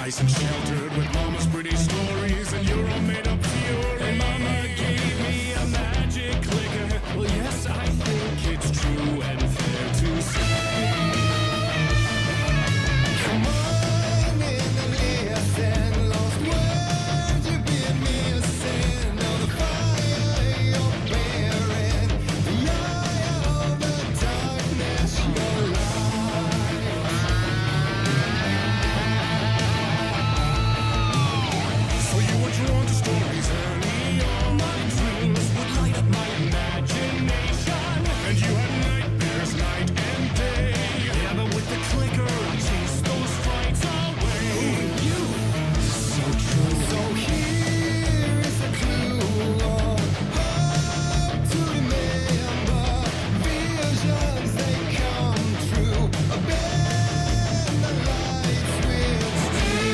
nice and sheltered with mama's pretty stories, and you're all made up fury. And mama gave me a magic clicker. Well, yes, I think it's true and fair to say. Come on in and listen, lost words you've been missing. Now the fire you're bearing, the eye of the darkness you're light. So you were drawn to stories early on. My dreams would light up my imagination, and you had nightmares night and day. Yeah, but with the clicker I chased those frights away. Ooh, you, so true. So here is a clue on how to remember. Visions, they come true. Bend the lights with steel.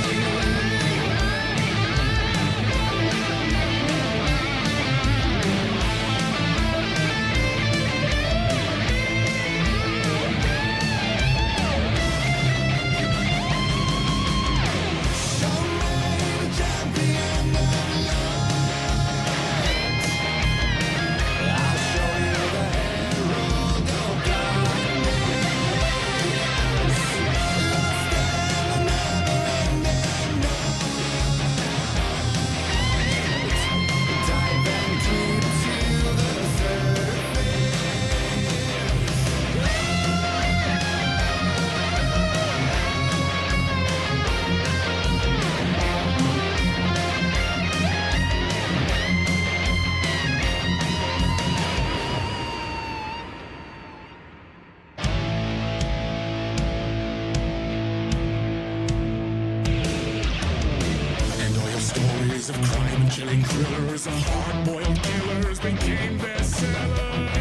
And all your stories of crime and chilling thrillers, of hard-boiled killers became bestsellers.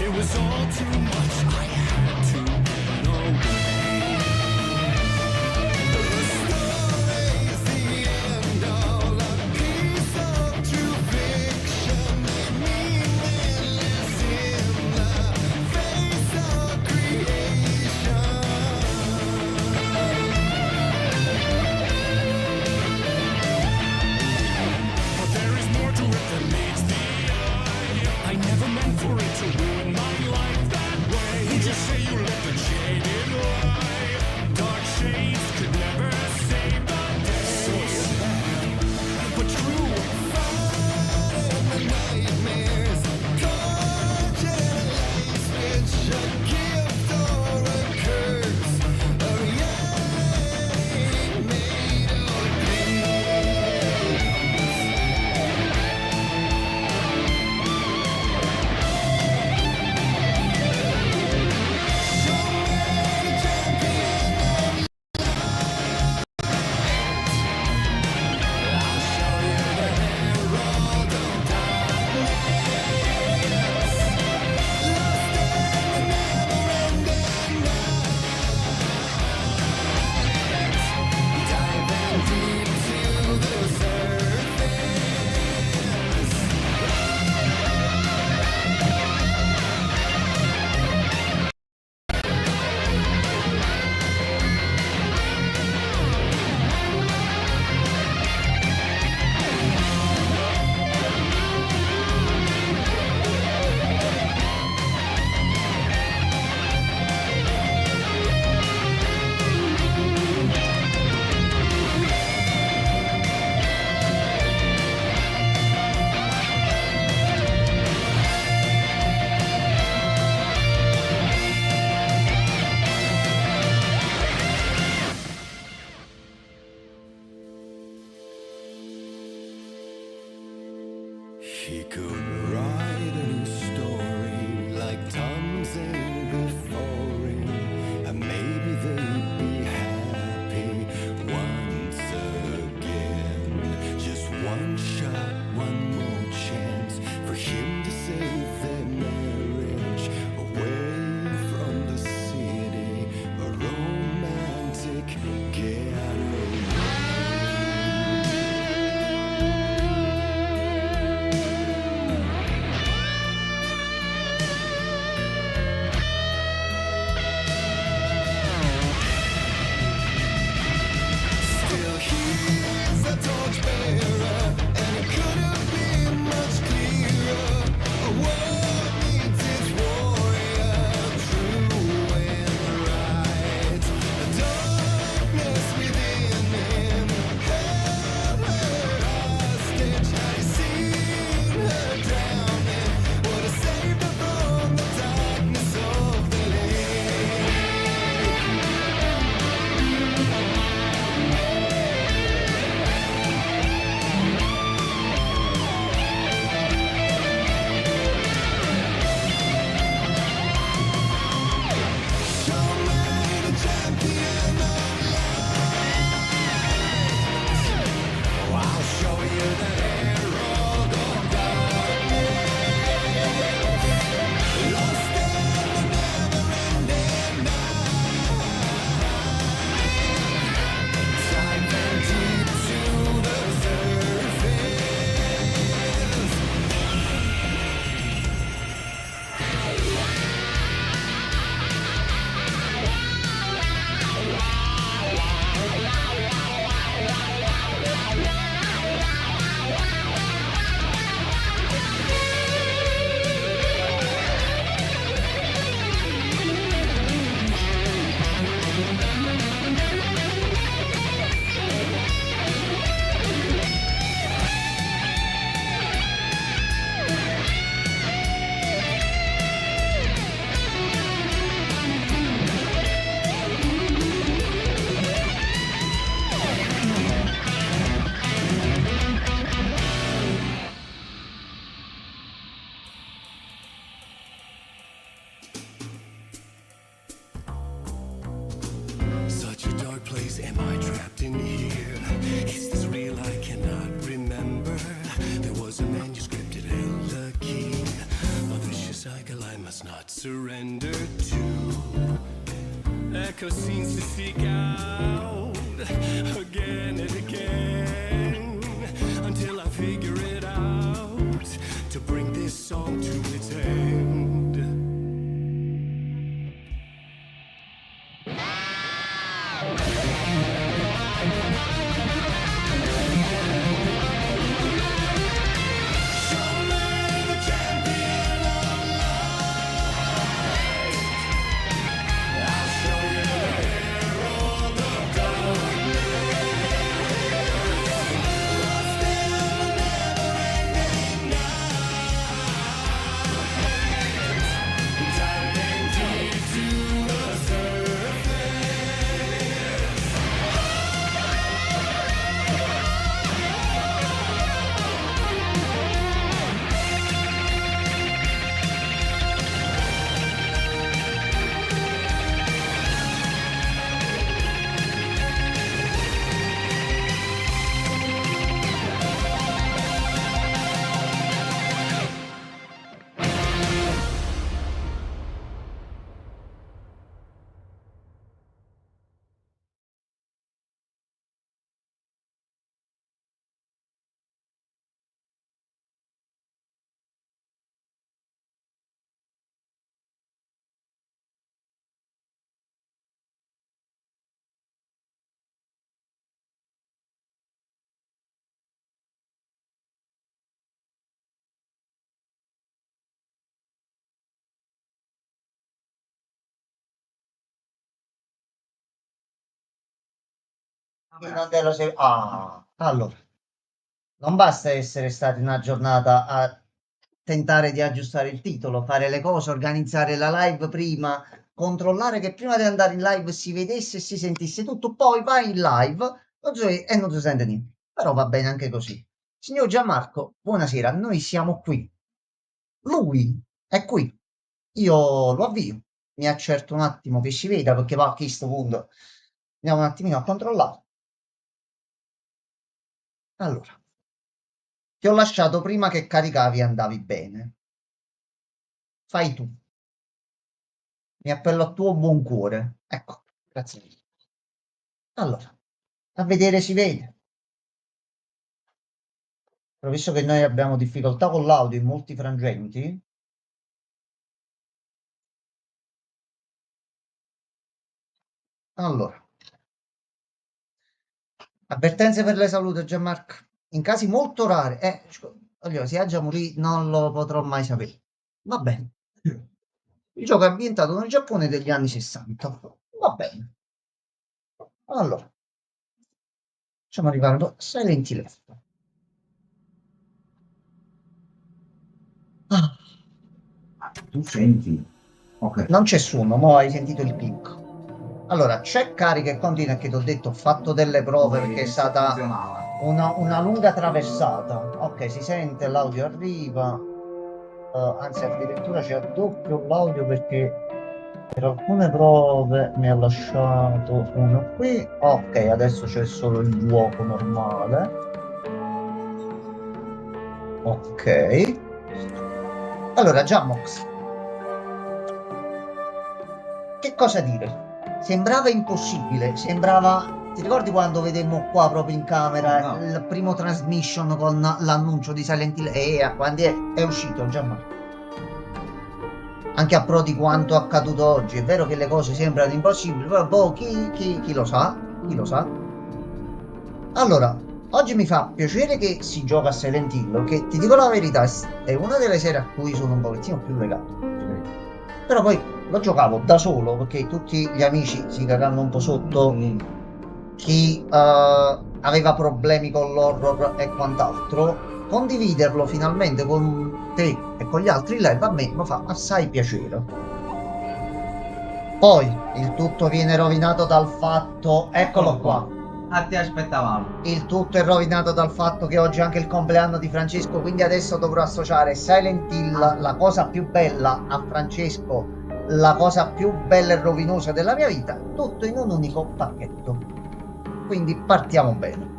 It was all too much, I had to run away. The story's the end, all a piece of true fiction. They mean endless in the face of creation. But there is more to it than meets the eye. I never meant for it to ruin my life that way. Who'd you say you let the jaded lie? Dark shades could never save the day. So sad, but true. Fighting the nightmares, tortured lights, which a gift or a curse. A reality made of dreams. He could write a new story like Tom's in before him, and maybe they'd be happy once again. Just one shot, one more chance for him to save their marriage away from the city, a romantic getaway. manuscript it held the key. A vicious cycle I must not surrender to. Echo scenes to seek out again and again until I figure it out to bring this song to its end. Non te lo sei... Ah, allora, non basta essere stati una giornata a tentare di aggiustare il titolo, fare le cose, organizzare la live prima, controllare che prima di andare in live si vedesse e si sentisse tutto, poi vai in live e non si sente niente. Però va bene anche così. Signor Gianmarco, buonasera, noi siamo qui. Lui è qui. Io lo avvio. Mi accerto un attimo che si veda perché va a questo punto. Andiamo un attimino a controllare. Allora, ti ho lasciato prima che caricavi e andavi bene. Fai tu. Mi appello a tuo buon cuore. Ecco, grazie mille. Allora, a vedere si vede. Però visto che noi abbiamo difficoltà con l'audio in molti frangenti, allora, avvertenze per la salute, Gianmarco. In casi molto rari, allora, se già morì non lo potrò mai sapere. Va bene. Il gioco è ambientato nel Giappone degli anni 60. Va bene. Allora, facciamo arrivare un po'. Silent Hill. Ah, Tu senti? Ok. non c'è suono, mo hai sentito il click. Allora, c'è carica e continua che ti ho detto, ho fatto delle prove perché è stata una lunga traversata. Ok, si sente, l'audio arriva. Anzi, addirittura c'è doppio l'audio perché per alcune prove mi ha lasciato uno qui. Ok, adesso c'è solo il vuoto normale. Ok. Allora, Jammox. Che cosa dire? Sembrava impossibile, sembrava... Ti ricordi quando vedemmo qua proprio in camera No. il primo transmission con l'annuncio di Silent Hill? E quando è uscito, Gianmarco? Anche a pro di quanto accaduto oggi. È vero che le cose sembrano impossibili, però boh, chi lo sa? Chi lo sa? Allora, oggi mi fa piacere che si gioca a Silent Hill, che ti dico la verità, è una delle serie a cui sono un pochettino più legato. Però poi lo giocavo da solo perché tutti gli amici si cagavano un po' sotto. Chi aveva problemi con l'horror e quant'altro, condividerlo finalmente con te e con gli altri live a me mi fa assai piacere. Poi il tutto viene rovinato dal fatto, eccolo qua, A te aspettavamo. il tutto è rovinato dal fatto che oggi è anche il compleanno di Francesco, quindi adesso dovrò associare Silent Hill, la cosa più bella, a Francesco, la cosa più bella e rovinosa della mia vita, tutto in un unico pacchetto. Quindi partiamo bene.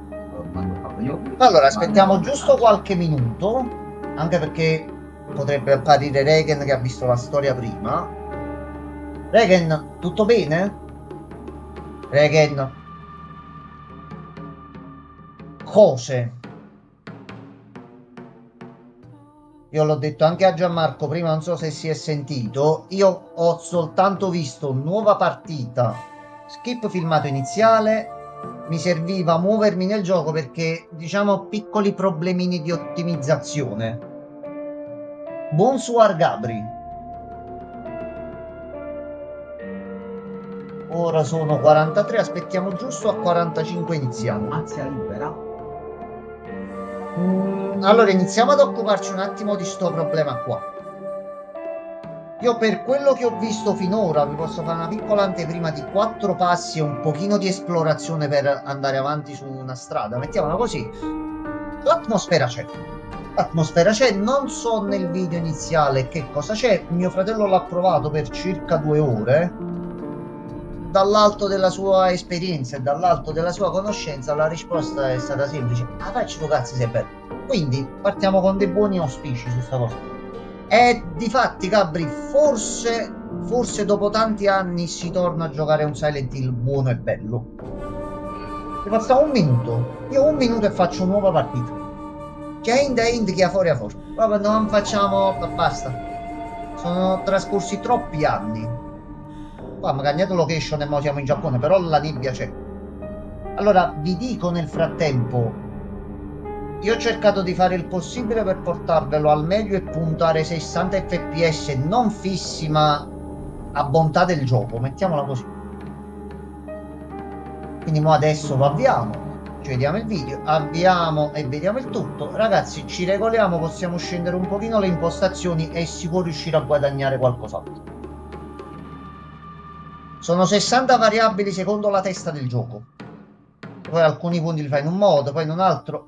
Allora, aspettiamo giusto qualche minuto. Anche perché potrebbe apparire Regen che ha visto la storia prima. Regen, tutto bene? Regen. Cose. Io l'ho detto anche a Gianmarco prima, non so se si è sentito. Io ho soltanto visto nuova partita, skip filmato iniziale. Mi serviva muovermi nel gioco perché, diciamo, piccoli problemini di ottimizzazione. Bonsoir Gabri. Ora sono 43, aspettiamo giusto a 45 iniziamo. Mazia libera. Allora iniziamo ad occuparci un attimo di sto problema qua. Io per quello che ho visto finora vi posso fare una piccola anteprima di 4 passi e un pochino di esplorazione per andare avanti su una strada. Mettiamola così. L'atmosfera c'è. L'atmosfera c'è, non so nel video iniziale che cosa c'è. Mio fratello l'ha provato per circa 2 ore. Dall'alto della sua esperienza e dall'alto della sua conoscenza la risposta è stata semplice: ah, faccio cazzo se è bello. Quindi partiamo con dei buoni auspici su sta cosa. E difatti Gabri, forse dopo tanti anni si torna a giocare un Silent Hill buono e bello. Ti passa un minuto, io un minuto e faccio nuova partita. Chi è in chi è fuori a fuori. Proprio non facciamo, basta. Sono trascorsi troppi anni. Qua abbiamo cambiato location e ora siamo in Giappone, però la nebbia c'è. Allora vi dico nel frattempo, io ho cercato di fare il possibile per portarvelo al meglio e puntare 60 fps non fissi ma a bontà del gioco, mettiamola così. Quindi mo adesso lo avviamo, ci vediamo il video, avviamo e vediamo il tutto. Ragazzi, ci regoliamo, possiamo scendere un pochino le impostazioni e si può riuscire a guadagnare qualcos'altro. Sono 60 variabili secondo la testa del gioco. Poi alcuni punti li fai in un modo, poi in un altro.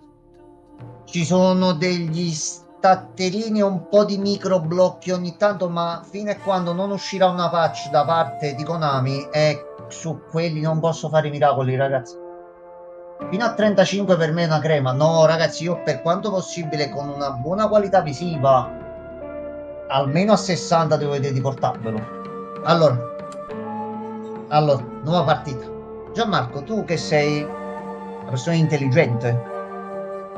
Ci sono degli statterini e un po' di micro blocchi ogni tanto, ma fino a quando non uscirà una patch da parte di Konami, e su quelli non posso fare miracoli, ragazzi. Fino a 35 per me è una crema. No, ragazzi, io per quanto possibile con una buona qualità visiva, almeno a 60 dovete di portarvelo. Allora, nuova partita. Gianmarco, tu che sei una persona intelligente.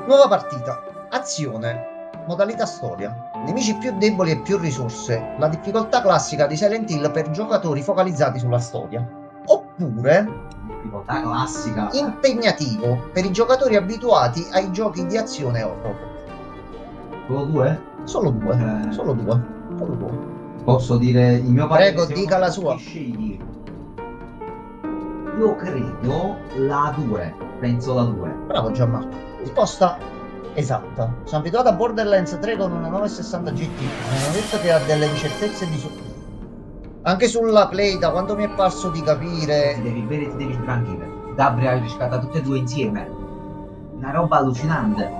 Nuova partita. Azione. Modalità storia. Nemici più deboli e più risorse. La difficoltà classica di Silent Hill per giocatori focalizzati sulla storia. Oppure Difficoltà classica. impegnativo per i giocatori abituati ai giochi di azione e horror. Solo 2? Solo due. Solo due. Posso dire il mio parere? Prego, Se dica uno la sua. scegli. Io credo la 2. Penso la 2. Bravo Gianmarco. Risposta esatta. Sono abituato a Borderlands 3 con una 960 GT. Mi hanno detto che ha delle incertezze di anche sulla Play, da quanto mi è parso di capire. Ti devi bere, ti devi tranquillo. Gabriel ha riscattato tutte e due insieme. Una roba allucinante.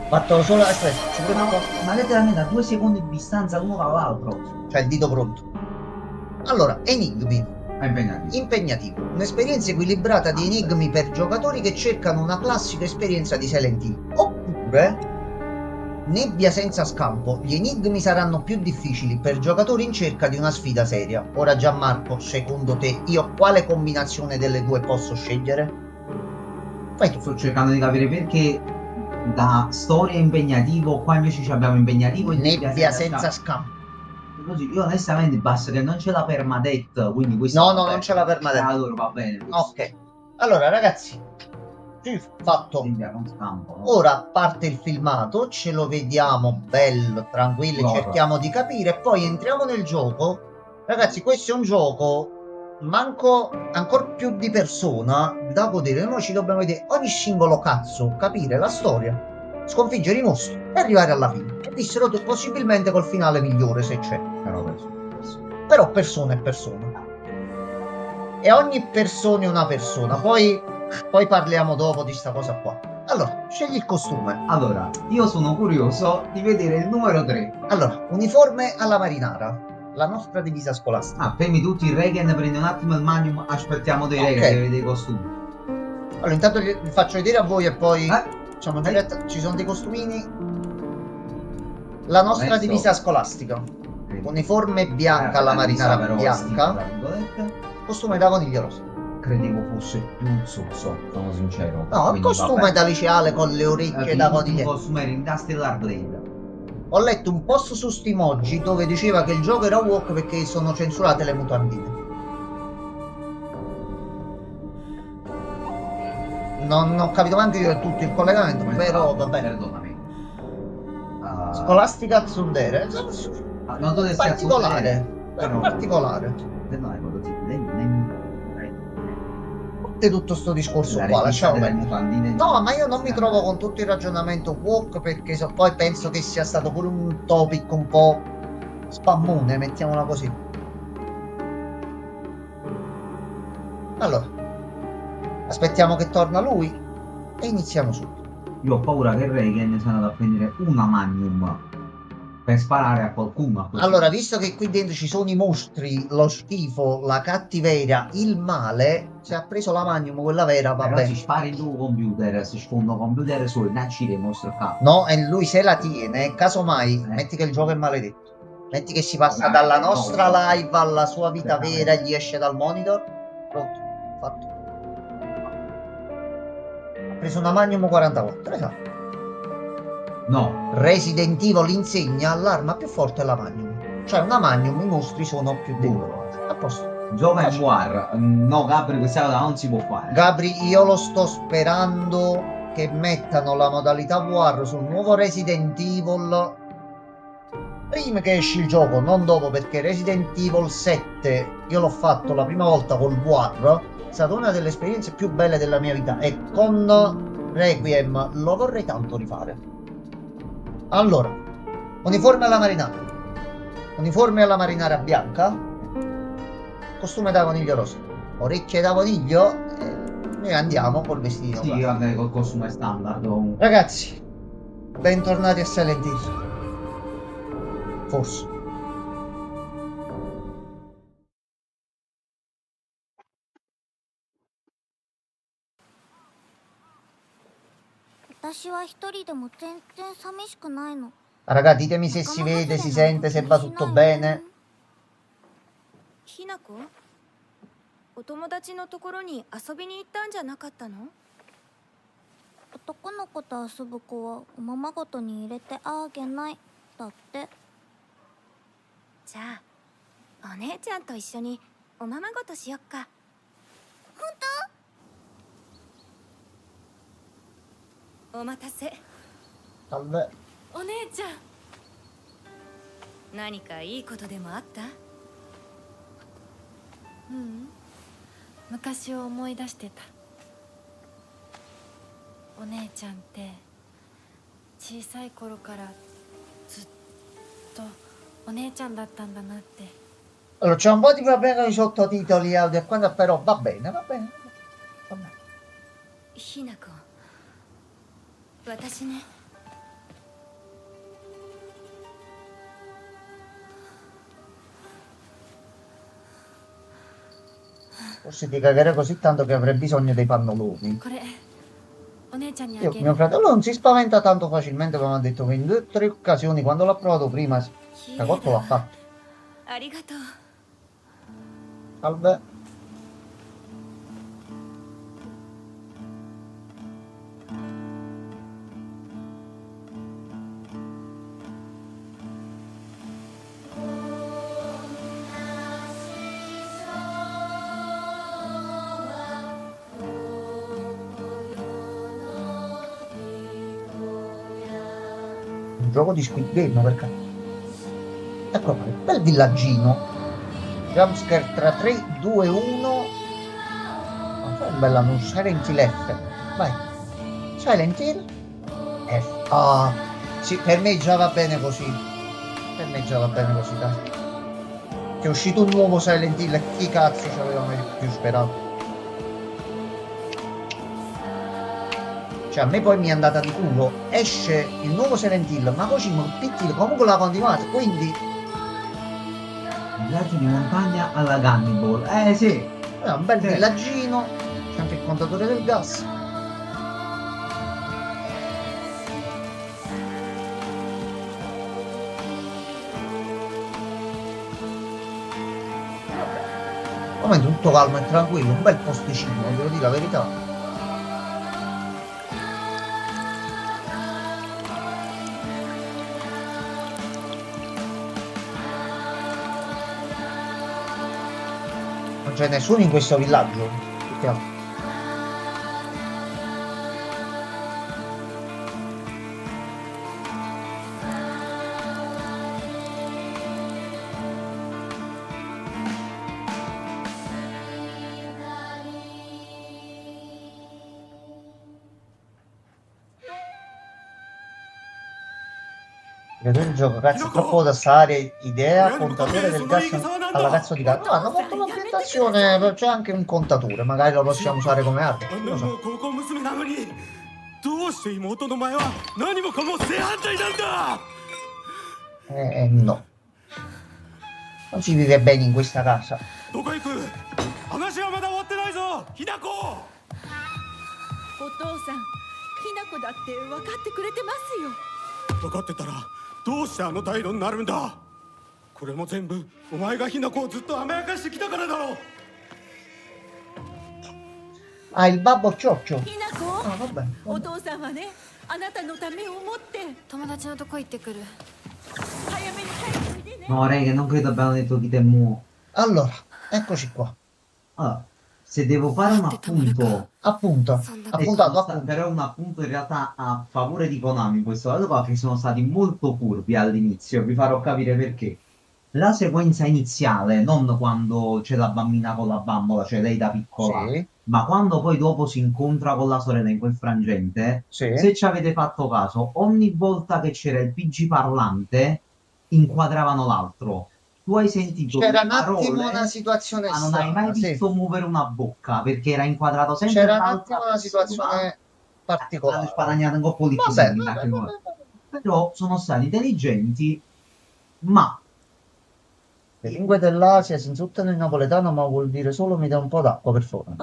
Fatto solo. Aspetta, ci Ma, prendo. ma letteralmente a 2 secondi di distanza l'uno dall'altro. C'è il dito pronto. Allora, enigmi. È impegnativo. Impegnativo. Un'esperienza equilibrata di enigmi per giocatori che cercano una classica esperienza di Silent Hill. Oppure nebbia senza scampo. Gli enigmi saranno più difficili per giocatori in cerca di una sfida seria. Ora Gianmarco, secondo te io quale combinazione delle due posso scegliere? Fai tu. Sto cercando di capire perché da storia impegnativo, qua invece ci abbiamo impegnativo e Nebbia senza scampo. Così, io onestamente basta che non c'è la permadeath, quindi questo No, non c'è la permadeath. allora va bene questo. Ok. Allora ragazzi, fatto. Nebbia con scampo, no? Ora parte il filmato, ce lo vediamo bello, tranquilli, Loro. cerchiamo di capire, poi entriamo nel gioco. Ragazzi, questo è un gioco manco ancora più di persona da godere. Noi ci dobbiamo vedere ogni singolo cazzo, capire la storia, sconfiggere i mostri e arrivare alla fine. E dissero possibilmente col finale migliore se c'è. Però persona è persona. E ogni persona è una persona. Poi parliamo dopo di sta cosa qua. Allora, scegli il costume. Allora, io sono curioso di vedere il numero 3. Allora, uniforme alla marinara. La nostra divisa scolastica. Ah, fermi tutti, il Regen prende un attimo il magnum, aspettiamo dei Regen, deve vedere i costumi. Allora, intanto vi faccio vedere a voi e poi diciamo diretta, ci sono dei costumini. La nostra Adesso- divisa scolastica. Credo. Uniforme bianca alla marinara però bianca. tra virgolette. Costume da coniglio rosa. Credevo fosse più un zozzo, sono sincero. No, il Quindi, costume vabbè. da liceale con le orecchie da Un coniglio. costume in Stellar Blade. Ho letto un post su Steamoggi dove diceva che il gioco era walk perché sono censurate le mutandine. Non ho capito neanche io tutto il collegamento, però va bene. Perdonami. Scolastica Tsundere. Non so se sia Particolare. però- Particolare. No, è quello sì. E tutto sto discorso La qua, rivista lasciamo delle perdere. mutandine. No, ma io non mi trovo con tutto il ragionamento woke perché poi penso che sia stato pure un topic un po' spammone, mettiamola così. Allora, aspettiamo che torna lui e iniziamo subito. Io ho paura che Reagan sia andato a prendere una Magnum per sparare a qualcuno. Allora, visto che qui dentro ci sono i mostri, lo schifo, la cattiveria, il male, se ha preso la Magnum, quella vera, va però bene. si spara il tuo computer, si sfonda il computer solo, non ci dimostra capo. No, e lui se la tiene, casomai, metti che il gioco è maledetto. Metti che si passa dalla nostra live alla sua vita vera e gli esce dal monitor. Pronto, fatto. Ha preso una Magnum 44, esatto. No, Resident Evil insegna l'arma più forte è la Magnum. Cioè una Magnum i mostri sono più deboli. A posto. gioca in war. No, Gabri, questa cosa non si può fare. Gabri, io lo sto sperando che mettano la modalità War sul nuovo Resident Evil prima che esci il gioco, non dopo, perché Resident Evil 7 io l'ho fatto la prima volta col War, è stata una delle esperienze più belle della mia vita e con Requiem lo vorrei tanto rifare. Allora, uniforme alla marinara. Uniforme alla marinara bianca. Costume da coniglio rosa. Orecchie da coniglio. Noi andiamo col vestito. Sì, qua. andare col costume standard. Comunque. Ragazzi, bentornati a Silent Hill. Forse. Raga, ditemi se si vede, si sente, se va tutto bene. ひなこお友達のところに遊びに行ったんじゃなかったの？男の子と遊ぶ子はおままごとに入れてあげないだって。じゃあお姉ちゃんと一緒におままごとしよっか。本当？お待たせ。 Salve. お姉ちゃん。何かいいことでもあった？ううん昔を思い出してた。お姉ちゃんって小さい頃からずっとお姉ちゃんだったんだなって。 Allora, c'è un po' di problema con i sottotitoli audio e quando però va bene, va bene. Va bene. ひなこ。私ね。 Forse ti cagherei così tanto che avrei bisogno dei pannoloni. これお姉ちゃんにあ Io, げ mio る。 fratello non si spaventa tanto facilmente come ha detto che in 2 o 3 occasioni quando l'ha provato prima, Cagotto l'ha fatto. ありがとう。 Salve. Un gioco di Squid Game perché? Ecco qua, bel villaggino. Jumpscare tra 3, 2, 1. Ma fai un bel annuncio. Silent Hill F. Vai. Silent Hill F. Ah, sì, per me già va bene così. Per me già va bene così, dai. Che è uscito un nuovo Silent Hill e chi cazzo ci aveva mai più sperato? Cioè, a me poi mi è andata di culo. Esce il nuovo Silent Hill, ma Kojima Pitti comunque l'ha continuato, quindi Viaggio di montagna alla Gunniball. Sì. è un bel Sì. villaggino. C'è anche il contatore del gas. Come tutto calmo e tranquillo, un bel posticino, devo dire la verità. Non c'è nessuno in questo villaggio. Aspettiamo. Vedo il gioco, cazzo, è troppo da stare idea, contatore del gas al ragazzo di casa. No, hanno fatto l'ambientazione, c'è anche un contatore, magari lo possiamo usare come arma. あん Non な lo も so. う高校娘なのにどうして妹の前は何もかも正反対なんだ No. Non si vive bene in questa casa. どこ行く話はまだ終わってないぞひなこお父さんひな子だって分かってくれてますよ分かってたらどうしてあの態度になるんだこれも全部お前がひなこをずっと甘やかしてきたからだろう Ah, il babbo cioccio. ひな子 Ah, vabbè. お父さんはねあなたのためを思って友達のとこ行ってくる。早めに帰っておいでね No, raga, non credo abbiano detto chi te muo. Allora, eccoci qua. Allora, se devo fare un appunto, Appunto. Sono Appuntato, appunto. però un appunto in realtà a favore di Konami in questo caso qua, che sono stati molto furbi all'inizio, vi farò capire perché. La sequenza iniziale, non quando c'è la bambina con la bambola, cioè lei da piccola, Sì, ma quando poi dopo si incontra con la sorella in quel frangente, sì. se ci avete fatto caso, ogni volta che c'era il PG parlante, inquadravano l'altro. Tu hai sentito C'era le un attimo parole, una situazione ma non hai mai strana, sì. visto muovere una bocca, perché era inquadrato sempre C'era un l'altra attimo una situazione Hanno particolare. spadagnato un po' politici, Vabbè, in vabbè, qualche modo. vabbè. Però sono stati intelligenti, ma Le lingue dell'Asia si insultano in napoletano, ma vuol dire solo mi dà un po' d'acqua, per favore.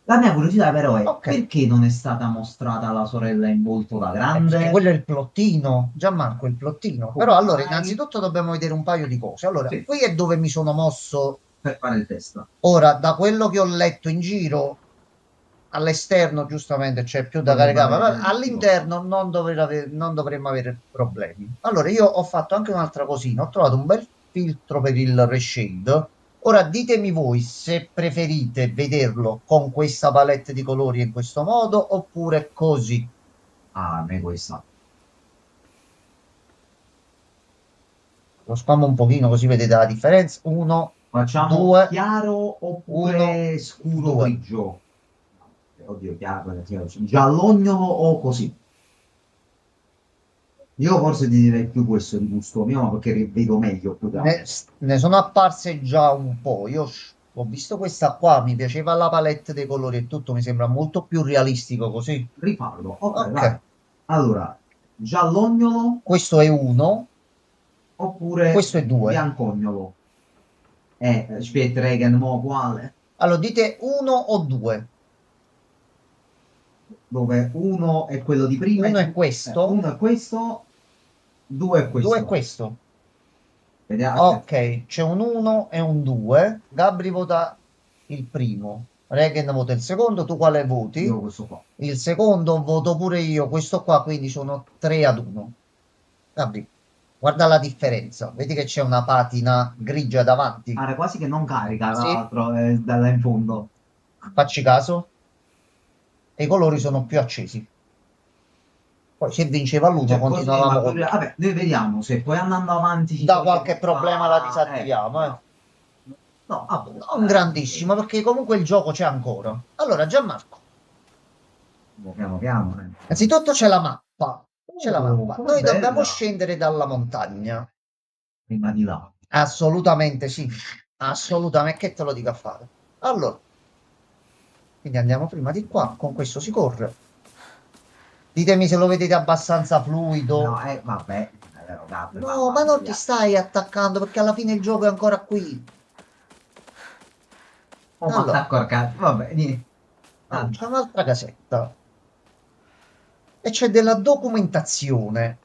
la mia curiosità però è Ok. perché non è stata mostrata la sorella in volto da grande? Perché quello è il plottino, Gianmarco, il plottino. Però allora, Ormai- innanzitutto dobbiamo vedere un paio di cose. Allora, Sì. qui è dove mi sono mosso. Per fare il test. Ora, da quello che ho letto in giro, all'esterno giustamente c'è più da Dovrebbe caricare, ma avere- all'interno non dovremmo avere problemi. Allora, io ho fatto anche un'altra cosina, ho trovato un bel filtro per il reshade. Ora ditemi voi se preferite vederlo con questa palette di colori in questo modo oppure così. Ah, a me questa. Lo spammo un pochino così vedete la differenza. Uno, Facciamo Due, chiaro oppure uno, scuro due. grigio? Oddio, chiaro, giallognolo o così? Io forse ti direi più questo di gusto mio, ma perché vedo meglio più che altro. ne sono apparse già un po'. Io ho visto questa qua, mi piaceva la palette dei colori e tutto, mi sembra molto più realistico così. Rifarlo. Ok, Ok. vai. Allora, giallognolo Questo è uno, oppure questo è due. biancognolo? Aspetta, Regan, mo quale? Allora dite uno o due. Dove uno è quello di prima. Uno è questo. Uno è questo, due è questo. Due è questo. Vediamo. Ok, c'è un 1 e un 2. Gabri vota il primo. Regen vota il secondo. Tu quale voti? Io questo qua. Il secondo voto pure io. Questo qua, quindi sono 3-1. Gabri, guarda la differenza. Vedi che c'è una patina grigia davanti. Pare quasi che non carica, tra Sì. l'altro, da là in fondo. Facci caso. E i colori sono più accesi. Poi se vinceva l'uno Cioè, continuavamo così, con... vabbè, noi vediamo se poi andando avanti si Da toglie qualche questa- problema la disattiviamo, eh. No, vabbè, Non grandissimo, perché comunque il gioco c'è ancora. Allora, Gianmarco, Piano piano. innanzitutto c'è la mappa. C'è la mappa. com'è Noi dobbiamo bella. scendere dalla montagna. Prima di là. Assolutamente sì. Assolutamente. Che te lo dico a fare? Allora, quindi andiamo prima di qua. Con questo si corre. Ditemi se lo vedete abbastanza fluido. No, vabbè. Vabbè, No, ma non ti stai attaccando perché alla fine il gioco è ancora qui. Oh, ma Allora. attacco al cazzo. Vabbè, niente. Ah, c'è un'altra casetta. E c'è della documentazione.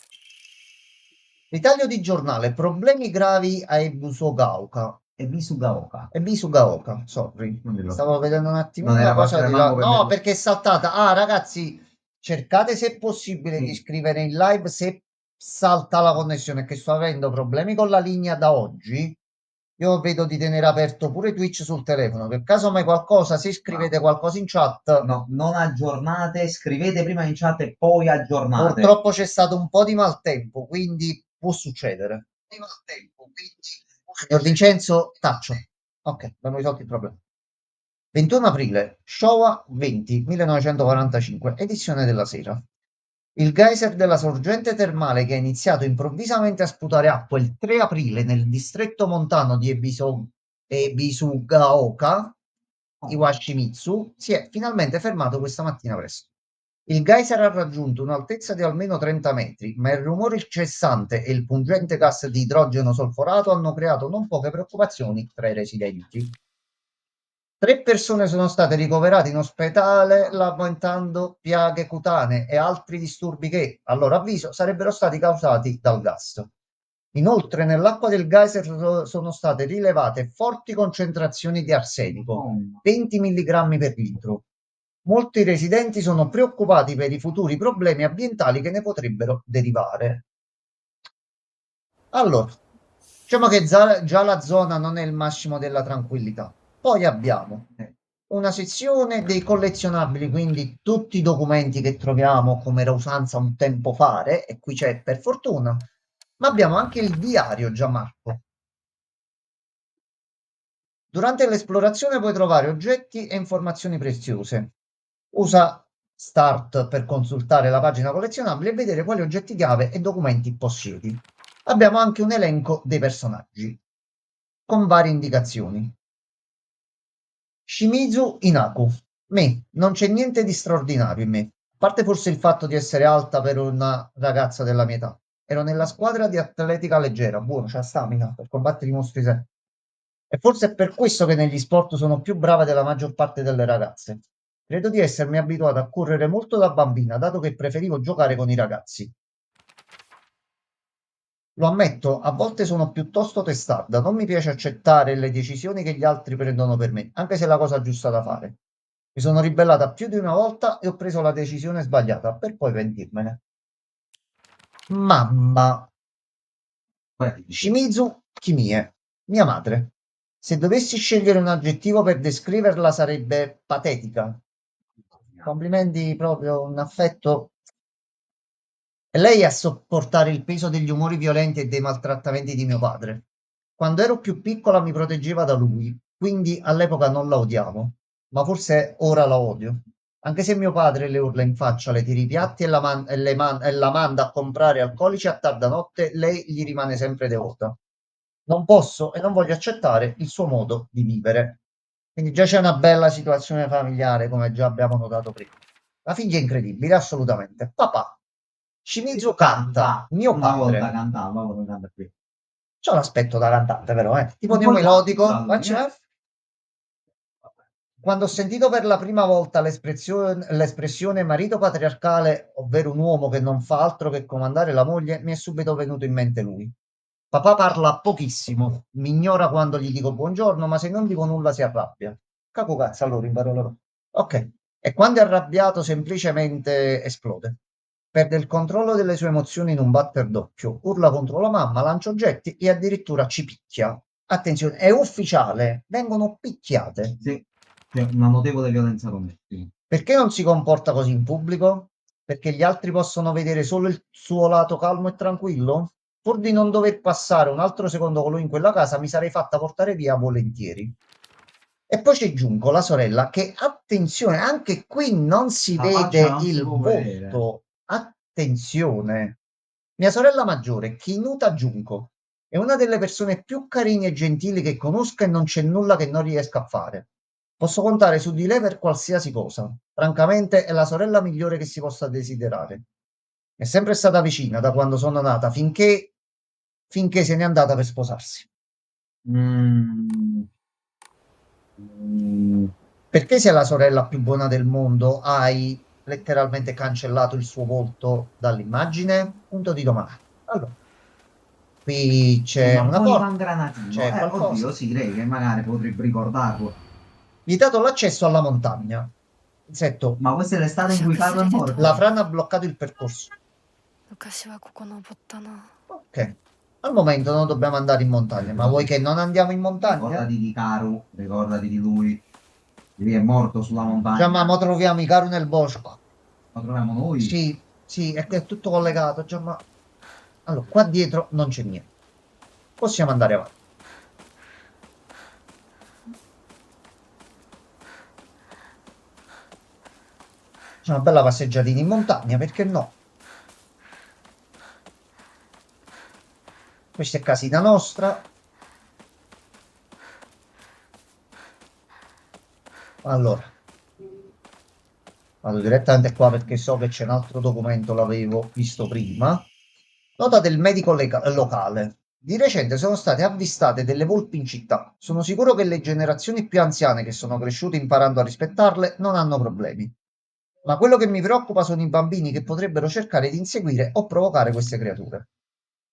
Ritaglio di giornale, problemi gravi a Ebusogauka. E Visugaoka. E Visugaoka, sorry. Non mi ricordo. Stavo vedendo un attimo Non una era cosa parte di del là. mango per No, me. perché è saltata. Ah, ragazzi, cercate se è possibile di Sì. scrivere in live se salta la connessione, che sto avendo problemi con la linea da oggi. Io vedo di tenere aperto pure Twitch sul telefono. Per caso mai qualcosa, se scrivete qualcosa in chat, No, non aggiornate, scrivete prima in chat e poi aggiornate. purtroppo c'è stato un po' di maltempo, quindi può succedere. Signor Vincenzo, taccio. Ok, abbiamo risolto il problema. 21 aprile, Showa 20, 1945, edizione della sera. Il geyser della sorgente termale che ha iniziato improvvisamente a sputare acqua il 3 aprile nel distretto montano di Ebisugaoka, Iwashimitsu, si è finalmente fermato questa mattina presto. Il geyser ha raggiunto un'altezza di almeno 30 metri, ma il rumore incessante e il pungente gas di idrogeno solforato hanno creato non poche preoccupazioni tra i residenti. 3 persone sono state ricoverate in ospedale lamentando piaghe cutanee e altri disturbi che, a loro avviso, sarebbero stati causati dal gas. Inoltre, nell'acqua del geyser sono state rilevate forti concentrazioni di arsenico, 20 mg per litro. Molti residenti sono preoccupati per i futuri problemi ambientali che ne potrebbero derivare. Allora, diciamo che già la zona non è il massimo della tranquillità. Poi abbiamo una sezione dei collezionabili, quindi tutti i documenti che troviamo come era usanza un tempo fare, e qui c'è per fortuna, ma abbiamo anche il diario Gianmarco. Durante l'esplorazione puoi trovare oggetti e informazioni preziose. Usa Start per consultare la pagina collezionabile e vedere quali oggetti chiave e documenti possiedi. Abbiamo anche un elenco dei personaggi, con varie indicazioni. Shimizu Inaku. Non c'è niente di straordinario in me, a parte forse il fatto di essere alta per una ragazza della mia età. Ero nella squadra di atletica leggera, buono, c'ha stamina per combattere i mostri sé. E forse è per questo che negli sport sono più brava della maggior parte delle ragazze. Credo di essermi abituata a correre molto da bambina, dato che preferivo giocare con i ragazzi. Lo ammetto, a volte sono piuttosto testarda, non mi piace accettare le decisioni che gli altri prendono per me, anche se è la cosa giusta da fare. Mi sono ribellata più di una volta e ho preso la decisione sbagliata, per poi pentirmene. Mamma. Shimizu Kimie, mia madre. Se dovessi scegliere un aggettivo per descriverla sarebbe patetica. Complimenti, proprio un affetto. E lei a sopportare il peso degli umori violenti e dei maltrattamenti di mio padre. Quando ero più piccola mi proteggeva da lui, quindi all'epoca non la odiavo, ma forse ora la odio. Anche se mio padre le urla in faccia, le tira i piatti e la manda a comprare alcolici a tarda notte, lei gli rimane sempre devota. Non posso e non voglio accettare il suo modo di vivere. Quindi già c'è una bella situazione familiare, come già abbiamo notato prima. La figlia è incredibile, assolutamente. Papà. Shimizu canta, mio Una volta padre. cantava, ora canta qui. C'ho l'aspetto da cantante, però, tipo Un po' neomelodico. bravo, Ma c'è? Quando ho sentito per la prima volta l'espressione marito patriarcale, ovvero un uomo che non fa altro che comandare la moglie, mi è subito venuto in mente lui. Papà parla pochissimo, mi ignora quando gli dico buongiorno, ma se non dico nulla si arrabbia. Caco cazzo, allora imparo loro. Ok, e quando è arrabbiato semplicemente esplode. Perde il controllo delle sue emozioni in un batter d'occhio, urla contro la mamma, lancia oggetti e addirittura ci picchia. Attenzione, è ufficiale, vengono picchiate. Sì, c'è una notevole violenza domestica. Perché non si comporta così in pubblico? Perché gli altri possono vedere solo il suo lato calmo e tranquillo? Pur di non dover passare un altro secondo con lui in quella casa, mi sarei fatta portare via volentieri. E poi c'è Junko, la sorella, che attenzione, anche qui non si La vede faccia non si il può vedere. volto. Attenzione. Mia sorella maggiore, Kinuta Junko, è una delle persone più carine e gentili che conosca e non c'è nulla che non riesca a fare. Posso contare su di lei per qualsiasi cosa. Francamente, è la sorella migliore che si possa desiderare. È sempre stata vicina da quando sono nata, finché se n'è andata per sposarsi. Perché sei la sorella più buona del mondo, hai letteralmente cancellato il suo volto dall'immagine? Punto di domanda. Allora, Qui c'è Un una po' porta. ingranatino. C'è qualcosa. Oddio, sì, lei che magari potrebbe ricordarlo. Vietato l'accesso alla montagna. Insetto, Ma questa è l'estate in cui Carlo è morto. la frana ha bloccato il percorso. 昔はここ登ったな。 Ok. Al momento non dobbiamo andare in montagna, ma vuoi che non andiamo in montagna? Ricordati di Karu, ricordati di lui. Lui è morto sulla montagna. Già, ma troviamo i caru nel bosco. Lo troviamo noi. Sì, sì, è tutto collegato. Già, ma... Allora, qua dietro non c'è niente. Possiamo andare avanti. C'è una bella passeggiatina in montagna, perché no? Questa è casina nostra. Allora, vado direttamente qua perché so che c'è un altro documento, l'avevo visto prima. Nota del medico locale. Di recente sono state avvistate delle volpi in città. Sono sicuro che le generazioni più anziane che sono cresciute imparando a rispettarle non hanno problemi. Ma quello che mi preoccupa sono i bambini che potrebbero cercare di inseguire o provocare queste creature.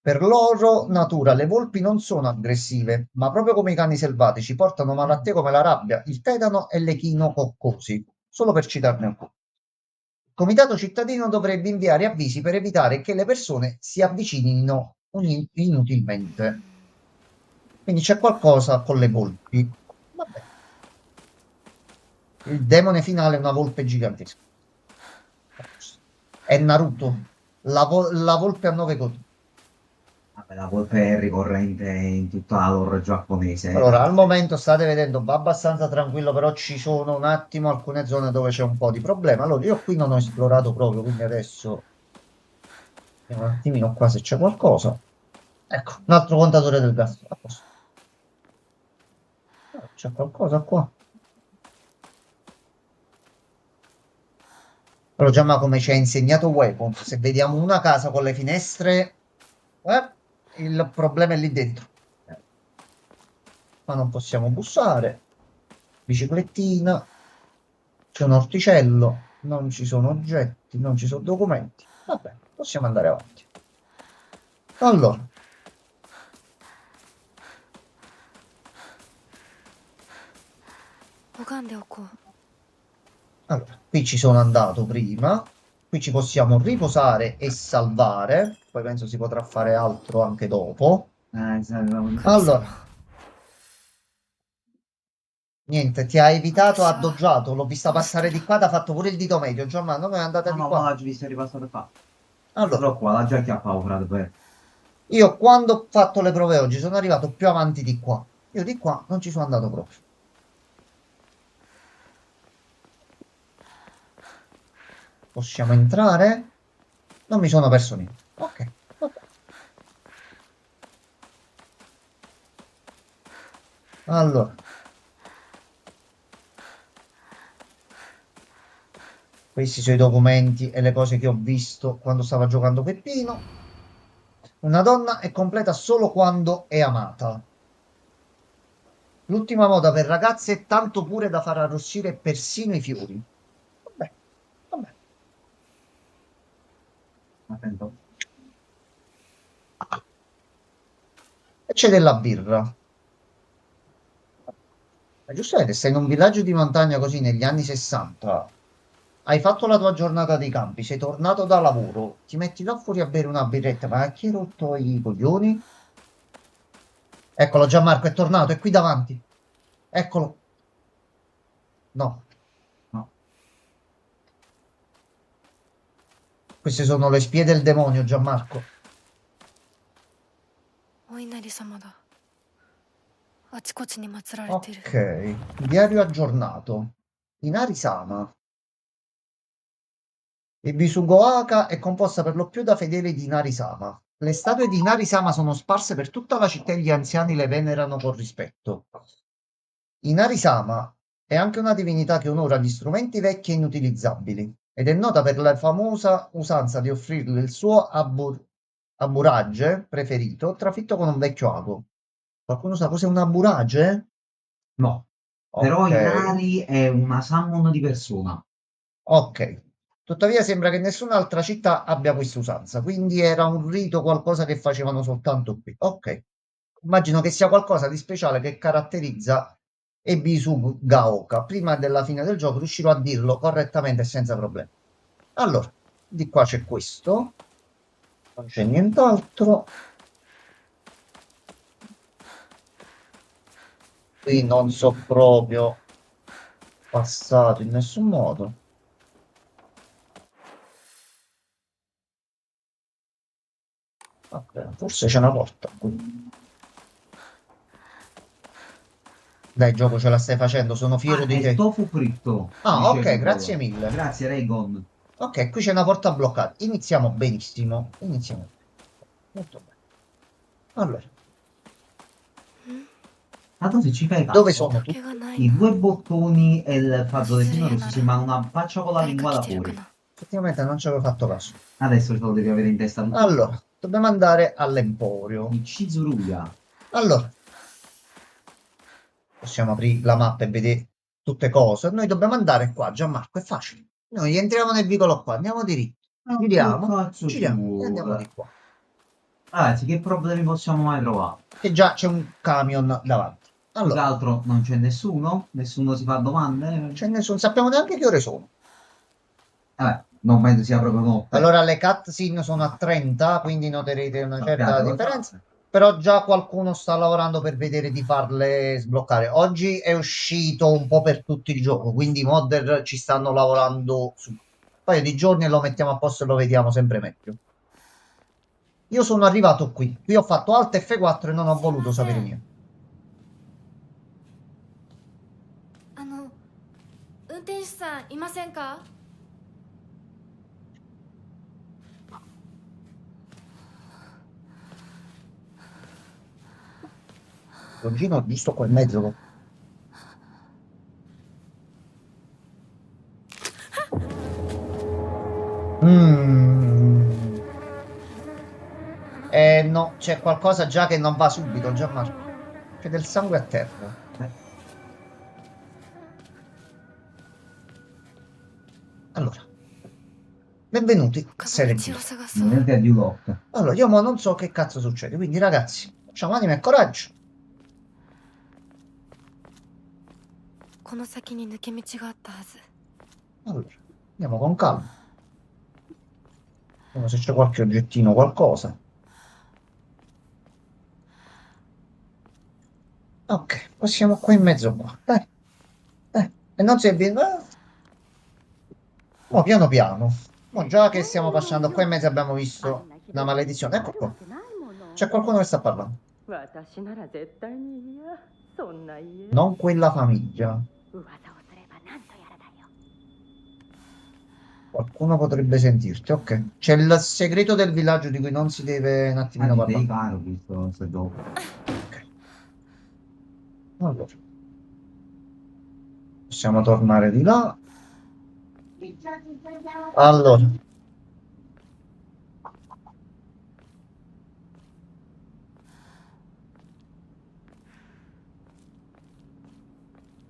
Per loro natura le volpi non sono aggressive, ma proprio come i cani selvatici portano malattie come la rabbia, il tetano e l'echinococcosi, solo per citarne alcuni. Il comitato cittadino dovrebbe inviare avvisi per evitare che le persone si avvicinino inutilmente. Quindi c'è qualcosa con le volpi. Vabbè. Il demone finale è una volpe gigantesca. È Naruto, la volpe a 9 codi. Vabbè, la volpe è ricorrente in tutta la lore giapponese. Allora, al momento state vedendo, va abbastanza tranquillo, però ci sono un attimo alcune zone dove c'è un po' di problema. Allora, io qui non ho esplorato proprio, quindi adesso vediamo un attimino qua se c'è qualcosa. Ecco, un altro contatore del gas. A posto. C'è qualcosa qua. Però già ma come ci ha insegnato Weapons, se vediamo una casa con le finestre, il problema è lì dentro. Ma non possiamo bussare. Biciclettina. C'è un orticello. Non ci sono oggetti, non ci sono documenti. Vabbè, possiamo andare avanti. Allora. Allora, qui ci sono andato prima. Qui ci possiamo riposare e salvare. Poi penso si potrà fare altro anche dopo. Allora. Niente, ti ha evitato, ha doggiato. L'ho vista passare di qua, ti ha fatto pure il dito medio. Giovanni, non è andata di No, qua. ma l'ho visto ripassare qua. Allora, Però qua la giacchia ha paura davvero. io quando ho fatto le prove oggi sono arrivato più avanti di qua. Io di qua non ci sono andato proprio. Possiamo entrare? Non mi sono perso niente. Ok, vabbè. Allora. Questi sono i documenti e le cose che ho visto quando stava giocando Peppino. Una donna è completa solo quando è amata. L'ultima moda per ragazze è tanto pure da far arrossire persino i fiori. Vabbè, vabbè. Attento. E c'è della birra. Ma giustamente, sei in un villaggio di montagna così negli anni 60. Hai fatto la tua giornata dei campi, sei tornato da lavoro, ti metti là fuori a bere una birretta, ma a chi hai rotto i coglioni? Eccolo, Gianmarco è tornato, è qui davanti. Eccolo. No. No. Queste sono le spie del demonio, Gianmarco. お稲荷様だ。あちこちに祀られている。 Ok, diario aggiornato. Inari-sama. Il Bisugoaka è composta per lo più da fedeli di Inari-sama. Le statue di Inari-sama sono sparse per tutta la città e gli anziani le venerano con rispetto. Inari-sama è anche una divinità che onora gli strumenti vecchi e inutilizzabili ed è nota per la famosa usanza di offrirle il suo aburage preferito trafitto con un vecchio ago. Qualcuno sa cos'è un aburage? No. Però Ok. Inari è una summon di persona. Ok. Tuttavia sembra che nessun'altra città abbia questa usanza, quindi era un rito, qualcosa che facevano soltanto qui. Ok, immagino che sia qualcosa di speciale che caratterizza Ebisu Gaoka. Prima della fine del gioco riuscirò a dirlo correttamente e senza problemi. Allora, di qua c'è questo, non c'è nient'altro. Qui non so proprio passato in nessun modo. Ok, forse c'è una porta qui. Dai, gioco, ce la stai facendo, sono fiero di è te. tofu fritto. Ah, dice ok, Google. grazie mille. Grazie, Regon. Ok, qui c'è una porta bloccata. Iniziamo benissimo. Iniziamo. Molto bene. Allora, Tanto se ci fai caso, dove sono 時 tutti? 計がない i な due bottoni e il fazzolettino Sì, rosso sì, sembrano una faccia con la 誰 lingua か da 来てるか fuori. な Effettivamente non ci avevo fatto caso. Adesso ce lo devi avere in testa tutti. Allora, dobbiamo andare all'Emporio. Di Chizuruya. Allora, possiamo aprire la mappa e vedere tutte cose. Noi dobbiamo andare qua, Gianmarco, è facile. Noi entriamo nel vicolo qua, andiamo diritto. Giriamo, Cazzo giriamo e tu. andiamo di qua. Ragazzi, che problemi possiamo mai trovare? Che già c'è un camion davanti. Più che Allora, altro non c'è nessuno? Nessuno si fa domande? ce ne sono, sappiamo neanche che ore sono. Vabbè, non penso sia proprio notte. Allora, le cutscene sono a 30, quindi noterete una certa Sappiate, differenza. guardate. Però già qualcuno sta lavorando per vedere di farle sbloccare. Oggi è uscito un po' per tutto il gioco, quindi i modder ci stanno lavorando su. Un paio di giorni e lo mettiamo a posto e lo vediamo sempre meglio. Io sono arrivato qui. Qui ho fatto Alt F4 e non ho voluto sapere niente. 運転手さんいませんか Longino giusto qua in mezzo. Mm. No, c'è qualcosa già che non va subito, Gianmarco. C'è del sangue a terra. Allora, benvenuti a 他の Silent 道 Hill. を探そう Niente di lotta. Allora, io mo non so che cazzo succede, quindi ragazzi, facciamo anima e coraggio. この先に抜け道があったはず Allora, andiamo con calma. Vediamo se c'è qualche oggettino, qualcosa. Ok, passiamo qua in mezzo qua. Dai. E non si è visto. Oh, piano piano. Mo già che stiamo passando qua in mezzo abbiamo visto una maledizione. Ecco qua. C'è qualcuno che sta parlando. 私なら絶対に嫌そんな家 Non quella famiglia. 噂をすれば何とやらだよ Qualcuno potrebbe sentirti. Ok. C'è il segreto del villaggio di cui non si deve un attimino Ah, dei parlare. caro visto se dopo. Ok. Allora. Possiamo tornare di là. Allora.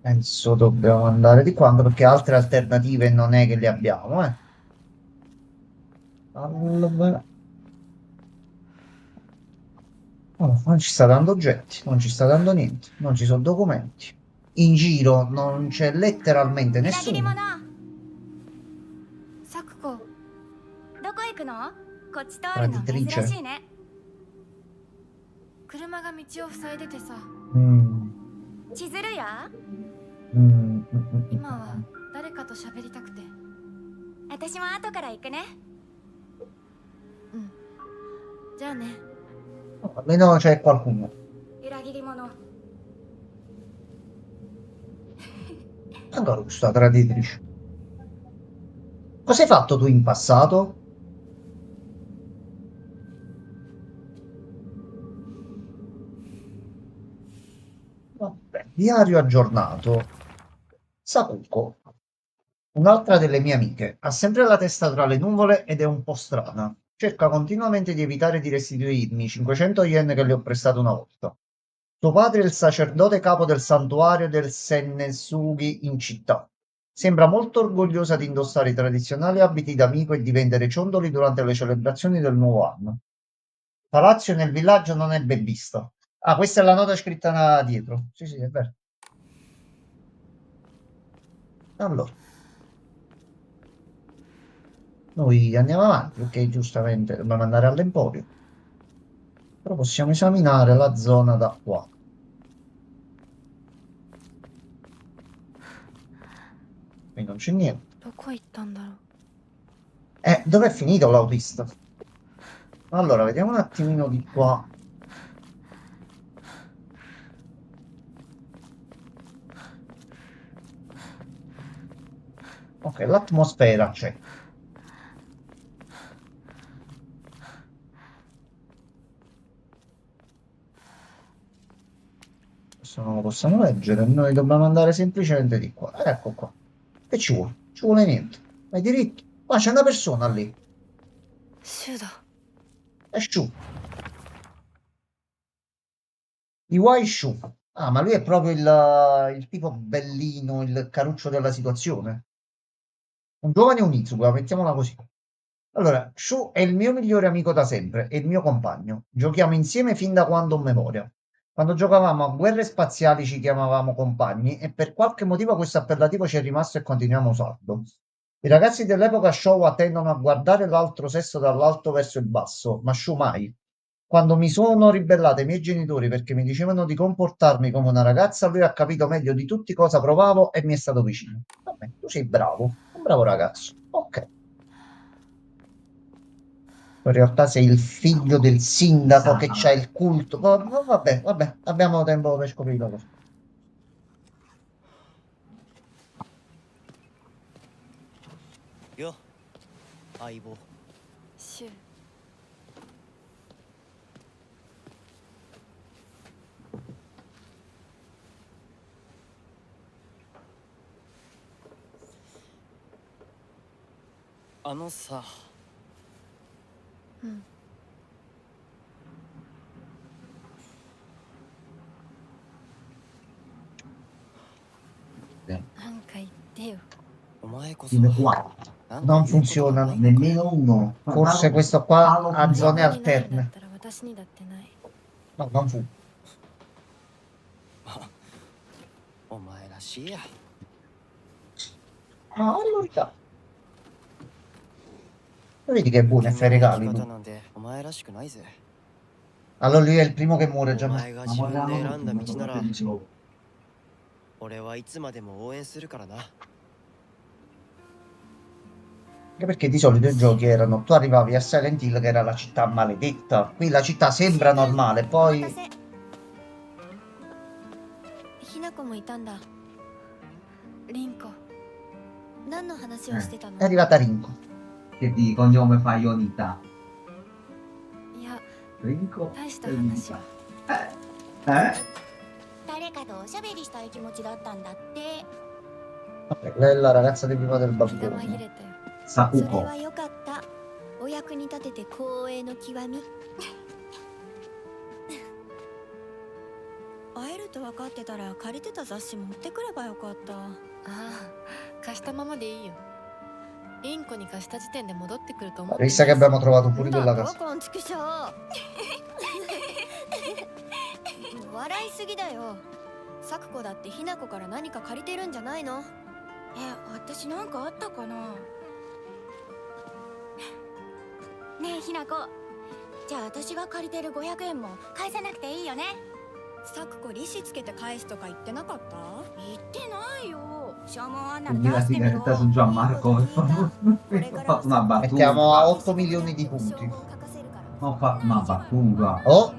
Penso dobbiamo andare di qua, anche perché altre alternative non è che le abbiamo, eh. Allora. Oh, non ci sta dando oggetti, non ci sta dando niente, non ci sono documenti. In giro non c'è letteralmente 裏切り者 nessuno. サクコどこ行くの？こっち通るの珍 Traditrice. しいね。車が道を塞いでてさ Mm, 千鶴屋？ mm. 今は誰かと喋りたくて私も後から行くね。じゃあね Almeno c'è qualcuno. 裏切り者。 Ancora questa traditrice. Cosa hai fatto tu in passato? Vabbè, diario aggiornato. Sakuko, un'altra delle mie amiche, ha sempre la testa tra le nuvole ed è un po' strana. Cerca continuamente di evitare di restituirmi i 500 yen che le ho prestato una volta. Suo padre è il sacerdote capo del santuario del Sennesugi in città. Sembra molto orgogliosa di indossare i tradizionali abiti d'amico e di vendere ciondoli durante le celebrazioni del nuovo anno. Palazzo nel villaggio non è ben visto. Ah, questa è la nota scritta dietro. Sì, sì, è vero. Allora, noi andiamo avanti, ok, giustamente dobbiamo andare all'Emporio. Però possiamo esaminare la zona da qua. Qui non c'è niente. どこ行ったんだろう。 Dov'è finito l'autista? Allora, vediamo un attimino di qua. Ok, l'atmosfera c'è. Questo non lo possiamo leggere, noi dobbiamo andare semplicemente di qua. Ecco qua. Che ci vuole? Ci vuole niente. Vai diritto. Ma c'è una persona lì. シュウだ。 È Shu. Iwai Shu. Ah, ma lui è proprio il tipo bellino, il caruccio della situazione. Un giovane Onitsuka, mettiamola così. Allora, Shu è il mio migliore amico da sempre e il mio compagno. Giochiamo insieme fin da quando ho memoria. Quando giocavamo a guerre spaziali ci chiamavamo compagni e per qualche motivo questo appellativo ci è rimasto e continuiamo a usarlo. I ragazzi dell'epoca Showa tendono a guardare l'altro sesso dall'alto verso il basso, ma Shu mai. Quando mi sono ribellato ai miei genitori perché mi dicevano di comportarmi come una ragazza, lui ha capito meglio di tutti cosa provavo e mi è stato vicino. Vabbè, tu sei bravo, un bravo ragazzo. Ok. In realtà sei il figlio del sindaco che c'ha il culto. Vabbè, abbiamo tempo per scoprire la cosa. よ相棒。シュウ。 あのさ、 うん。 なんか言ってよ。 お前こそ Fino qua. なんか Non 言うことが funzionano. ないのか Nemmeno uno. Forse Guarda, questo qua palo ha funziona. zone ないんだ alterne. ったら私にだってない。 No, non fu. お前らしいや。 Ah, allora. Vedi che è buono e fai regali. 生き tu. 方なんてお前らしくないぜ。 Allora lui è il primo che muore お già. 前が Ma 自分で vogliamo 選んだ道なら dicevo, 俺はいつまでも応援するからな。 Anche perché di solito i giochi erano, tu arrivavi a Silent Hill che era la città maledetta, qui la città sembra normale, お待 poi たせひなこもいたんだ。リンコ。何の話をしてたの è arrivata Rinko. che di cognome fa Ionita. いや、 Rinco 大した e 話は Ionita.。誰かとおしゃべりしたい気持ちだったんだって。 Vabbè, lei è la ragazza di prima del 気が babbone. 紛れたよ。それ Sakuko. はよかった。お役に立てて光栄の極み。会えると分かってたら借りてた雑誌持ってくればよかった。ああ、貸したままでいいよ。リンコに貸した時点で戻ってくると思ってない Vista che abbiamo trovato pure quella だ casa. こんちくしょう。笑いすぎだよ。サクコだってひなこから何か借りてるんじゃないの？私なんかあったかな。ねえひなこ、じゃあ私が借りてる500円も返さなくていいよね。サクコ利子つけて返すとか言ってなかった？言ってないよ。消耗あんなら Quindi 出 la してみろ。 sigaretta su Gianmarco. Ho fatto una battuta. Mettiamo a 8 milioni di punti. 証拠を書かせるから。 Ho fatto una battuta. Oh!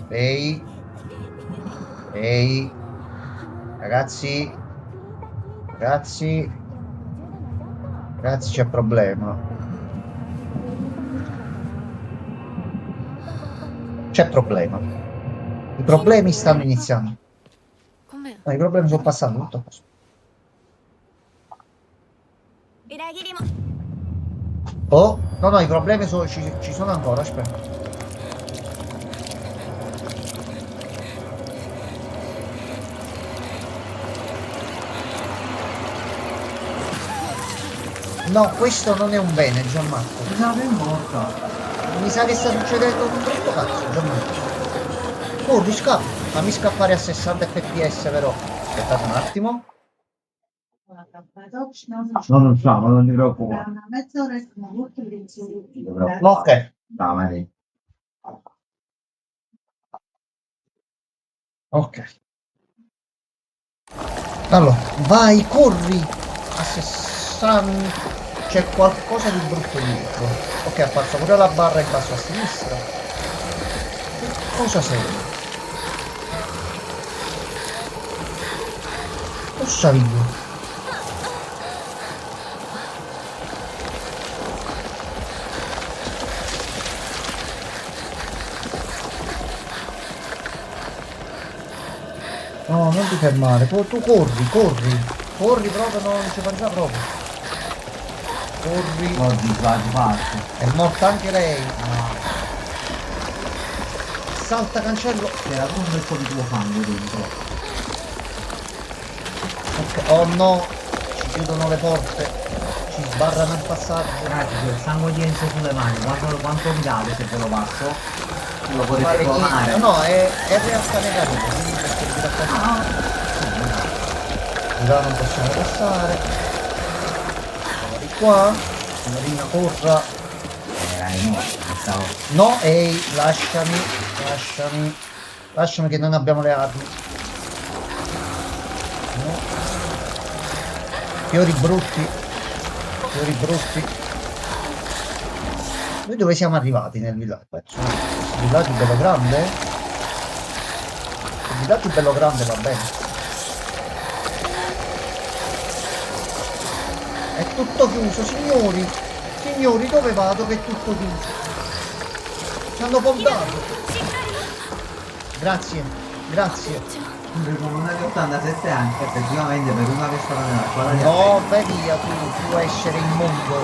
Ehi! Ehi! Ragazzi! Ragazzi! Ragazzi, c'è problema. C'è problema. I problemi stanno iniziando. ごめん。 No, i problemi sono passati, tutto a posto. 裏切りも Oh! No, no, i problemi ci sono ancora, aspetta. No, questo non è un bene, Gianmarco. Mi sa che è morta. Mi sa che sta succedendo un brutto cazzo, Gianmarco. Corri, scappa. Fammi scappare a 60 fps però. Aspettate un attimo. Non lo so, ma non ti preoccupare. Ok. Dai, Ok. Allora, vai, corri. A 60. C'è qualcosa di brutto dietro. Ok, ha fatto pure la barra in basso a sinistra. Che cosa sei? Cosa io? No, non ti fermare, tu corri, corri proprio, non ci pensa proprio. Corri, oggi sbaglio. è morta anche lei. Salta cancello. C'era pure un bel po' di tuo sangue dentro. Ok, oh no, ci chiudono le porte, ci sbarrano il passaggio. Ragazzi, quel sangue di Enzo sulle mani, quanto mi date se ve lo passo? Lo potete Vale clonare. no, è realtà negativa, quindi questo di là non possiamo passare. Di qua, signorina corra. No, stavo... No, ehi, lasciami, lasciami che non abbiamo le armi. No. Fiori brutti, fiori brutti. Noi dove siamo arrivati nel villaggio? Il villaggio bello grande? Il villaggio bello grande va bene. È tutto chiuso, signori. Signori, dove vado che è tutto chiuso? Ci hanno bombato. Grazie, grazie. Con una di 87 anni, effettivamente per una che stava nella squadra di No, vai via tu essere immondo.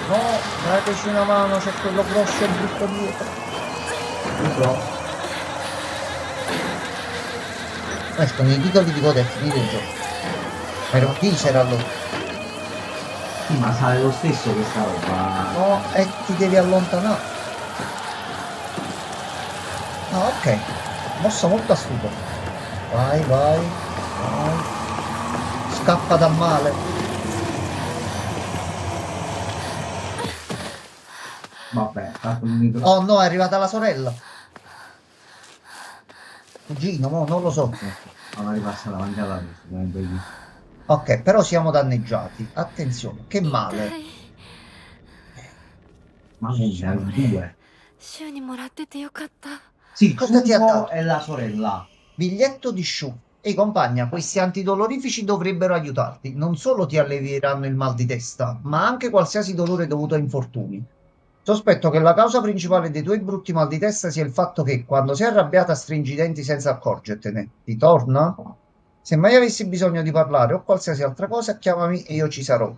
No, dateci una mano, c'è quello grosso e brutto dietro. Escono i titoli di coda e finire il gioco. Era un teaser allora. Sì, ma sale lo stesso questa roba. No, e ti devi allontanare. Ah, ok. Mossa molto astuta. Vai, vai, vai. Scappa da male. Vabbè, fatto il micro. Oh no, è arrivata la sorella. Cugino, mo, non lo so. Allora ripassa davanti alla vista. Ok, però siamo danneggiati. Attenzione, che male. Ma c'è due. 週にもらっててよかった。 Sì, Cosa ti ha Kumo dato? e la sorella. Biglietto di Shu. Ehi compagna, questi antidolorifici dovrebbero aiutarti. Non solo ti allevieranno il mal di testa, ma anche qualsiasi dolore dovuto a infortuni. Sospetto che la causa principale dei tuoi brutti mal di testa sia il fatto che, quando sei arrabbiata, stringi i denti senza accorgertene. Ti torna? Se mai avessi bisogno di parlare o qualsiasi altra cosa, chiamami e io ci sarò.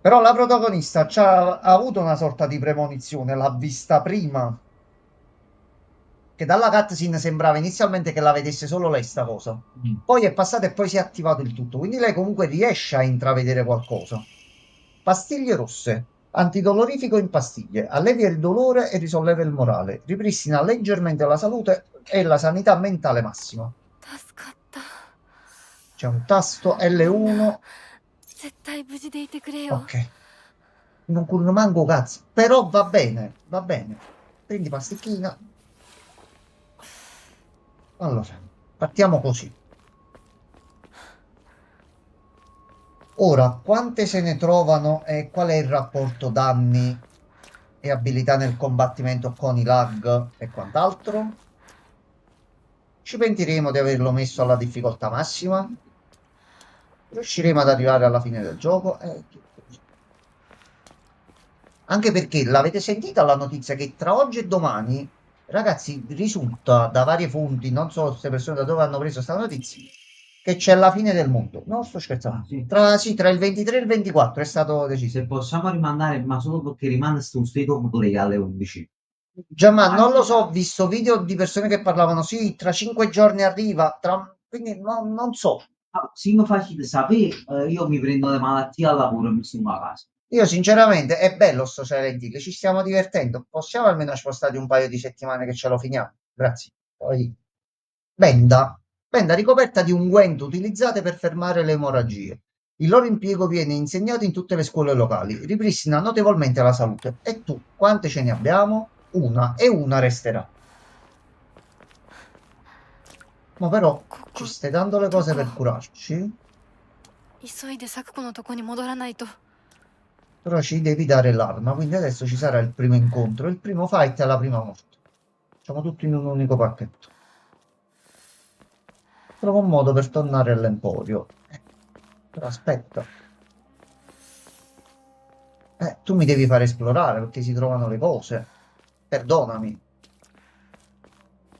Però la protagonista ha avuto una sorta di premonizione, l'ha vista prima. Che dalla cutscene sembrava inizialmente che la vedesse solo lei sta cosa. Poi è passata e poi si è attivato il tutto. Quindi lei comunque riesce a intravedere qualcosa. Pastiglie rosse. Antidolorifico in pastiglie. Allevia il dolore e risolleva il morale. Ripristina leggermente la salute e la sanità mentale massima. 助かった。 C'è un tasto L1. 絶対無事でいてくれよ。 Ok. Non curno manco cazzo. Però va bene, va bene. Prendi pasticchina. Allora, partiamo così. Ora, quante se ne trovano e qual è il rapporto danni e abilità nel combattimento con i lag e quant'altro? Ci pentiremo di averlo messo alla difficoltà massima? Riusciremo ad arrivare alla fine del gioco? Anche perché l'avete sentita la notizia che tra oggi e domani, ragazzi, risulta da varie fonti, non so queste persone da dove hanno preso questa notizia, che c'è la fine del mondo. Non sto scherzando. Sì. Tra il 23 e il 24 è stato deciso. Se possiamo rimandare, ma solo perché rimane sto state pure alle 11. Già, non lo so, ho visto video di persone che parlavano, sì, tra 5 giorni arriva, quindi non so. Ah, se mi facete sapere, io mi prendo le malattie al lavoro e mi sto a casa. Io sinceramente è bello sto Silent Hill, ci stiamo divertendo. Possiamo almeno spostare un paio di settimane che ce lo finiamo? Grazie. Poi benda, benda ricoperta di unguento utilizzate per fermare le emorragie. Il loro impiego viene insegnato in tutte le scuole locali, ripristina notevolmente la salute. E tu, quante ce ne abbiamo? Una e una resterà. Ma però ci stai dando le cose per curarci? 急いで咲子のとこに戻らないと。 Però ci devi dare l'arma, quindi adesso ci sarà il primo incontro, il primo fight e la prima morte. Facciamo tutto in un unico pacchetto. Trovo un modo per tornare all'Emporio. Però aspetta. Tu mi devi fare esplorare perché si trovano le cose. Perdonami.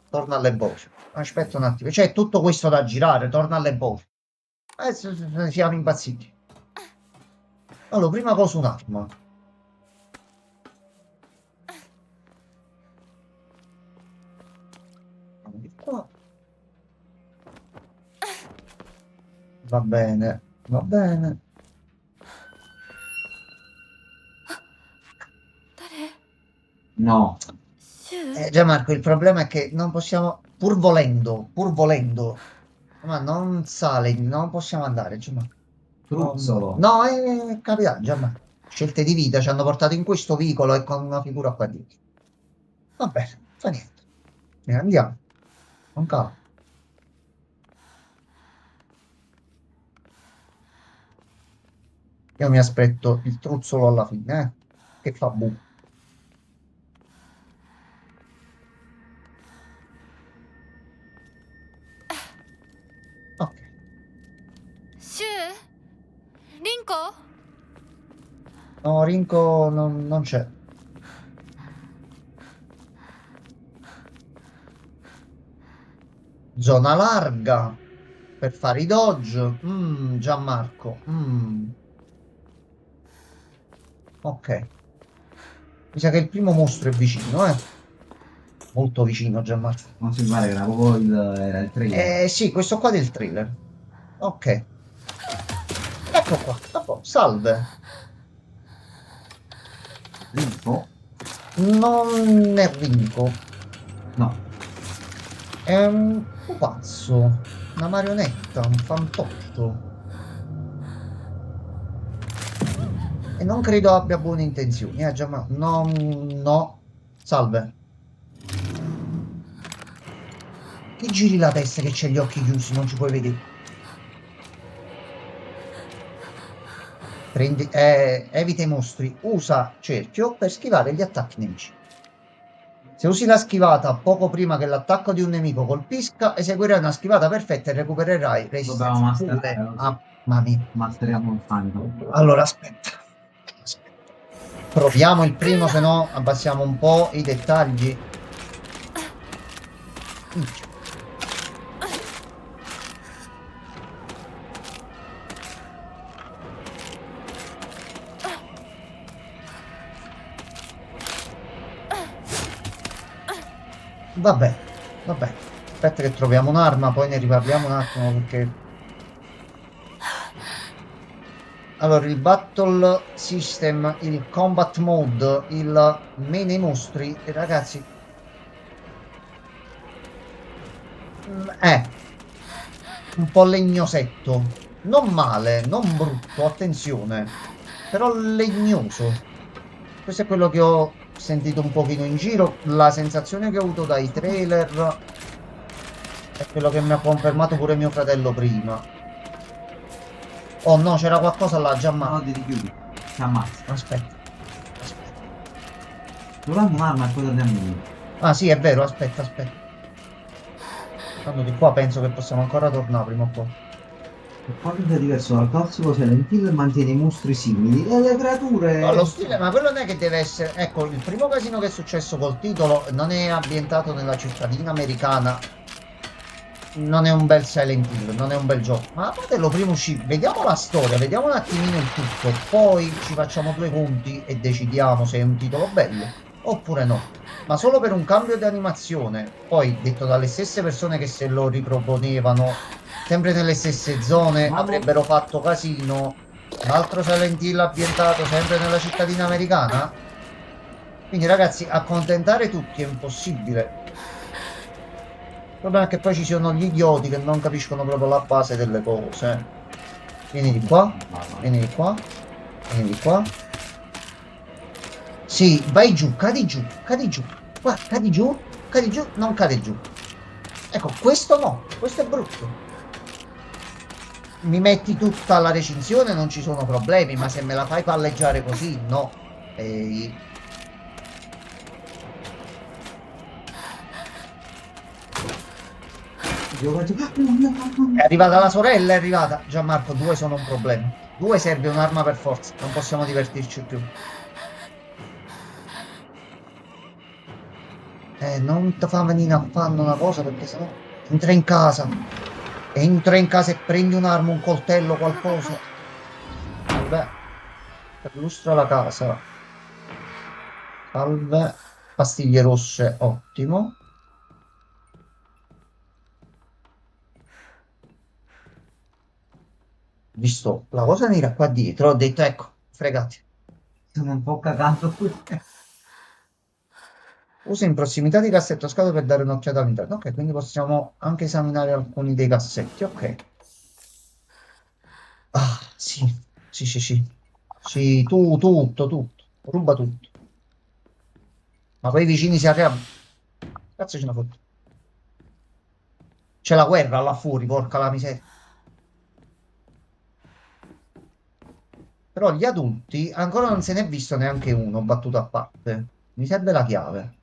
Torna all'Emporio. Aspetta un attimo. C'è tutto questo da girare, torna all'Emporio. Adesso siamo impazziti. Allora, prima cosa un'arma. Di qua. Va bene, va bene. 誰？ No, シュウ？ Gianmarco, il problema è che non possiamo, pur volendo, ma non sale, non possiamo andare, Gianmarco. Truzzolo. No, è capitato, Gianmarco. Scelte di vita ci hanno portato in questo vicolo e con una figura qua dietro. Va bene, fa niente. Andiamo. Con calma. Io mi aspetto il truzzolo alla fine, che fa bu. Ok. シュウ？リンコ？ No, Rinco non c'è. Zona larga per fare i dodge. Gianmarco. Ok. Mi sa che il primo mostro è vicino, eh. Molto vicino, Gianmarco. non si pare che era proprio era il trailer. Sì, questo qua del thriller. Ok. Ecco qua. Salve. L'info? Non è Rinco. No. È un pupazzo. Una marionetta, un fantoccio. E non credo abbia buone intenzioni, Gianmarco. No. Salve. Che giri la testa che c'è gli occhi chiusi, non ci puoi vedere. Prendi, evita i mostri, usa cerchio per schivare gli attacchi nemici. Se usi la schivata poco prima che l'attacco di un nemico colpisca, eseguirai una schivata perfetta e recupererai resistenza. Dobbiamo masterare. Mamma mia. Masteriamo il fanno. Allora, aspetta. Proviamo il primo, se no abbassiamo un po' i dettagli. Minchia. Vabbè. Aspetta che troviamo un'arma, poi ne riparliamo un attimo perché... Allora, il battle system, il combat mode, il meno i mostri, ragazzi... un po' legnosetto. Non male, non brutto, attenzione. Però legnoso. Questo è quello che ho sentito un pochino in giro. La sensazione che ho avuto dai trailer è quello che mi ha confermato pure mio fratello prima. Oh no, c'era qualcosa là, già No, ma... ti chiudi. Ti ammazza. Aspetta. Troviamo un'arma e poi torniamo via. Ah sì, è vero, aspetta. Tanto di qua penso che possiamo ancora tornare prima o poi. Il codice è diverso dal classico Silent Hill e mantiene i mostri simili e le creature... No, lo stile, ma quello non è che deve essere... Ecco, il primo casino che è successo col titolo non è ambientato nella cittadina americana. Non è un bel Silent Hill, non è un bel gioco. Ma a parte lo primo uscito, vediamo la storia, vediamo un attimino il tutto. Poi ci facciamo due conti e decidiamo se è un titolo bello oppure no. Ma solo per un cambio di animazione. Poi, detto dalle stesse persone che se lo riproponevano, sempre nelle stesse zone, avrebbero fatto casino. Un altro Silent Hill ambientato sempre nella cittadina americana. Quindi ragazzi, accontentare tutti è impossibile. Il problema è che poi ci sono gli idioti che non capiscono proprio la base delle cose. Vieni di qua, vieni di qua, vieni di qua. Sì, vai giù, cadi giù, cadi giù. Qua, cadi giù, non cade giù. Ecco, questo no, questo è brutto. Mi metti tutta la recinzione, non ci sono problemi, ma se me la fai palleggiare così, no. Ehi. È arrivata la sorella, è arrivata. Gianmarco, 2 sono un problema. 2 serve un'arma per forza, non possiamo divertirci più. Non ti fa venire a fanno una cosa perché sennò entra in casa. Entra in casa e prendi un'arma, un coltello, qualcosa. Vabbè. Perlustra la casa. Salve. Pastiglie rosse, ottimo. Visto la cosa nera qua dietro, ho detto ecco, fregati. Sono un po' cagato qui. Usa in prossimità di cassetto scatola per dare un'occhiata all'interno. Ok, quindi possiamo anche esaminare alcuni dei cassetti. Ok. Ah, sì. Sì, sì, sì. Sì, tutto. Ruba tutto. Ma poi i vicini si arrabbiano. Cazzo ce ne fotte. C'è la guerra là fuori, porca la miseria. Però gli adulti ancora non se ne è visto neanche uno, battuto a parte. Mi serve la chiave.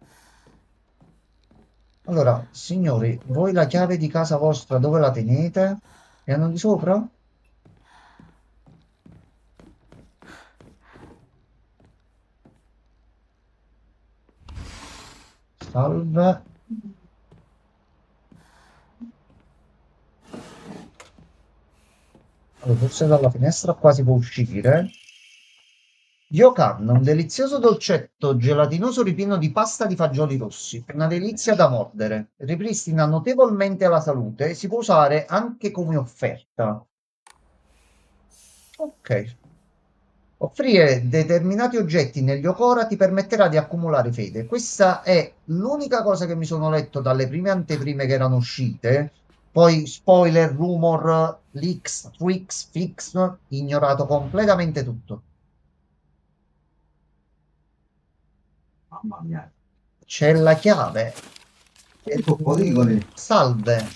Allora, signori, voi la chiave di casa vostra dove la tenete? Piano di sopra? Salve. Allora, forse dalla finestra qua si può uscire. Yokan, un delizioso dolcetto gelatinoso ripieno di pasta di fagioli rossi. Una delizia da mordere. Ripristina notevolmente la salute. Si può usare anche come offerta. Ok. Offrire determinati oggetti negli Okora ti permetterà di accumulare fede. Questa è l'unica cosa che mi sono letto dalle prime anteprime che erano uscite. Poi spoiler, rumor, leaks, tweaks, fix, ignorato completamente tutto. Mamma mia. C'è la chiave. Poligoni. Salve.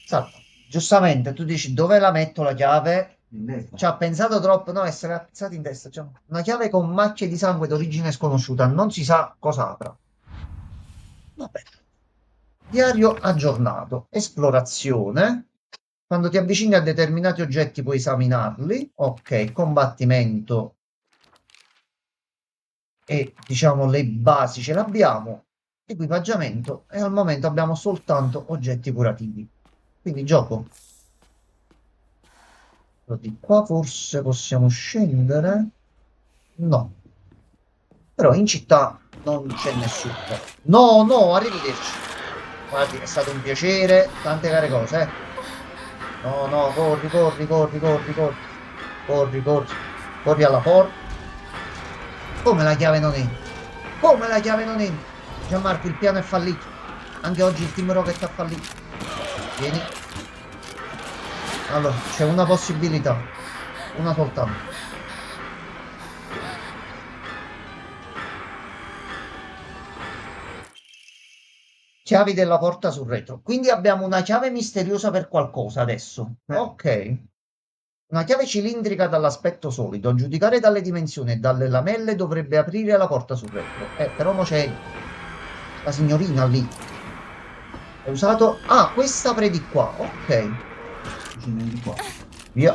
Salve. Giustamente, tu dici dove la metto la chiave? Ci ha pensato troppo, no, essere appezzati in testa. Cioè, una chiave con macchie di sangue d'origine sconosciuta, non si sa cosa apra. Vabbè. Diario aggiornato. Esplorazione. Quando ti avvicini a determinati oggetti puoi esaminarli. Ok, combattimento. E diciamo le basi ce l'abbiamo. Equipaggiamento. E al momento abbiamo soltanto oggetti curativi. Quindi gioco. Di qua forse possiamo scendere. No. Però in città non c'è nessuno. No, arrivederci. Guardi, è stato un piacere. Tante care cose, eh. No, corri. Corri alla porta. Come la chiave non entra? Come la chiave non entra? Gianmarco, il piano è fallito. Anche oggi il Team Rocket ha fallito. Vieni. Allora, c'è una possibilità. Una soltanto. Chiavi della porta sul retro. Quindi abbiamo una chiave misteriosa per qualcosa adesso. Ok. Una chiave cilindrica dall'aspetto solido. A giudicare dalle dimensioni e dalle lamelle dovrebbe aprire la porta sul retro. Però mo c'è la signorina lì. È usato... Ah, questa apre di qua. Ok. Di qua. Via.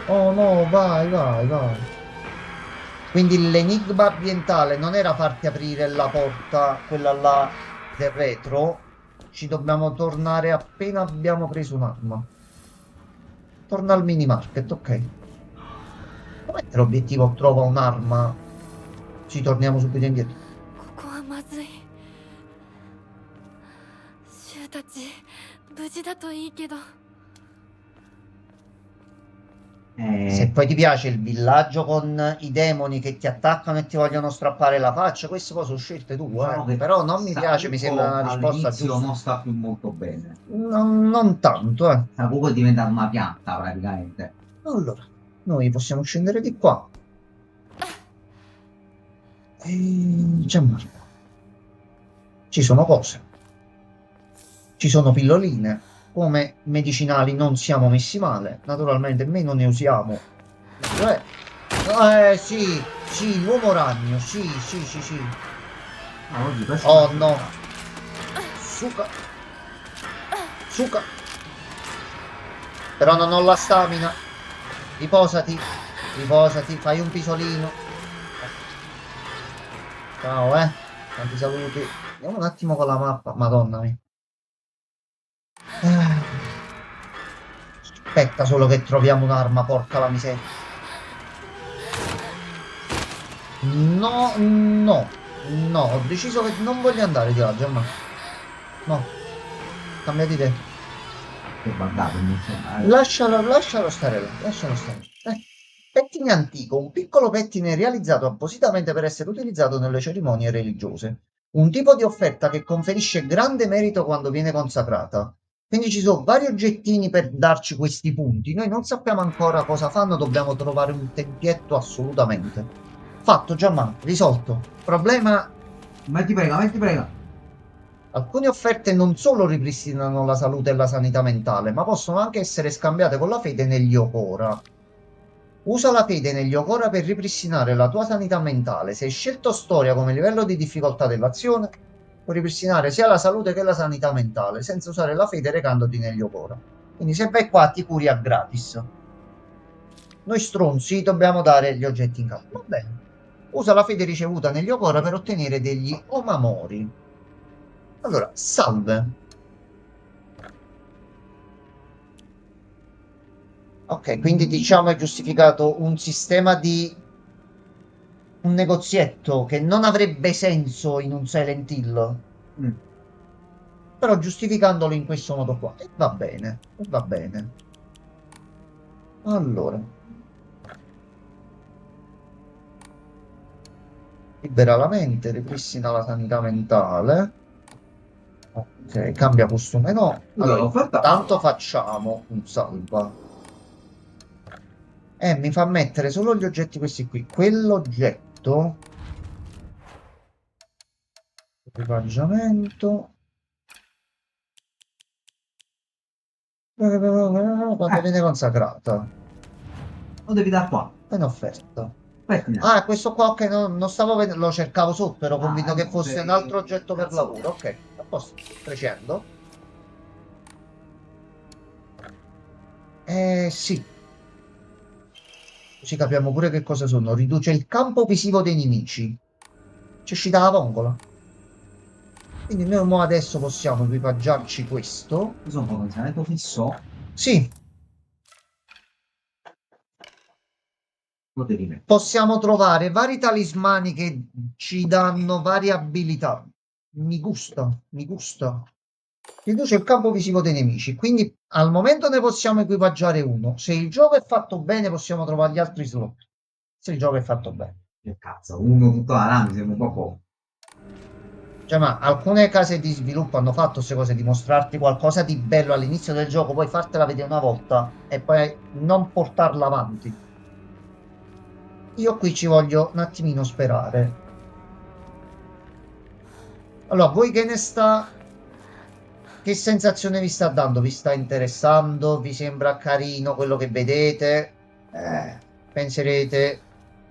Oh no, vai. Quindi l'enigma ambientale non era farti aprire la porta, quella là del retro. Ci dobbiamo tornare appena abbiamo preso un'arma. Torna al mini market, ok. Come l'obiettivo trova un'arma Ci torniamo subito indietro. ここはまずい。シュウたち無事だといいけど。 Se poi ti piace il villaggio con i demoni che ti attaccano e ti vogliono strappare la faccia, queste cose sono scelte tu, diciamo che però non mi piace, mi sembra una risposta all'inizio giusta. non sta più molto bene. Non tanto, eh. Tra poco è diventata una pianta praticamente. Allora, noi possiamo scendere di qua. Gianmarco. Ci sono cose. Ci sono pilloline. Come medicinali non siamo messi male. Naturalmente meno ne usiamo. Sì, sì, l'uomo ragno. Sì. Ah, oggi questo Oh no. Suca. Però non ho la stamina. Riposati, fai un pisolino. Ciao, tanti saluti. Andiamo un attimo con la mappa. Madonna mia. Aspetta solo che troviamo un'arma, porca la miseria. No, ho deciso che non voglio andare di là, Gianmarco. No, cambiati idea. Che guardate, Lascialo stare là, lascialo stare. Pettine antico, un piccolo pettine realizzato appositamente per essere utilizzato nelle cerimonie religiose. Un tipo di offerta che conferisce grande merito quando viene consacrata. Quindi ci sono vari oggettini per darci questi punti. Noi non sappiamo ancora cosa fanno, dobbiamo trovare un tempietto assolutamente. Fatto, Gianmarco, risolto. Problema... Metti prega. Alcune offerte non solo ripristinano la salute e la sanità mentale, ma possono anche essere scambiate con la fede negli Yokora. Usa la fede negli Yokora per ripristinare la tua sanità mentale. Se hai scelto storia come livello di difficoltà dell'azione, puoi ripristinare sia la salute che la sanità mentale, senza usare la fede recandoti negli Yokora. Quindi se vai qua ti curi a gratis. Noi stronzi dobbiamo dare gli oggetti in campo. Va bene. Usa la fede ricevuta negli Yokora per ottenere degli Omamori. Allora, salve. Ok, quindi diciamo è giustificato un sistema di un negozietto che non avrebbe senso in un Silent Hill. Però giustificandolo in questo modo qua. E va bene, va bene. Allora. Libera la mente, ripristina la sanità mentale. Ok, cambia costume no. Allora, tanto facciamo un salva. Mi fa mettere solo gli oggetti questi qui. Quell'oggetto. Equipaggiamento. Quando viene consacrata. Lo devi dare qua. In offerta. Pettine. Ah, questo qua che non stavo vedendo, lo cercavo sotto, ero convinto che fosse sei- un altro oggetto per cazzo. lavoro. Ok, a posto, 300. Sì. Così capiamo pure che cosa sono. Riduce il campo visivo dei nemici. C'è uscita la vongola. Quindi noi mo adesso possiamo equipaggiarci questo. Questo è un potenziamento fisso. Sì, Lo devi mettere. possiamo trovare vari talismani che ci danno varie abilità. Mi gusta. Riduce il campo visivo dei nemici. Quindi al momento ne possiamo equipaggiare uno. Se il gioco è fatto bene, possiamo trovare gli altri slot. Se il gioco è fatto bene. Che cazzo, uno tutta la rami sembra un po' poco. Cioè, ma alcune case di sviluppo hanno fatto queste cose di mostrarti qualcosa di bello all'inizio del gioco, poi fartela vedere una volta e poi non portarla avanti. Io qui ci voglio un attimino sperare. Allora, voi che ne sta... Che sensazione vi sta dando? Vi sta interessando? Vi sembra carino quello che vedete? Penserete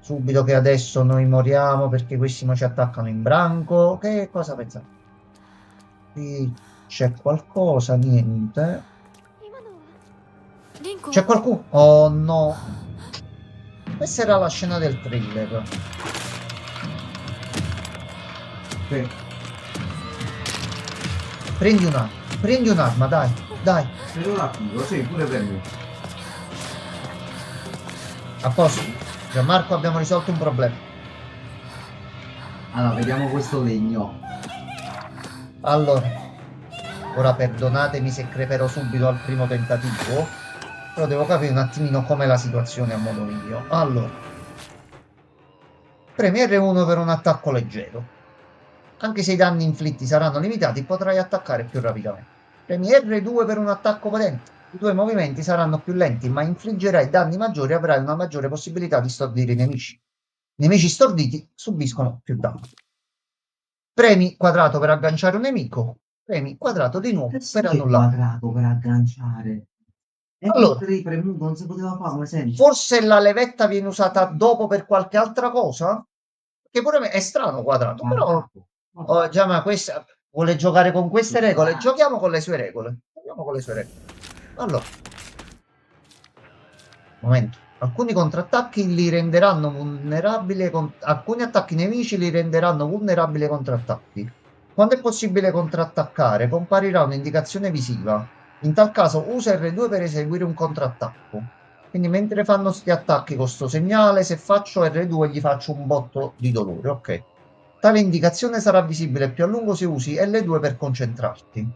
subito che adesso noi moriamo perché questi mo ci attaccano in branco? Che cosa pensate? Qui c'è qualcosa? Niente. C'è qualcuno? Oh no. Questa era la scena del trailer. Sì. Prendi un'arma, dai. Se lo attivo, sì, pure per me. A posto. Gianmarco, abbiamo risolto un problema. Allora, vediamo questo legno. Allora, ora perdonatemi se creperò subito al primo tentativo, però devo capire un attimino com'è la situazione a modo mio. Allora, premi R1 per un attacco leggero. Anche se i danni inflitti saranno limitati, potrai attaccare più rapidamente. Premi R2 per un attacco potente. I tuoi movimenti saranno più lenti, ma infliggerai danni maggiori e avrai una maggiore possibilità di stordire i nemici. I nemici storditi subiscono più danni. Premi quadrato per agganciare un nemico. Premi quadrato di nuovo Perché per annullare. quadrato per agganciare? E Allora, allora, premuto non si poteva fare come sempre. forse la levetta viene usata dopo per qualche altra cosa? Che pure è strano quadrato, però oh, già, ma questa vuole giocare con queste regole. Giochiamo con le sue regole. Giochiamo con le sue regole. Allora, momento. Alcuni contrattacchi li renderanno vulnerabili. Alcuni attacchi nemici li renderanno vulnerabili ai contrattacchi. Quando è possibile contrattaccare, comparirà un'indicazione visiva. In tal caso, usa R2 per eseguire un contrattacco. Quindi, mentre fanno sti attacchi con sto segnale, se faccio R2 gli faccio un botto di dolore. Ok. Tale indicazione sarà visibile più a lungo se usi L2 per concentrarti.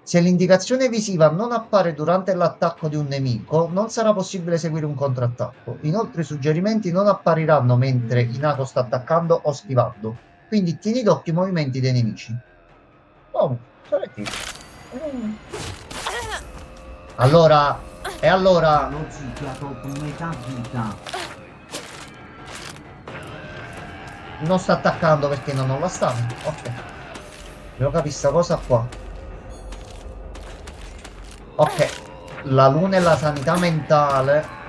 Se l'indicazione visiva non appare durante l'attacco di un nemico, non sarà possibile eseguire un contrattacco. Inoltre i suggerimenti non appariranno mentre Inako sta attaccando o schivando, quindi tieni d'occhio i movimenti dei nemici. Oh, sarete. Allora, e allora... Lo zicchiato con metà vita. Non sta attaccando perché non ho la stamina. Ok. Devo capire sta cosa qua. Ok. La luna e la sanità mentale.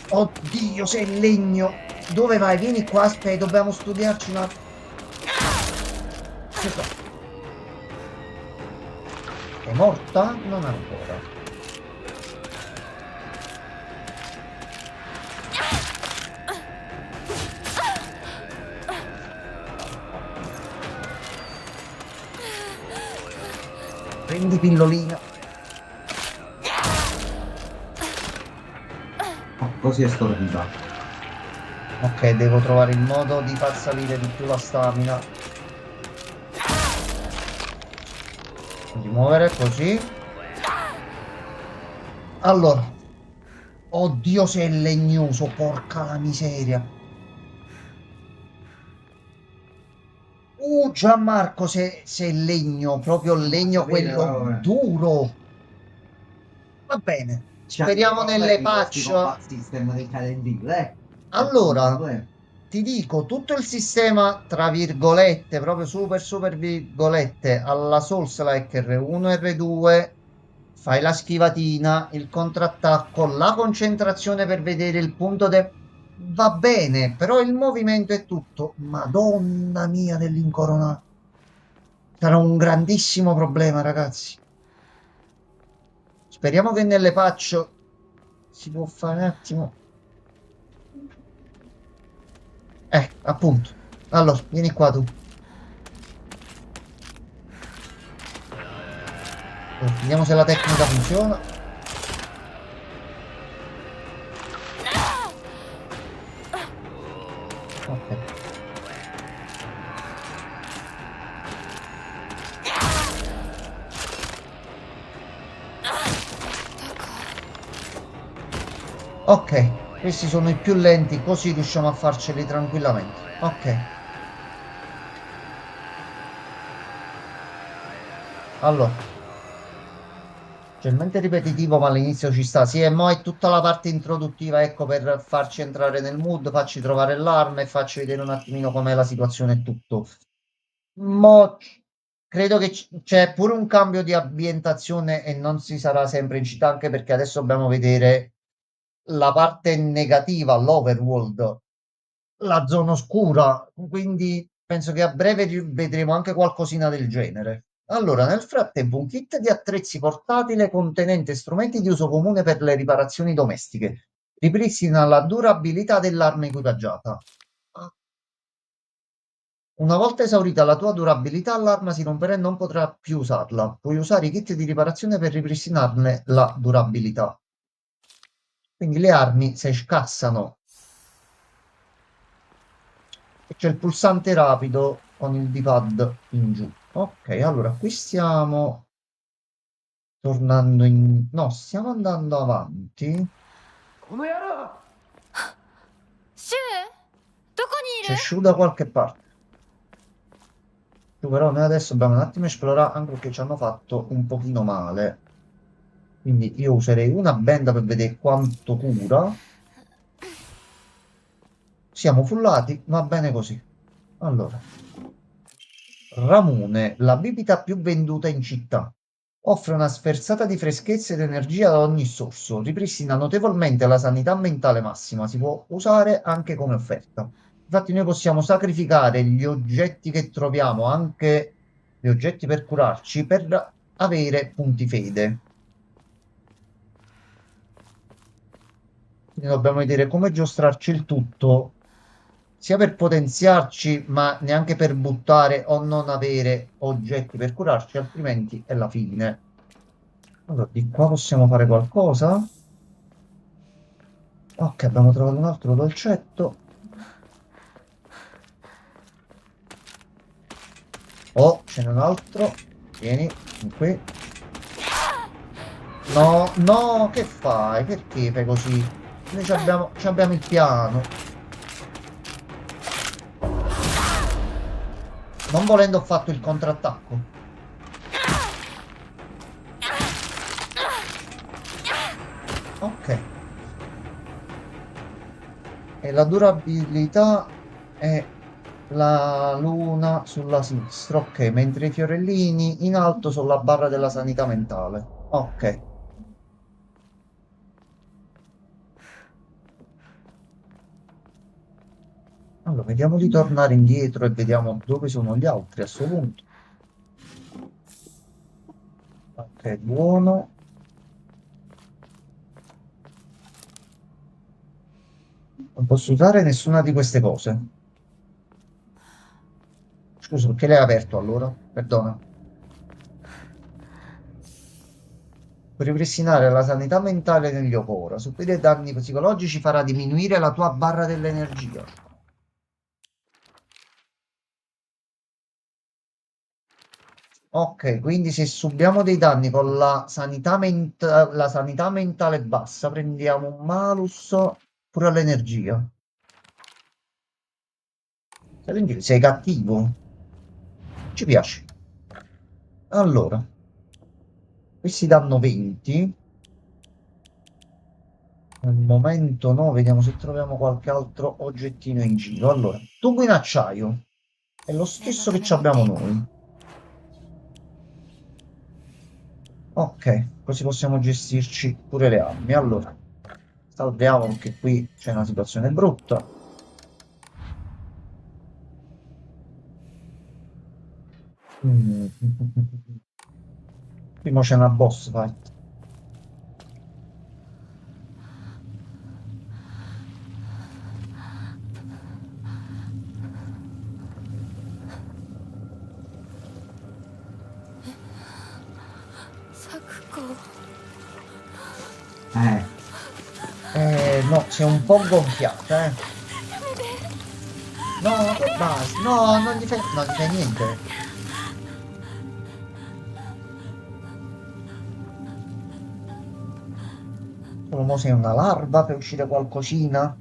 Oddio, sei legno. Dove vai? Vieni qua, aspetta, dobbiamo studiarci una... Cosa? È morta? Non ancora. Prendi pillolina. Oh, così è stordita. Ok, devo trovare il modo di far salire di più la stamina. Di muovere così. Allora. Oddio, sei legnoso, porca la miseria. Gianmarco, sei legno, proprio legno, quello duro. Va bene. Speriamo nelle patch. Sistema del calendile, Allora, ti dico, tutto il sistema, tra virgolette, proprio super virgolette, alla Souls-like R1 e R2, fai la schivatina, il contrattacco, la concentrazione per vedere il punto va bene, però il movimento è tutto. Madonna mia dell'incoronato. Sarà un grandissimo problema, ragazzi. Speriamo che nelle patch si può fare un attimo. Appunto. Allora, vieni qua tu. Vediamo se la tecnica funziona. Ok. Ok, questi sono i più lenti, così riusciamo a farceli tranquillamente. Ok. Allora. Leggermente ripetitivo, ma all'inizio ci sta. Sì, e mo' è tutta la parte introduttiva, ecco, per farci entrare nel mood, farci trovare l'arma e farci vedere un attimino com'è la situazione e tutto. Mo' credo che c'è pure un cambio di ambientazione e non si sarà sempre in città, anche perché adesso dobbiamo vedere la parte negativa, l'overworld, la zona oscura, quindi penso che a breve vedremo anche qualcosina del genere. Allora, nel frattempo, un kit di attrezzi portatile contenente strumenti di uso comune per le riparazioni domestiche. Ripristina la durabilità dell'arma equipaggiata. Una volta esaurita la tua durabilità, l'arma si romperà e non potrà più usarla. Puoi usare i kit di riparazione per ripristinarne la durabilità. Quindi le armi si scassano. E c'è il pulsante rapido con il D-pad in giù. Ok, allora qui stiamo tornando in... No, stiamo andando avanti. シュウどこにい C'è る？ Shu da qualche parte. Però noi adesso dobbiamo un attimo esplorare anche perché ci hanno fatto un pochino male. Quindi io userei una benda per vedere quanto cura. Siamo fullati, va bene così. Allora, Ramune, la bibita più venduta in città. Offre una sferzata di freschezza ed energia da ogni sorso. Ripristina notevolmente la sanità mentale massima. Si può usare anche come offerta. Infatti noi possiamo sacrificare gli oggetti che troviamo, anche gli oggetti per curarci, per avere punti fede. Quindi dobbiamo vedere come giostrarci il tutto, sia per potenziarci, ma neanche per buttare o non avere oggetti per curarci, altrimenti è la fine. Allora, di qua possiamo fare qualcosa. Ok, abbiamo trovato un altro dolcetto. Oh, ce n'è un altro. Vieni, qui. No, no, che fai? Perché fai così? Noi ci abbiamo il piano. Non volendo ho fatto il contrattacco. Ok. E la durabilità è la luna sulla sinistra. Ok, mentre i fiorellini in alto sulla barra della sanità mentale. Ok. Allora, vediamo di tornare indietro e vediamo dove sono gli altri a sto punto. Ok, buono. Non posso usare nessuna di queste cose. Scusa, perché l'hai aperto allora? Perdona. Per ripristinare la sanità mentale negli Opora. Subire danni psicologici farà diminuire la tua barra dell'energia. Ok, quindi se subiamo dei danni con la sanità mentale bassa, prendiamo un malus pure all'energia. Sei cattivo. Ci piace. Allora, questi danno 20. Al momento no, vediamo se troviamo qualche altro oggettino in giro. Allora, tubo in acciaio. È lo stesso che ci abbiamo noi. Ok, così possiamo gestirci pure le armi. Allora, salviamo perché qui c'è una situazione brutta. Mm. Prima c'è una boss fight. No, si è un po' gonfiata, eh. No, che basta. No, non gli fai niente. Solo mo sei una larva per uscire qualcosina.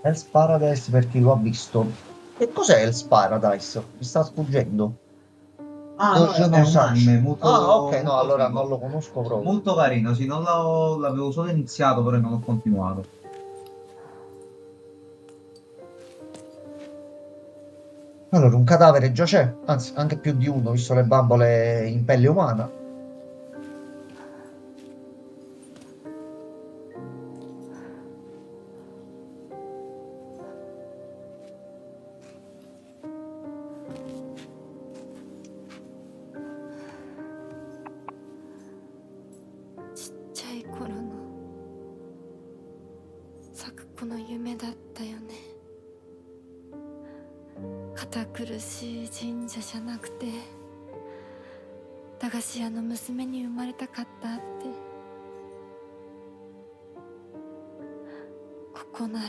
Hell's Paradise per chi lo ha visto. Che cos'è Hell's Paradise? Mi sta sfuggendo. Ah, no, Je è non un anime molto, Ah, ok, no, molto allora figo. non lo conosco proprio. Molto carino, sì, non l'avevo solo iniziato, però non ho continuato. Allora, un cadavere già c'è, anzi, anche più di uno, visto le bambole in pelle umana. ったよね。堅苦しい神社じゃなくて駄菓子屋の娘に生まれたかったって。ここなら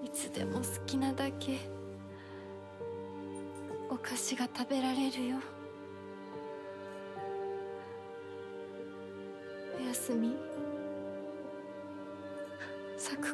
いつでも好きなだけお菓子が食べられるよ。おやすみ、咲子。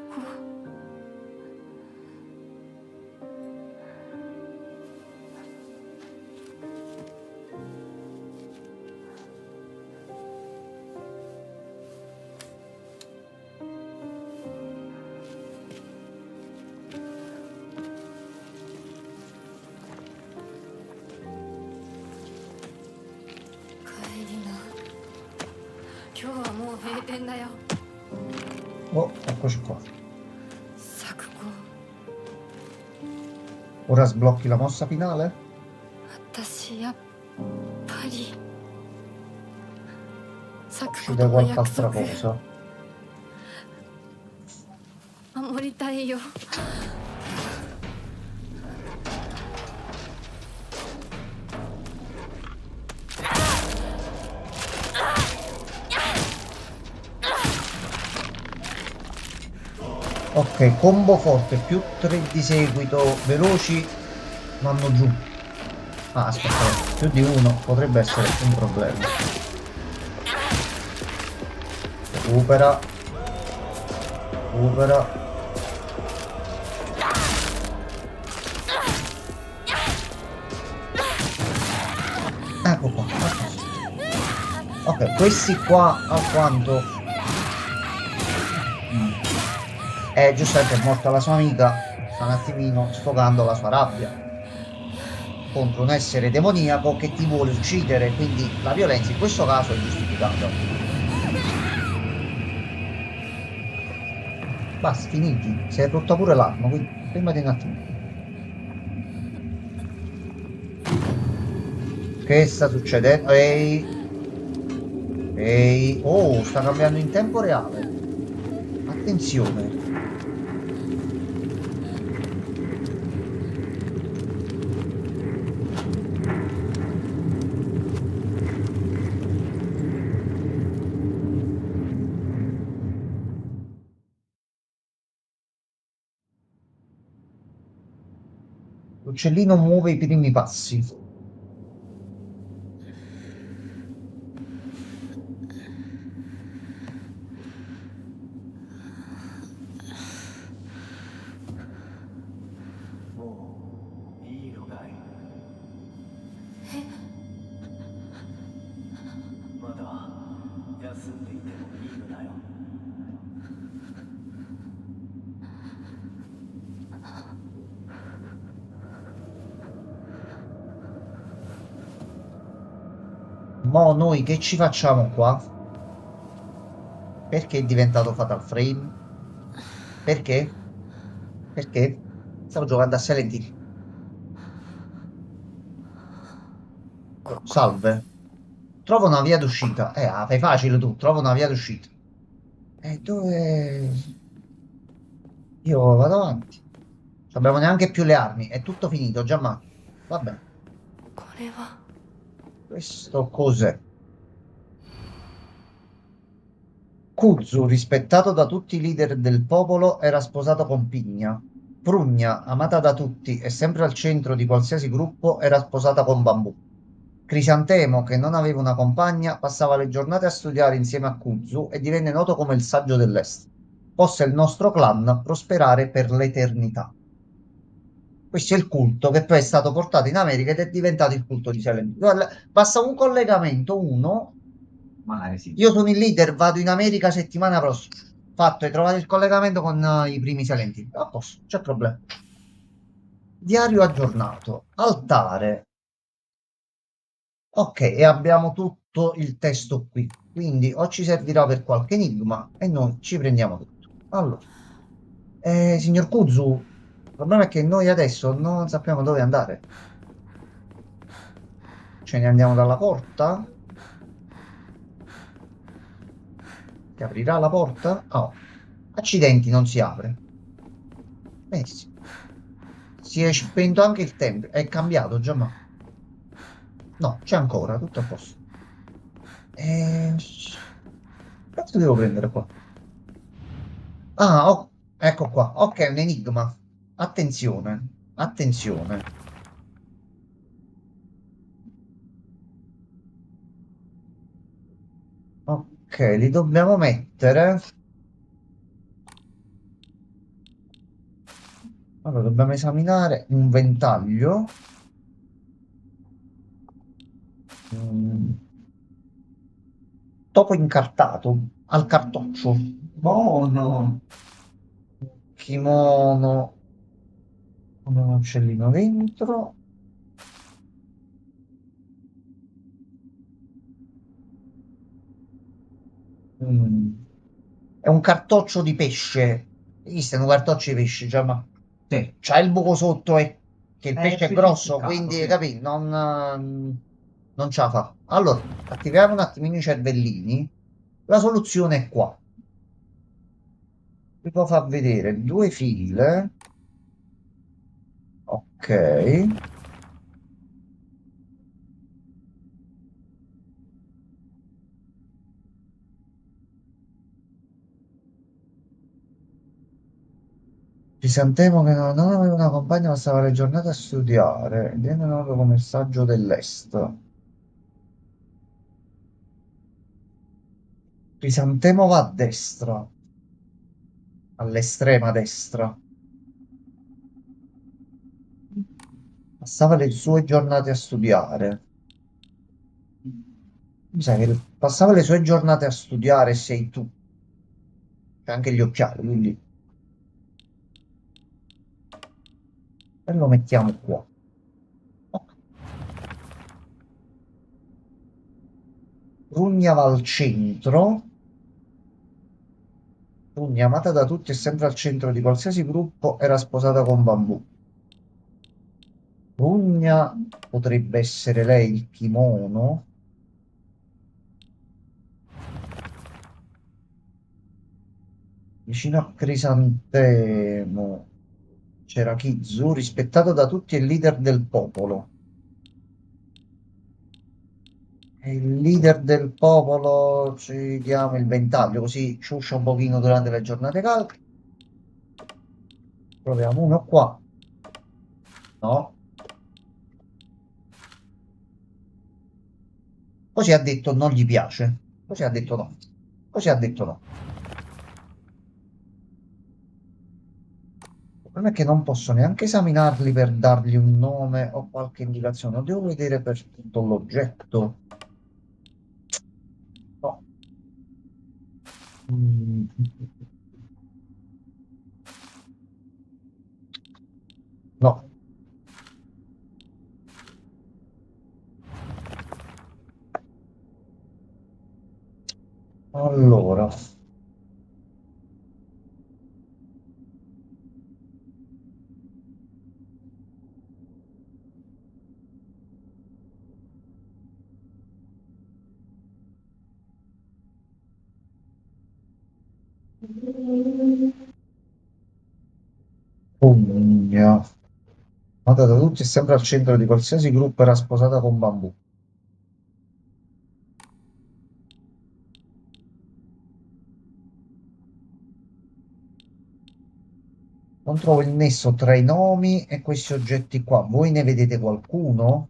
帰りな。今日はもう閉店だよ。 Oh, eccoci qua. 咲子、 Ora sblocchi la mossa finale? 私やっぱり咲子 Succede との約 qualche altra 束 cosa? 守りたいよ。Ok, combo forte, più 3 di seguito veloci vanno giù. Ah, aspetta, più di uno potrebbe essere un problema. Recupera. Recupera. Ecco qua. Ok, questi qua alquanto... giustamente è morta la sua amica, sta un attimino sfogando la sua rabbia contro un essere demoniaco che ti vuole uccidere, quindi la violenza in questo caso è giustificata. Basta, finiti, si è rotta pure l'arma, quindi fermati un attimo. Che sta succedendo? Ehi! Ehi! Oh, sta cambiando in tempo reale. Attenzione. L'uccellino muove i primi passi. Mo' noi che ci facciamo qua? Perché è diventato Fatal Frame? Perché? Perché? Stavo giocando a Silent Hill. Salve. Trova una via d'uscita. La fai facile tu. Trova una via d'uscita. Dove... Io vado avanti. Non abbiamo neanche più le armi. È tutto finito, già ma. Vabbè. Questo cos'è? Kuzu, rispettato da tutti i leader del popolo, era sposato con Pigna. Prugna, amata da tutti e sempre al centro di qualsiasi gruppo, era sposata con Bambù. Crisantemo, che non aveva una compagna, passava le giornate a studiare insieme a Kuzu e divenne noto come il saggio dell'Est. Possa il nostro clan prosperare per l'eternità. Questo è il culto che poi è stato portato in America ed è diventato il culto di Silent Hill. Guarda, basta un collegamento, uno. Magari sì. Io sono il leader, vado in America settimana prossima. Fatto, hai trovato il collegamento con i primi Silent Hill. A posto, c'è problema. Diario aggiornato. Altare. Ok, e abbiamo tutto il testo qui. Quindi o ci servirà per qualche enigma e noi ci prendiamo tutto. Allora, signor Kuzu, il problema è che noi adesso non sappiamo dove andare. Ce ne andiamo dalla porta? Si aprirà la porta? Oh, accidenti, non si apre. Sì. Si è spento anche il tempo. È cambiato già, ma no, c'è ancora, tutto a posto. Eh... Cazzo devo prendere qua? Ah, ecco qua. Ok, un enigma. Attenzione, attenzione. Ok, li dobbiamo mettere. Allora, dobbiamo esaminare un ventaglio. Mm, topo incartato al cartoccio. Buono! Kimono con un uccellino dentro. Mm, è un cartoccio di pesce. Esistono cartocci di pesce, cioè, ma Sì, c'ha il buco sotto e che il è pesce è grosso, specificato, quindi sì. capì, non ce la fa. Allora, attiviamo un attimino i cervellini. La soluzione è qua. Vi può far vedere due file. Ok. Crisantemo che non aveva una compagna, passava le giornate a studiare. Viene noto come il saggio dell'Est. Crisantemo va a destra, all'estrema destra. Passava le sue giornate a studiare. Mi sa che passava le sue giornate a studiare sei tu. C'è anche gli occhiali, quindi e lo mettiamo qua. Ok. Rugna va al centro. Rugna, amata da tutti e sempre al centro di qualsiasi gruppo, era sposata con Bambù. Rugna potrebbe essere lei il kimono. Vicino a Crisantemo c'era Kizu, rispettato da tutti e leader del popolo. E il leader del popolo ci diamo il ventaglio, così ciuscia un pochino durante le giornate calde. Proviamo uno qua. No. Così ha detto non gli piace. Così ha detto no. Così ha detto no. Il problema è che non posso neanche esaminarli per dargli un nome o qualche indicazione. Lo devo vedere per tutto l'oggetto. No. Mm. No. Allora. Pugna. Nota da tutti e sempre al centro di qualsiasi gruppo era sposata con Bambù. Non trovo il nesso tra i nomi e questi oggetti qua. Voi ne vedete qualcuno?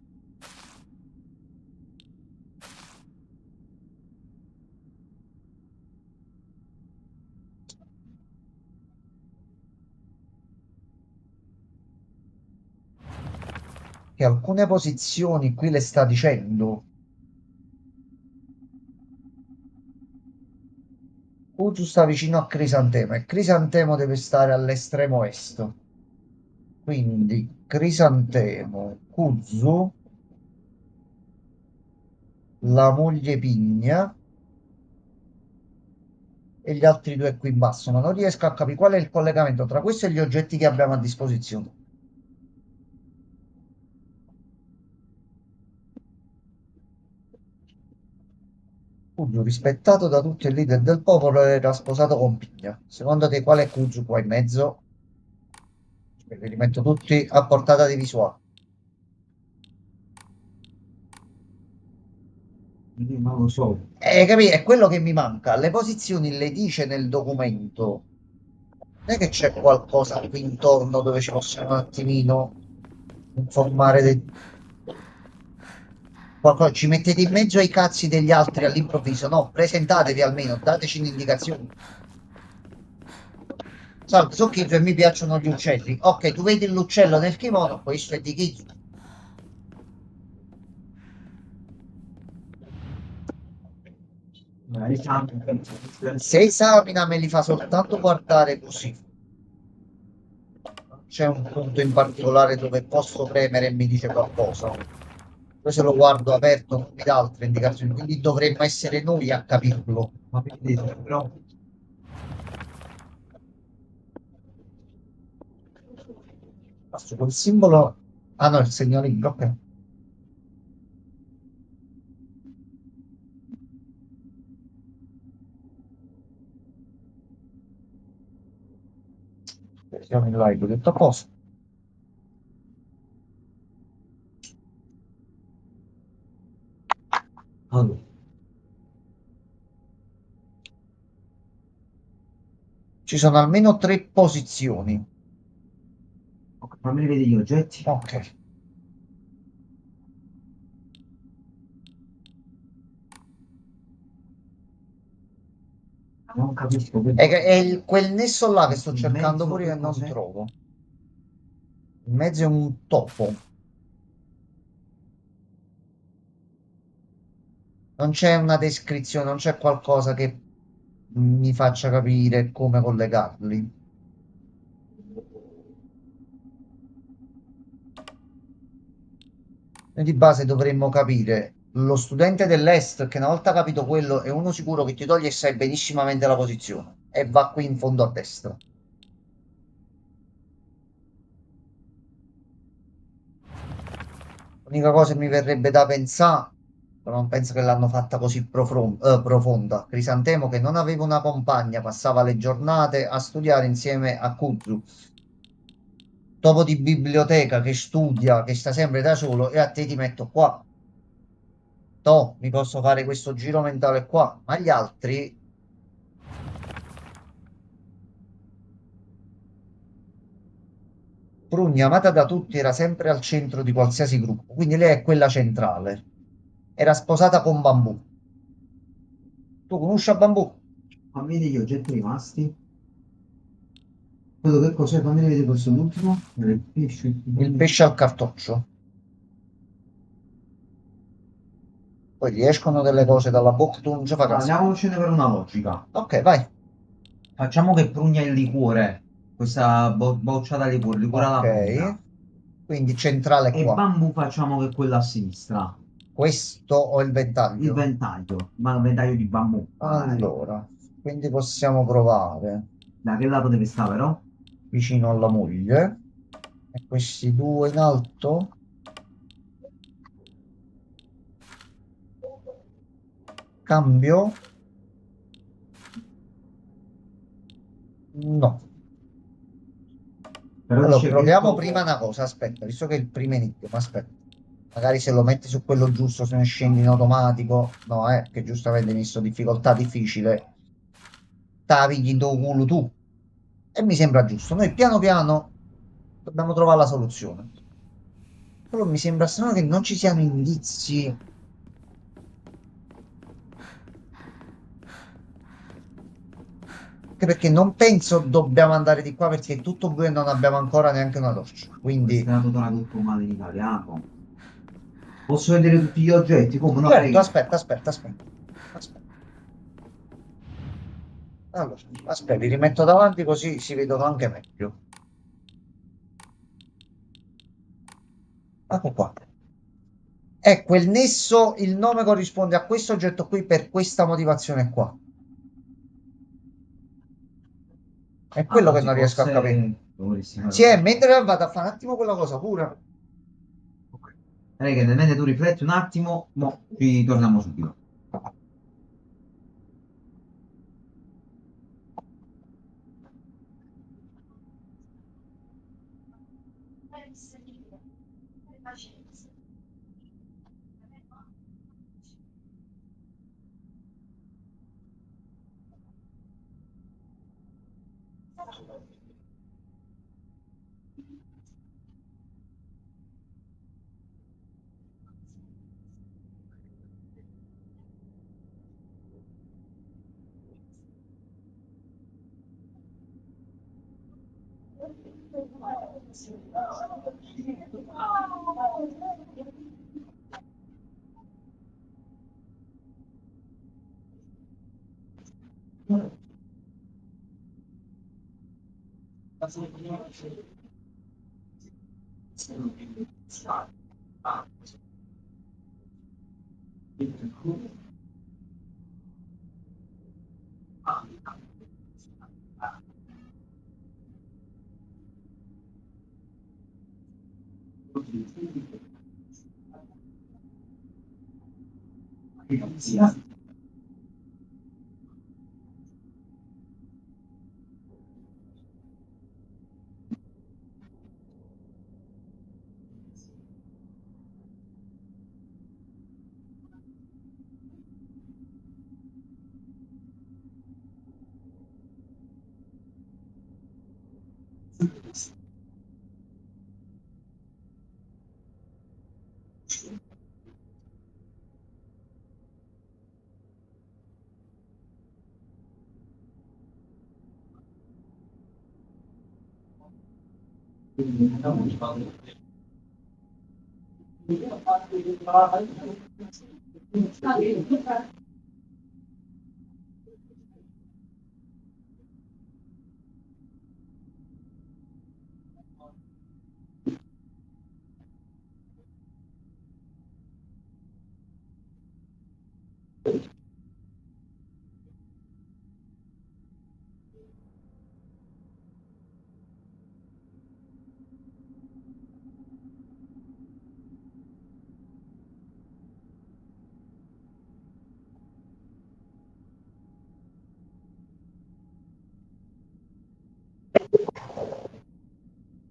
Che alcune posizioni qui le sta dicendo. Uzu sta vicino a Crisantemo e Crisantemo deve stare all'estremo est. Quindi Crisantemo, Kuzu, la moglie Pigna e gli altri due qui in basso. Ma non riesco a capire qual è il collegamento tra questo e gli oggetti che abbiamo a disposizione. Kuzu, rispettato da tutti i leader del popolo, era sposato con Pigna. Secondo te qual è Kuzu qua in mezzo? Li rimetto tutti a portata di visuale. Non lo so. Capì? È quello che mi manca. Le posizioni le dice nel documento. Non è che c'è qualcosa qui intorno dove ci possiamo un attimino informare qualcosa. Ci mettete in mezzo ai cazzi degli altri all'improvviso? No, presentatevi almeno, dateci un'indicazione. Salve, so Kizu e mi piacciono gli uccelli. Ok, tu vedi l'uccello nel kimono, questo è di Kizu. Se esamina me li fa soltanto guardare così. C'è un punto in particolare dove posso premere e mi dice qualcosa. Poi se lo guardo aperto non mi dà altre indicazioni, quindi dovremmo essere noi a capirlo. Ma vedete, però Passo col simbolo. Ah no, il segnalibro, ok. Siamo in live, ho detto a posto. allora, Ci sono almeno 3 posizioni. ok, fammi vedere gli oggetti. Ok. Non capisco che È quel nesso là che sto in cercando mezzo pure che e non cos'è? trovo. In mezzo è un topo. Non c'è una descrizione, non c'è qualcosa che mi faccia capire come collegarli. Noi di base dovremmo capire lo studente dell'est che una volta capito quello è uno sicuro che ti toglie e sai benissimamente la posizione e va qui in fondo a destra. L'unica cosa che mi verrebbe da pensare, però non penso che l'hanno fatta così profonda. Crisantemo che non aveva una compagna, passava le giornate a studiare insieme a Kudzu. Topo di biblioteca che studia, che sta sempre da solo e a te ti metto qua. Toh, mi posso fare questo giro mentale qua, ma gli altri. Prugna, amata da tutti, era sempre al centro di qualsiasi gruppo, quindi lei è quella centrale. Era sposata con Bambù. Tu conosci a Bambù? Fammi vedere gli oggetti rimasti. Quello che cos'è? Fammi vedere questo l'ultimo. Il pesce. Il pesce al cartoccio. Poi gli escono delle cose dalla bocca, tu non ci fai Allora, caso. andiamocene per una logica. Ok, vai. Facciamo che prugna il liquore. Questa boccia di liquore alla Ok. prugna. Quindi centrale E qua. bambù facciamo che quella a sinistra. Questo o il Il ventaglio? ventaglio. Ma il ventaglio di bambù, magari. Allora, quindi possiamo provare Da che lato deve stare, però? vicino alla moglie. E questi due in alto. Cambio. No. Però Allora, dice che il proviamo prima topo. una cosa. Aspetta, visto che è il primo enigma, aspetta. Magari se lo metti su quello giusto, se ne scendi in automatico. No, che giustamente mi sto difficoltà difficile. Tavigli in culo tu. E mi sembra giusto. Noi piano piano dobbiamo trovare la soluzione. Però mi sembra strano che non ci siano indizi. Anche perché non penso dobbiamo andare di qua perché è tutto blu e non abbiamo ancora neanche una torcia. Questo è Quindi, stato tradotto male in italiano. Posso vedere tutti gli oggetti? Come no? certo, aspetta. Allora, aspetta, li rimetto davanti così si vedono anche meglio. Ecco qua. Ecco, il nesso, il nome corrisponde a questo oggetto qui per questa motivazione qua. È quello che Quasi non riesco a capire. forse dovresti fare Sì, mentre vado a fare un attimo quella cosa pure. ok. Che mentre tu rifletti un attimo, mo ci torniamo subito.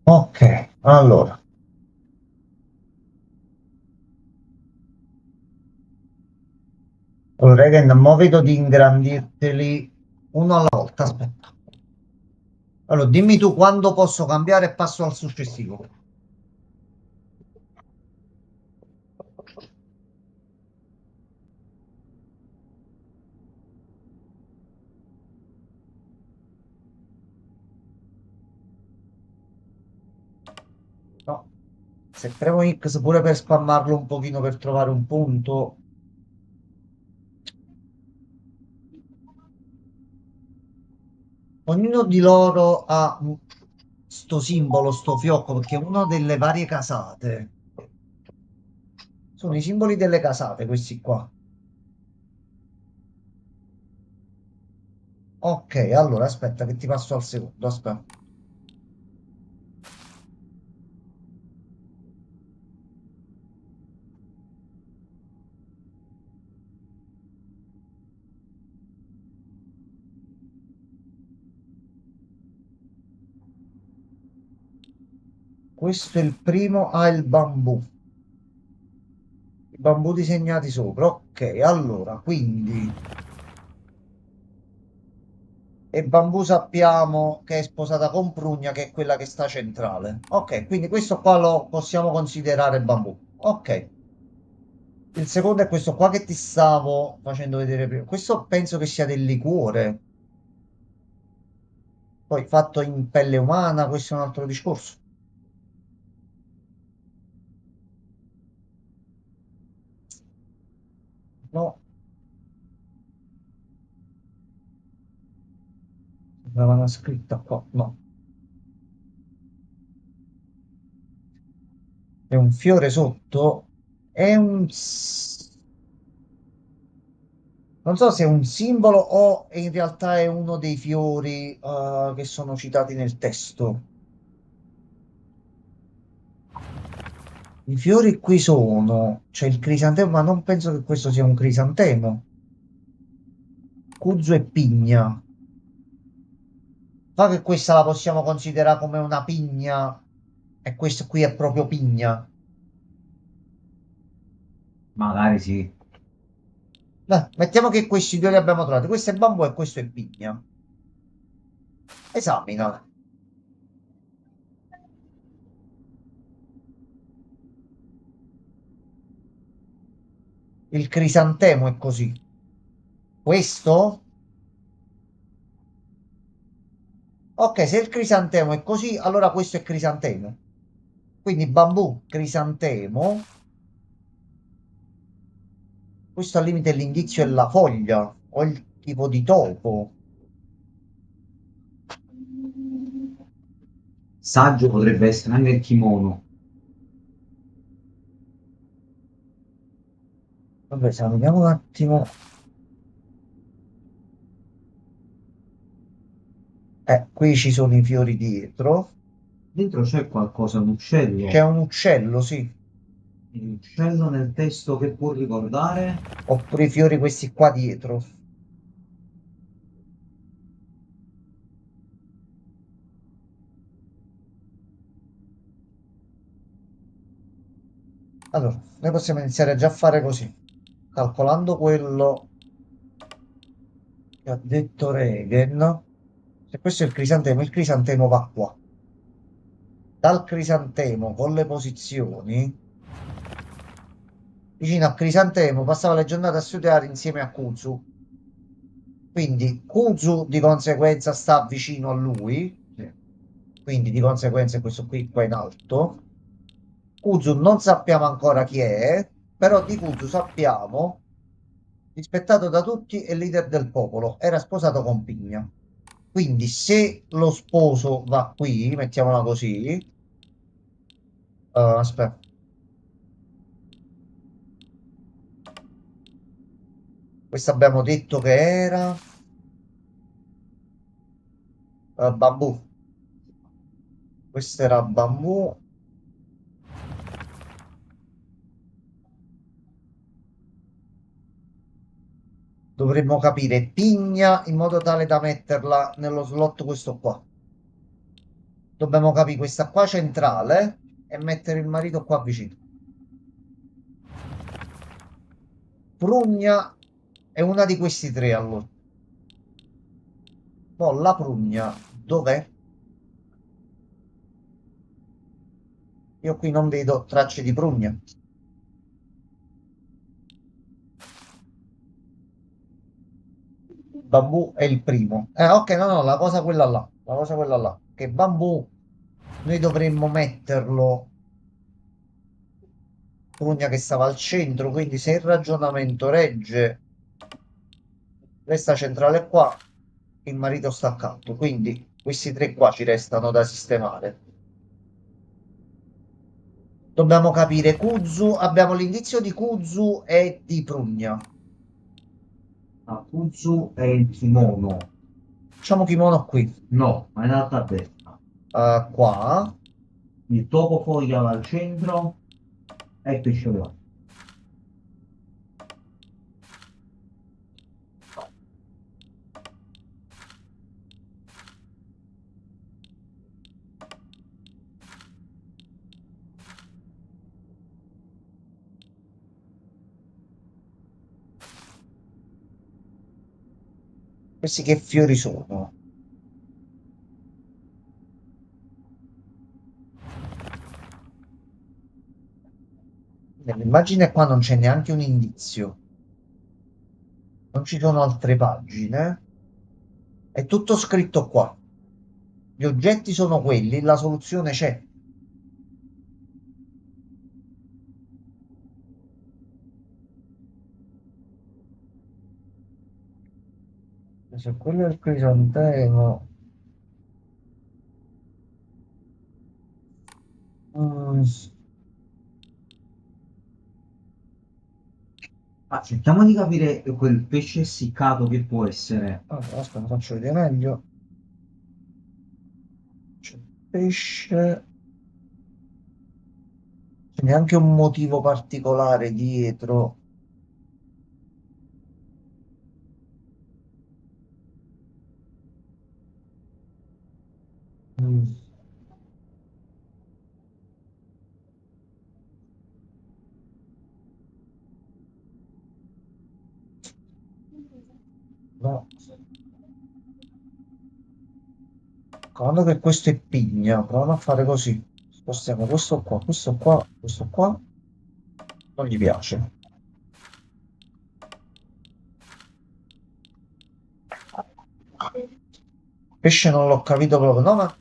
Ok, allora. Allora, Regen, mo vedo di ingrandirteli uno alla volta, aspetta. Allora, dimmi tu quando posso cambiare e passo al successivo. No, se premo X pure per spammarlo un pochino per trovare un punto. Ognuno di loro ha sto simbolo, sto fiocco, perché è una delle varie casate. Sono i simboli delle casate, questi qua. Ok, allora aspetta che ti passo al secondo, aspetta. Questo è il primo, ha il bambù. I bambù disegnati sopra. Ok, allora, quindi... E bambù sappiamo che è sposata con Prugna, che è quella che sta centrale. Ok, quindi questo qua lo possiamo considerare bambù. Ok. Il secondo è questo qua che ti stavo facendo vedere prima. Questo penso che sia del liquore. Poi fatto in pelle umana, questo è un altro discorso. No, sembrava una scritta qua. No, è un fiore sotto. È un... Non so se è un simbolo o in realtà è uno dei fiori che sono citati nel testo. I fiori qui sono, c'è il crisantemo, ma non penso che questo sia un crisantemo. Cuzzo e pigna. Fa che questa la possiamo considerare come una pigna E questo qui è proprio pigna. Magari sì. Mettiamo che questi due li abbiamo trovati. Questo è bambù e questo è pigna. Esamina. Il crisantemo è così. Questo? Ok, se il crisantemo è così, allora questo è crisantemo. Quindi bambù, crisantemo. Questo al limite l'indizio è la foglia o il tipo di topo. Saggio potrebbe essere anche il kimono. Vabbè, esaminiamo un attimo. Qui ci sono i fiori dietro. Dentro c'è qualcosa, un uccello. C'è un uccello, sì. Un uccello nel testo che può ricordare. Oppure i fiori questi qua dietro. Allora, noi possiamo iniziare già a fare così. Calcolando quello che ha detto Regen. Se questo è il crisantemo va qua. Dal crisantemo con le posizioni. Vicino a Crisantemo passava le giornate a studiare insieme a Kuzu. Quindi Kuzu di conseguenza sta vicino a lui. Sì. Quindi di conseguenza è questo qui qua in alto. Kuzu non sappiamo ancora chi è, però di Kuzu sappiamo, rispettato da tutti, è leader del popolo, era sposato con Pigna. Quindi se lo sposo va qui, mettiamola così, aspetta, questo abbiamo detto che era bambù, questo era bambù. Dovremmo capire Pigna in modo tale da metterla nello slot questo qua. Dobbiamo capire questa qua centrale e mettere il marito qua vicino. Prugna è una di questi tre allora. Mo la Prugna dov'è? Io qui non vedo tracce di Prugna. Bambù è il primo. Ok, no, no, la cosa quella là. La cosa quella là. Che bambù noi dovremmo metterlo. Prugna che stava al centro, quindi se il ragionamento regge, questa centrale qua, il marito sta accanto. Quindi questi tre qua ci restano da sistemare. Dobbiamo capire Kuzu, abbiamo l'indizio di Kuzu e di Prugna. Kuzu è il kimono. Facciamo kimono qui. No, ma in alto a destra. Qua. Il topo foglia va al centro e il pesce là. Questi che fiori sono? Nell'immagine qua non c'è neanche un indizio. Non ci sono altre pagine. È tutto scritto qua. Gli oggetti sono quelli, la soluzione c'è. Se quello è il crisantemo. Mm, Cerchiamo di capire quel pesce essiccato che può essere. allora, aspetta, faccio vedere meglio. C'è pesce. C'è neanche un motivo particolare dietro. Mm. No. Quando che questo è pigna, proviamo a fare così. Spostiamo questo qua, questo qua, questo qua. Non gli piace. Pesce non l'ho capito proprio, no, ma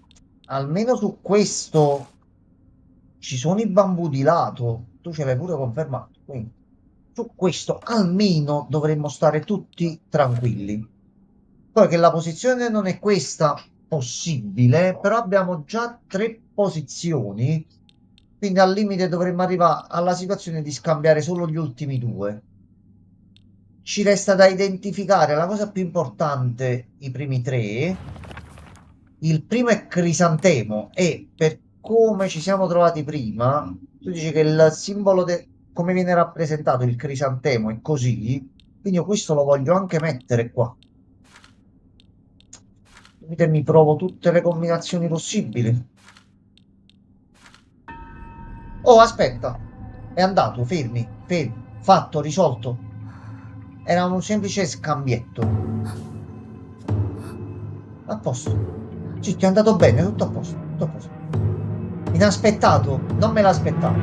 almeno su questo ci sono i bambù di lato. Tu ce l'hai pure confermato. Quindi su questo almeno dovremmo stare tutti tranquilli. Poi che la posizione non è questa possibile, però abbiamo già 3 posizioni, quindi al limite dovremmo arrivare alla situazione di scambiare solo gli ultimi 2. Ci resta da identificare la cosa più importante, i primi 3. Il primo è Crisantemo e per come ci siamo trovati prima, tu dici che il simbolo, come viene rappresentato il crisantemo è così, quindi io questo lo voglio anche mettere qua. Mi provo tutte le combinazioni possibili. Oh, aspetta. È andato, fermi, fermi. Fatto, risolto. Era un semplice scambietto. A posto. Sì, ti è andato bene, tutto a posto, tutto a posto. Inaspettato, non me l'aspettavo.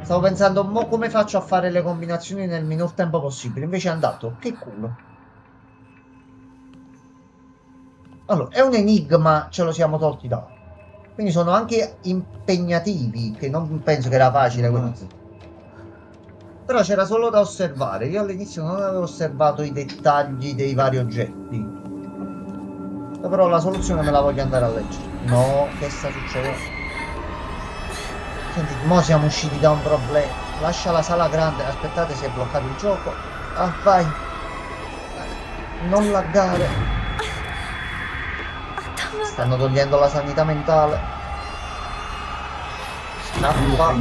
Stavo pensando, mo come faccio a fare le combinazioni nel minor tempo possibile. Invece è andato, che culo. Allora, è un enigma, ce lo siamo tolti da. Quindi sono anche impegnativi, che non penso che era facile. Però c'era solo da osservare. Io all'inizio non avevo osservato i dettagli dei vari oggetti. Però la soluzione me la voglio andare a leggere. No, che sta succedendo? Senti, mo siamo usciti da un problema. Lascia la sala grande. Aspettate, si è bloccato il gioco. Ah, vai. Non laggare. Stanno togliendo la sanità mentale. Scappa.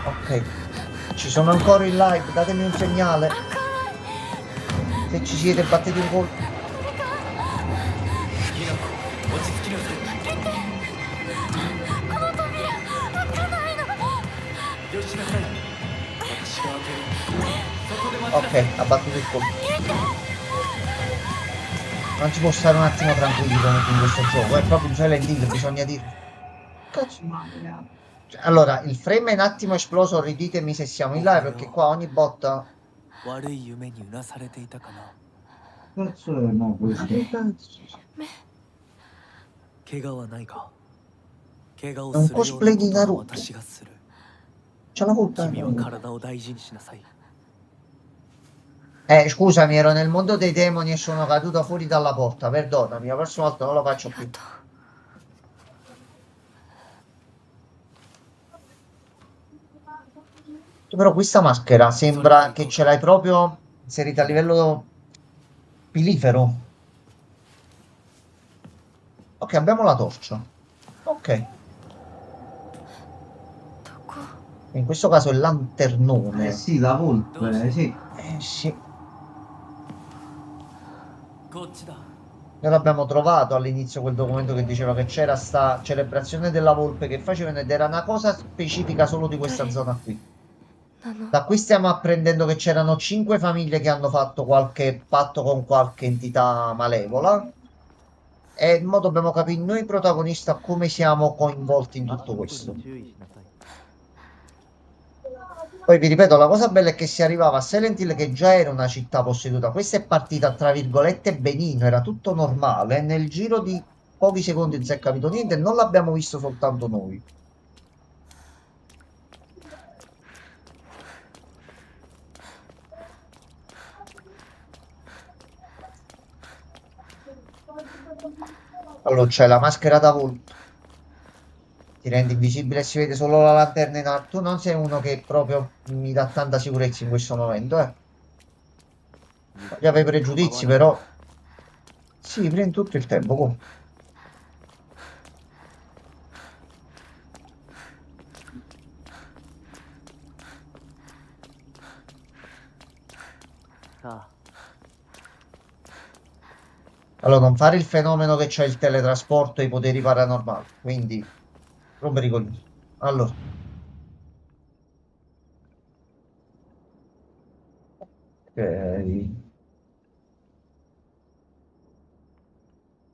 Ok. Ci sono ancora in live. Datemi un segnale. Se ci siete, battete un colpo. Ok, ha battuto il colpo. Non si può stare un attimo tranquilli come in questo gioco. È proprio un Silent Hill, bisogna dire. Cazzo. Allora, il frame è un attimo esploso. Riditemi se siamo in live, perché qua ogni botta. Cazzo è mo questo? È un cosplay di Naruto. C'ha la volta. Scusami, ero nel mondo dei demoni e sono caduto fuori dalla porta. Perdonami, la prossima volta non lo faccio più. Però questa maschera sembra che ce l'hai proprio inserita a livello pilifero. Ok, abbiamo la torcia. Ok. In questo caso è lanternone. Sì, la volpe, sì. Sì. Noi l'abbiamo trovato all'inizio quel documento che diceva che c'era sta celebrazione della volpe che facevano ed era una cosa specifica solo di questa zona qui. Da qui stiamo apprendendo che c'erano 5 famiglie che hanno fatto qualche patto con qualche entità malevola. E mo dobbiamo capire noi protagonisti come siamo coinvolti in tutto questo. Poi vi ripeto, la cosa bella è che si arrivava a Silent Hill che già era una città posseduta. Questa è partita tra virgolette benino, era tutto normale. Nel giro di pochi secondi non si è capito niente e non l'abbiamo visto soltanto noi. Allora c'è la maschera da volto. Ti rende invisibile e si vede solo la lanterna in alto. Tu non sei uno che proprio mi dà tanta sicurezza in questo momento, eh. Voglio avere pregiudizi, però. Sì, prendi tutto il tempo, come. Allora, non fare il fenomeno che c'è il teletrasporto e i poteri paranormali, quindi rompere i coglioni. Allora,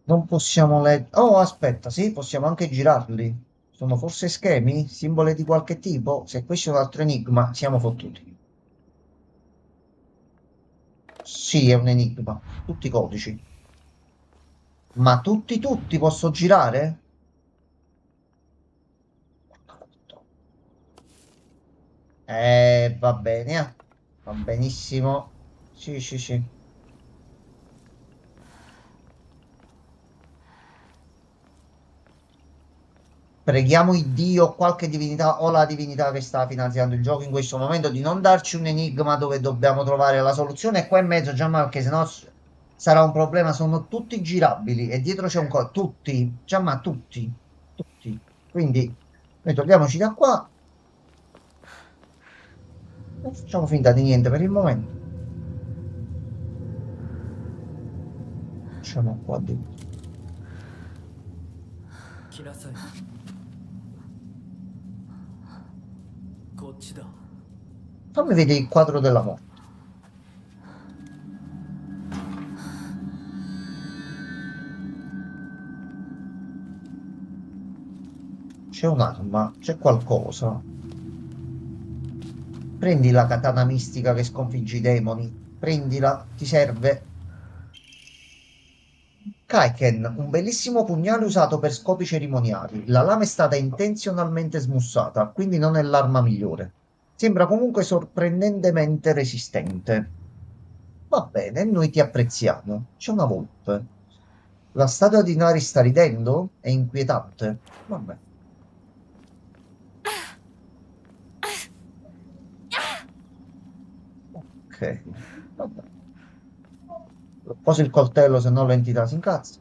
Non possiamo leggere. Oh, aspetta, sì, possiamo anche girarli. Sono forse schemi? Simboli di qualche tipo? Se questo è un altro enigma, siamo fottuti. Sì, è un enigma. Tutti codici. Ma tutti posso girare? Va bene, va benissimo. Sì, sì, sì. Preghiamo il Dio, qualche divinità o la divinità che sta finanziando il gioco in questo momento di non darci un enigma dove dobbiamo trovare la soluzione qua in mezzo, Gianma, perché sennò sarà un problema. Sono tutti girabili e dietro c'è un co'. Tutti, Gianma, tutti. Quindi noi togliamoci da qua. Non facciamo finta di niente per il momento. Facciamo qua dentro. 来なさい。こっちだ。 Fammi vedere il quadro della morte. C'è un'arma, c'è qualcosa. Prendi la katana mistica che sconfigge i demoni. Prendila, ti serve. Kaiken, un bellissimo pugnale usato per scopi cerimoniali. La lama è stata intenzionalmente smussata, quindi non è l'arma migliore. Sembra comunque sorprendentemente resistente. Va bene, noi ti apprezziamo. C'è una volpe. La statua di Nari sta ridendo? È inquietante. Vabbè. Ok, vabbè. Poso il coltello, se no l'entità si incazza.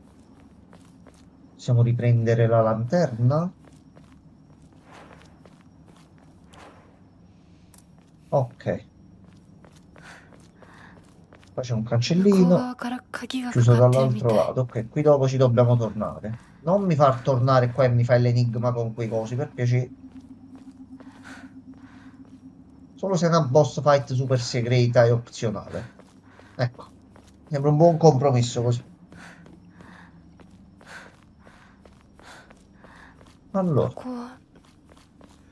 Possiamo riprendere la lanterna. Ok. Qua c'è un cancellino chiuso dall'altro lato. Ok, qui dopo ci dobbiamo tornare. Non mi far tornare qua e mi fai l'enigma con quei cosi, per piacere. Solo se è una boss fight super segreta e opzionale. Ecco. Sembra un buon compromesso così. Allora. ここは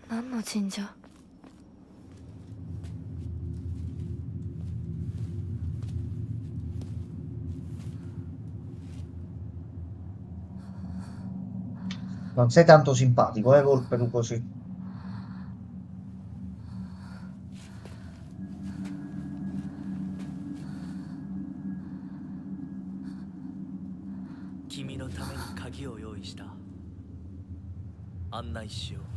何の神社？ Non sei tanto simpatico, Volpe, tu così. Kimi no tame ni kagi o yoi shita. Annai shiyou.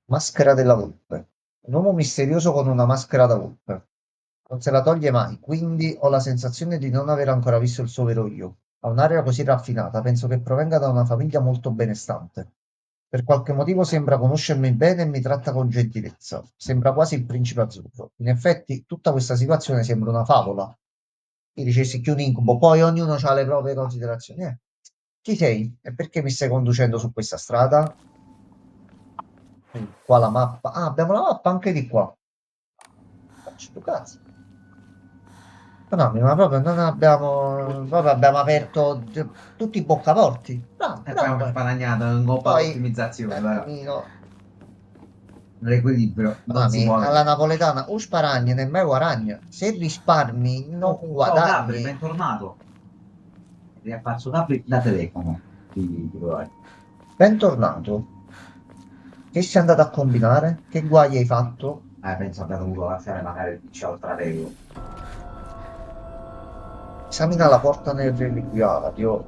Maschera della volpe. Un uomo misterioso con una maschera da volpe. Non se la toglie mai, quindi ho la sensazione di non aver ancora visto il suo vero io. Ha un'aria così raffinata, penso che provenga da una famiglia molto benestante. Per qualche motivo sembra conoscermi bene e mi tratta con gentilezza. Sembra quasi il principe azzurro. In effetti, tutta questa situazione sembra una favola. Io dicessi che un incubo, poi ognuno ha le proprie considerazioni. Chi sei? E perché mi stai conducendo su questa strada? Qua la mappa. Ah, abbiamo la mappa anche di qua. Faccio tu cazzo. No, ma proprio non abbiamo. Proprio abbiamo aperto tutti i boccaporti. Bravo, Abbiamo bravo. guadagnato un po' Poi, ottimizzazione, un però. attimino. L'equilibrio non si Mami, muove. alla napoletana, o sparagni ne mai guadagna. Se risparmi, non Ciao Gabri, guadagni. bentornato. Riaffaccio Gabri da telefono. Bentornato. Che sei andato a combinare? Che guai hai fatto? Penso abbia dovuto lasciare magari il PC al trafego. Esamina la porta nel reliquiario.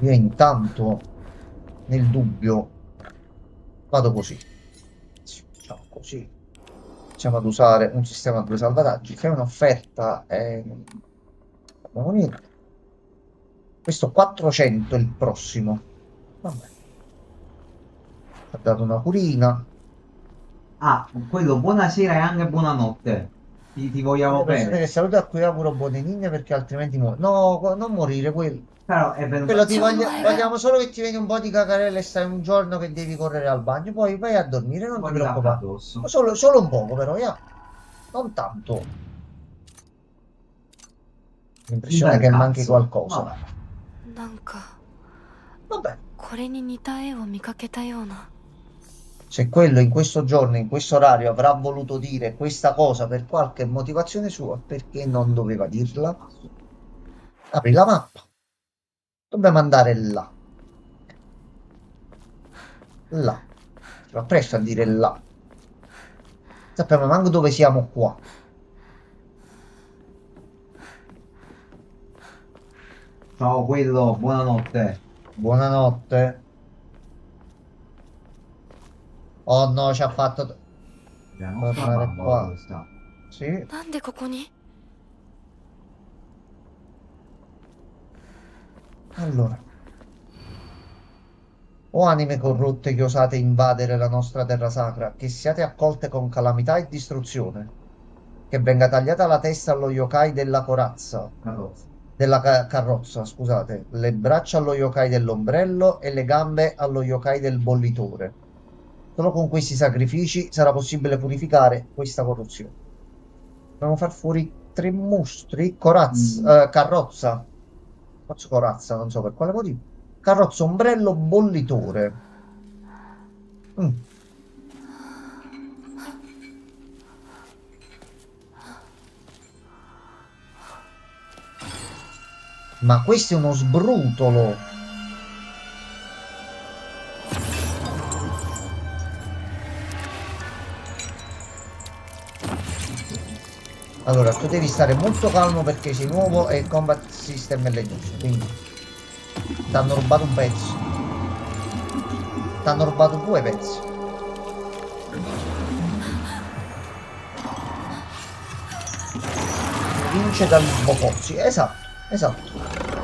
Io intanto, nel dubbio, vado così. Facciamo così. Iniziamo ad usare un sistema a 2 salvataggi. Fai un'offerta e non abbiamo niente. Questo 400 è il prossimo. Vabbè. Ha dato una curina. Ah, quello buonasera e anche buonanotte. ti vogliamo Le persone bene. che saluto, a cui auguro buone ninne perché altrimenti muore. No, non morire quello. Però è venuto Quello ti Cioè, vogliamo solo che ti vieni un po' di cacarelle e stai un giorno che devi correre al bagno, poi vai a dormire, un non po' ti di capo preoccupare. addosso. Solo un poco però, ya. Non tanto. Un L'impressione è bel che manchi cazzo. qualcosa. Vabbè. なんか Vabbè, これに似た絵を見かけたような。 se quello in questo giorno, in questo orario avrà voluto dire questa cosa per qualche motivazione sua, perché non doveva dirla? Apri la mappa. Dobbiamo andare là. Là. Si va presto a dire là. Sappiamo manco dove siamo qua. Ciao quello, buonanotte. Buonanotte. Oh no, ci ha fatto... La nostra tornare bambola qua. dove sta? Sì. なんでここに？ Allora. O anime corrotte che osate invadere la nostra terra sacra, che siate accolte con calamità e distruzione, che venga tagliata la testa allo yokai della corazza, Carrozza. della carrozza, scusate, le braccia allo yokai dell'ombrello e le gambe allo yokai del bollitore. Solo con questi sacrifici sarà possibile purificare questa corruzione. Dobbiamo far fuori 3 mostri. Carrozza. Forse corazza, non so per quale motivo. Carrozza, ombrello, bollitore. Mm. Ma questo è uno sbrutolo. Allora, tu devi stare molto calmo perché sei nuovo e il combat system è legnoso, quindi ti hanno rubato un pezzo. Ti hanno rubato 2 pezzi. Vince dal Bofozzi, esatto, esatto.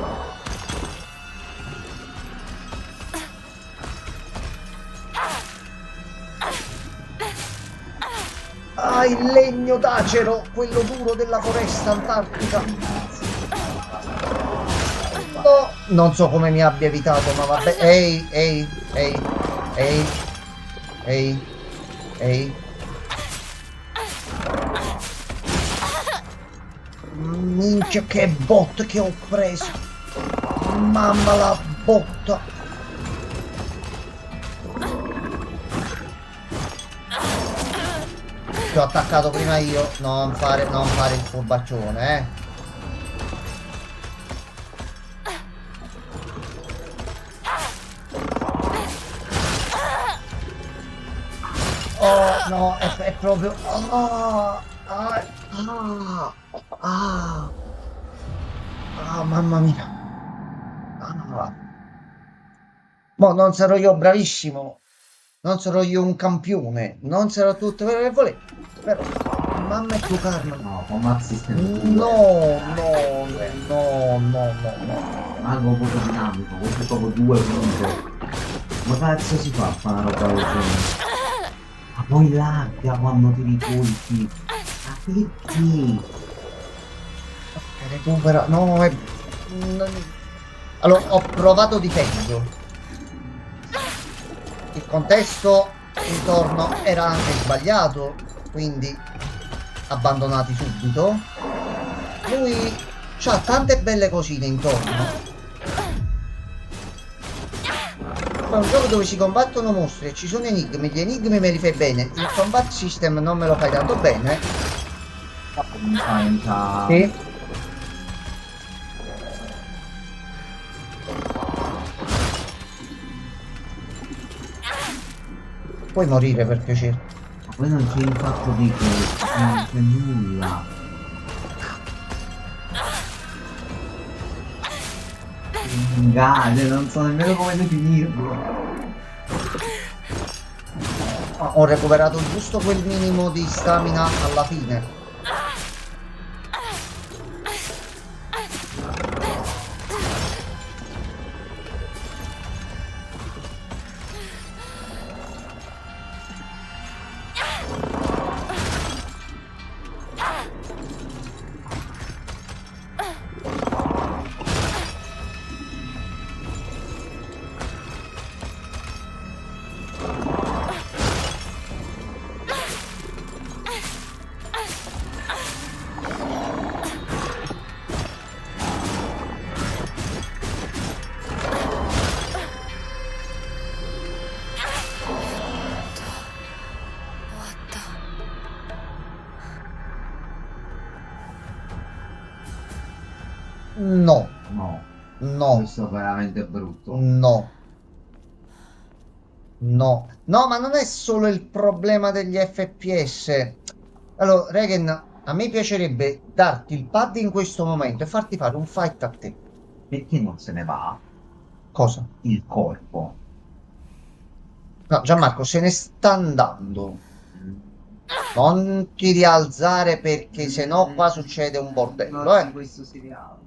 Ah, il legno d'acero, quello duro della foresta antartica. No, non so come mi abbia evitato, ma vabbè. Ehi, ehi, ehi, ehi, ehi, ehi. Minchia, che bot che ho preso. Mamma la botta. Ti ho attaccato prima io, non fare il furbaccione, eh. Oh no, è proprio... mamma mia. Mo non sarò io bravissimo, non sarò io un campione, non sarò tutto quello che volevo, però mamma e tuo karma. No, combat system. No, no, no, no, no, no. Manco un po' dinamico, questo è proprio 2 punti. Ma cazzo si fa a fare una roba del genere? Ma poi lagga quando ti ricolpi. Ma perché? Recupera, no, è... Allora, ho provato di peggio. Il contesto intorno era anche sbagliato, quindi abbandonati subito. Lui ha tante belle cosine intorno. È un gioco dove si combattono mostri e ci sono enigmi. Gli enigmi me li fai bene. Il combat system non me lo fai tanto bene. Sì. Puoi morire per piacere. Ma poi non c'è il fatto di che non c'è nulla. Gade, non so nemmeno come definirlo. Ho recuperato giusto quel minimo di stamina alla fine. No, No, no, questo è veramente brutto. no. No, no, ma non è solo il problema degli FPS. Allora, Regen, a me piacerebbe darti il pad in questo momento e farti fare un fight a te. Perché non se ne va Cosa? il corpo? No, Gianmarco, se ne sta andando. Non ti rialzare perché sennò qua succede un bordello, eh. Questo seriale.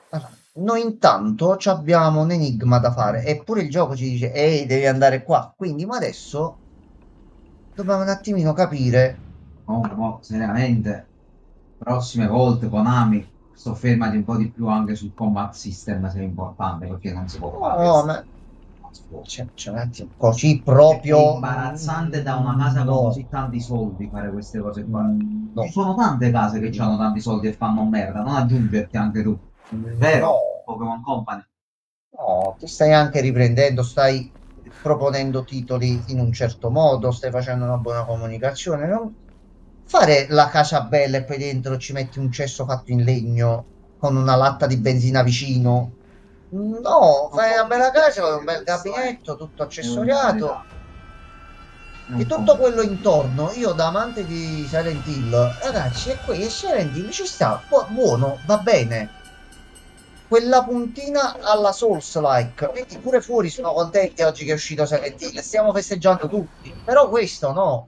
Allora, noi intanto ci abbiamo un enigma da fare, eppure il gioco ci dice, ehi, devi andare qua. Quindi, ma adesso dobbiamo un attimino capire. Oh, seriamente, prossime volte Konami, soffermati un po' di più anche sul combat system se è importante, perché non si può fare. No, ma Non si può. c'è un attimo, così È proprio. imbarazzante da una casa con No, così tanti soldi fare queste cose qua. no, Ci sono tante case che hanno tanti soldi e fanno merda, non aggiungerti anche tu. Vero? no, Pokémon Company. no, ti stai anche riprendendo, stai proponendo titoli in un certo modo, stai facendo una buona comunicazione. Non fare la casa bella e poi dentro ci metti un cesso fatto in legno con una latta di benzina vicino. No, fai una bella casa, un bel gabinetto, tutto accessoriato. E tutto quello intorno, io da amante di Silent Hill, ragazzi, è qui, e Silent Hill ci sta, buono, va bene. Quella puntina alla Souls-like, quindi pure fuori sono contenti oggi che è uscito Silent Hill, stiamo festeggiando tutti, però questo no.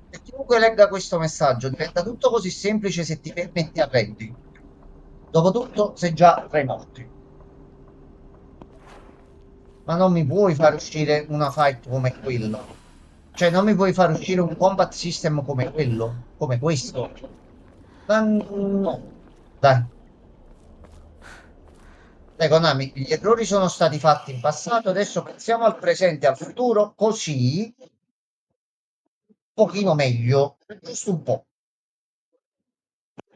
E chiunque legga questo messaggio diventa tutto così semplice se ti permetti arrendi. Dopotutto sei già tra i morti. Ma non mi puoi far uscire una fight come quella. Cioè, non mi puoi far uscire un combat system come quello, come questo. Ma no. Dai. Dai, Konami, gli errori sono stati fatti in passato, adesso pensiamo al presente e al futuro, così un pochino meglio, giusto un po'.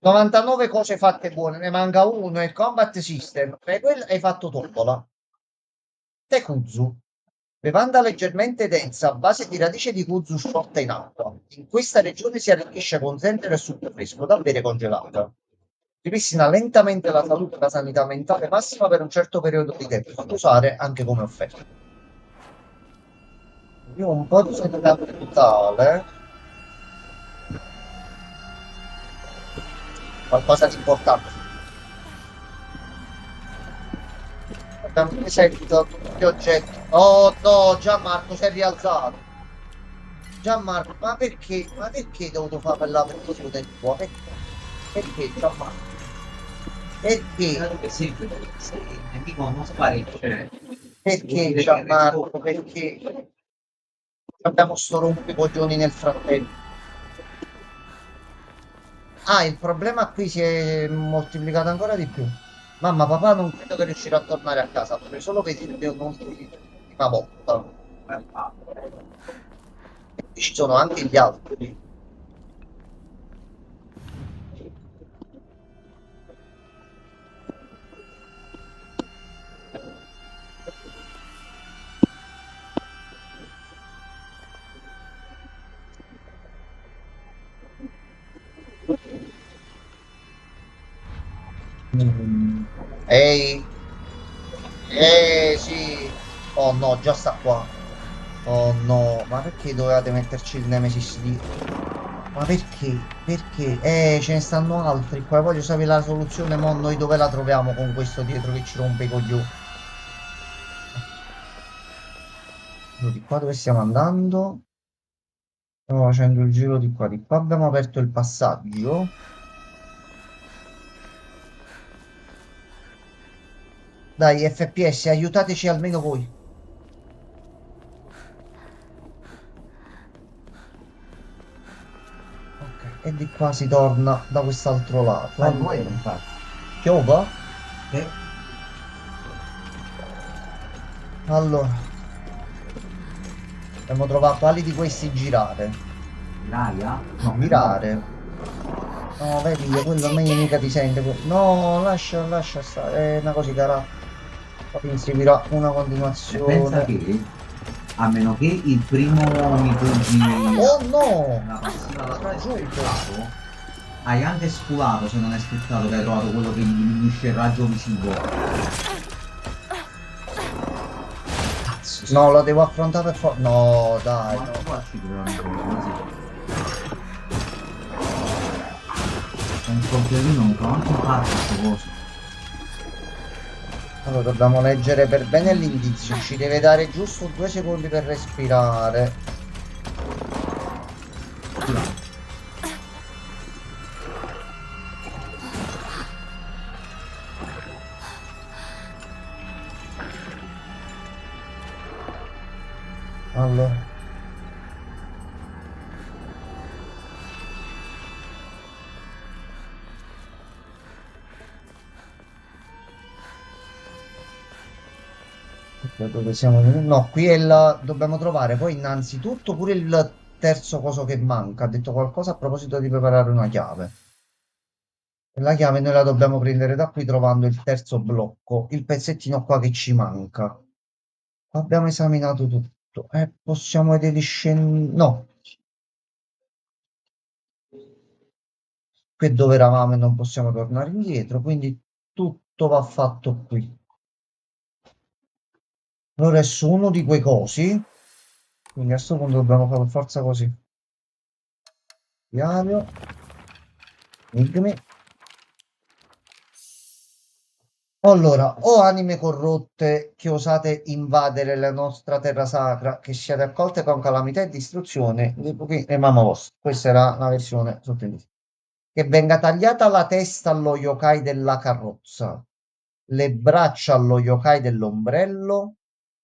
99 cose fatte buone, ne manca uno, il combat system, e quello hai fatto tombola. Tekuzu. Bevanda leggermente densa a base di radice di kuzu sciolta in acqua. In questa regione si arricchisce con zenzero e succo fresco da bere congelata. Ripristina lentamente la salute e la sanità mentale massima per un certo periodo di tempo, da usare anche come offerta. Io un po' di sanità mentale. Qualcosa di importante. Abbiamo eseguito tutti gli oggetti. Oh no, Gianmarco si è rialzato. Gianmarco, ma perché? Ma perché hai dovuto fare per la posizione tua? Perché Gianmarco? Perché? Se il nemico non sparisce. Perché Gianmarco? Perché? Abbiamo sto rompicoglioni nel frattempo. Ah, il problema qui si è moltiplicato ancora di più. Mamma, papà non credo che riuscirà a tornare a casa, vorrei solo vedervi un'ultima volta. E ci sono anche gli altri. Ehi, sì. Oh no, già sta qua. Oh no, ma perché dovevate metterci il Nemesis lì? Ma perché? Perché? Ce ne stanno altri qua. Voglio sapere la soluzione, mo noi dove la troviamo con questo dietro che ci rompe i coglioni? Di qua dove stiamo andando? Stiamo facendo il giro di qua. Di qua abbiamo aperto il passaggio. Dai, FPS, aiutateci almeno voi. Ok, e di qua si torna da quest'altro lato. Allora, infatti. Piova? Allora. Dobbiamo trovare quali di questi girare. L'aria? No, mirare. No, vedi, quello a me mica ti sente. No, lascia stare. È una cosa cara. Poi inseguirà una continuazione. Pensa che, a meno che il primo mi pugni Oh no! la passiva Ha raggiunto. Hai anche sculato se non è sfruttato che hai trovato quello che gli diminuisce il raggio visivo. Cazzo, No, lo devo affrontare per forza. No, dai, ma no. qua ci proviamo così. Un coltellino non fa anche parte queste cose. Allora dobbiamo leggere per bene l'indizio. Ci deve dare giusto 2 secondi per respirare. Allora. Dove siamo? No, qui è il... dobbiamo trovare poi innanzitutto pure il terzo coso che manca. Ha detto qualcosa a proposito di preparare una chiave. E la chiave noi la dobbiamo prendere da qui trovando il terzo blocco, il pezzettino qua che ci manca. Abbiamo esaminato tutto. Possiamo vedere no. Qui è dove eravamo e non possiamo tornare indietro, quindi tutto va fatto qui. Allora è su uno di quei cosi, quindi a questo punto dobbiamo fare per forza così. Diario, enigmi. Allora, o anime corrotte che osate invadere la nostra terra sacra, che siate accolte con calamità e distruzione, e mamma vostra. Questa era la versione sottintesa. Che venga tagliata la testa allo yokai della carrozza, le braccia allo yokai dell'ombrello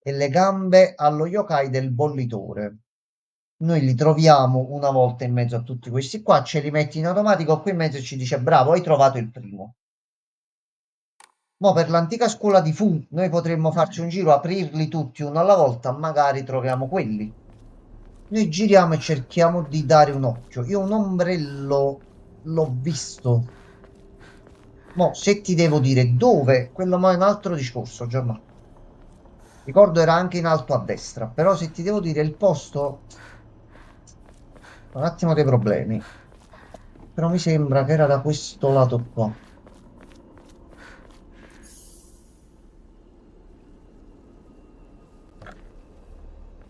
e le gambe allo yokai del bollitore. Noi li troviamo una volta in mezzo a tutti questi qua, ce li metti in automatico qui in mezzo e ci dice bravo, hai trovato il primo. Mo per l'antica scuola di Fu noi potremmo farci un giro, aprirli tutti uno alla volta, magari troviamo quelli. Noi giriamo e cerchiamo di dare un occhio. Io un ombrello l'ho visto. Mo se ti devo dire dove, quello mo è un altro discorso, Gianmarco. Ricordo era anche in alto a destra, però se ti devo dire il posto, un attimo dei problemi. Però mi sembra che era da questo lato qua.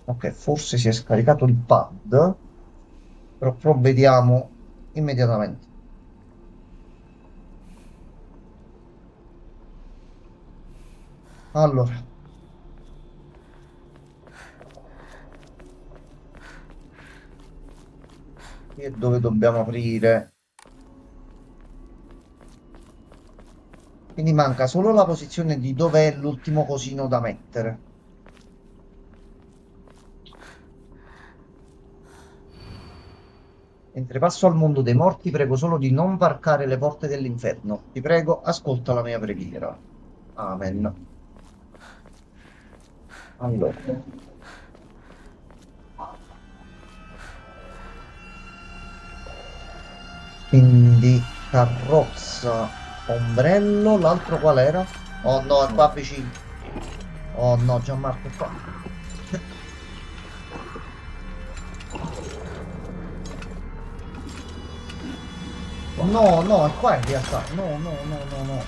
Ok, forse si è scaricato il pad, però provvediamo immediatamente. Allora. Qui è dove dobbiamo aprire. Quindi manca solo la posizione di dov'è l'ultimo cosino da mettere. Mentre passo al mondo dei morti, prego solo di non varcare le porte dell'inferno. Ti prego, ascolta la mia preghiera. Amen. Allora. Quindi carrozza, ombrello, l'altro qual era? Oh no, è qua vicino. Oh no, Gianmarco è qua. No, no, è qua in realtà. No, no, no, no, no.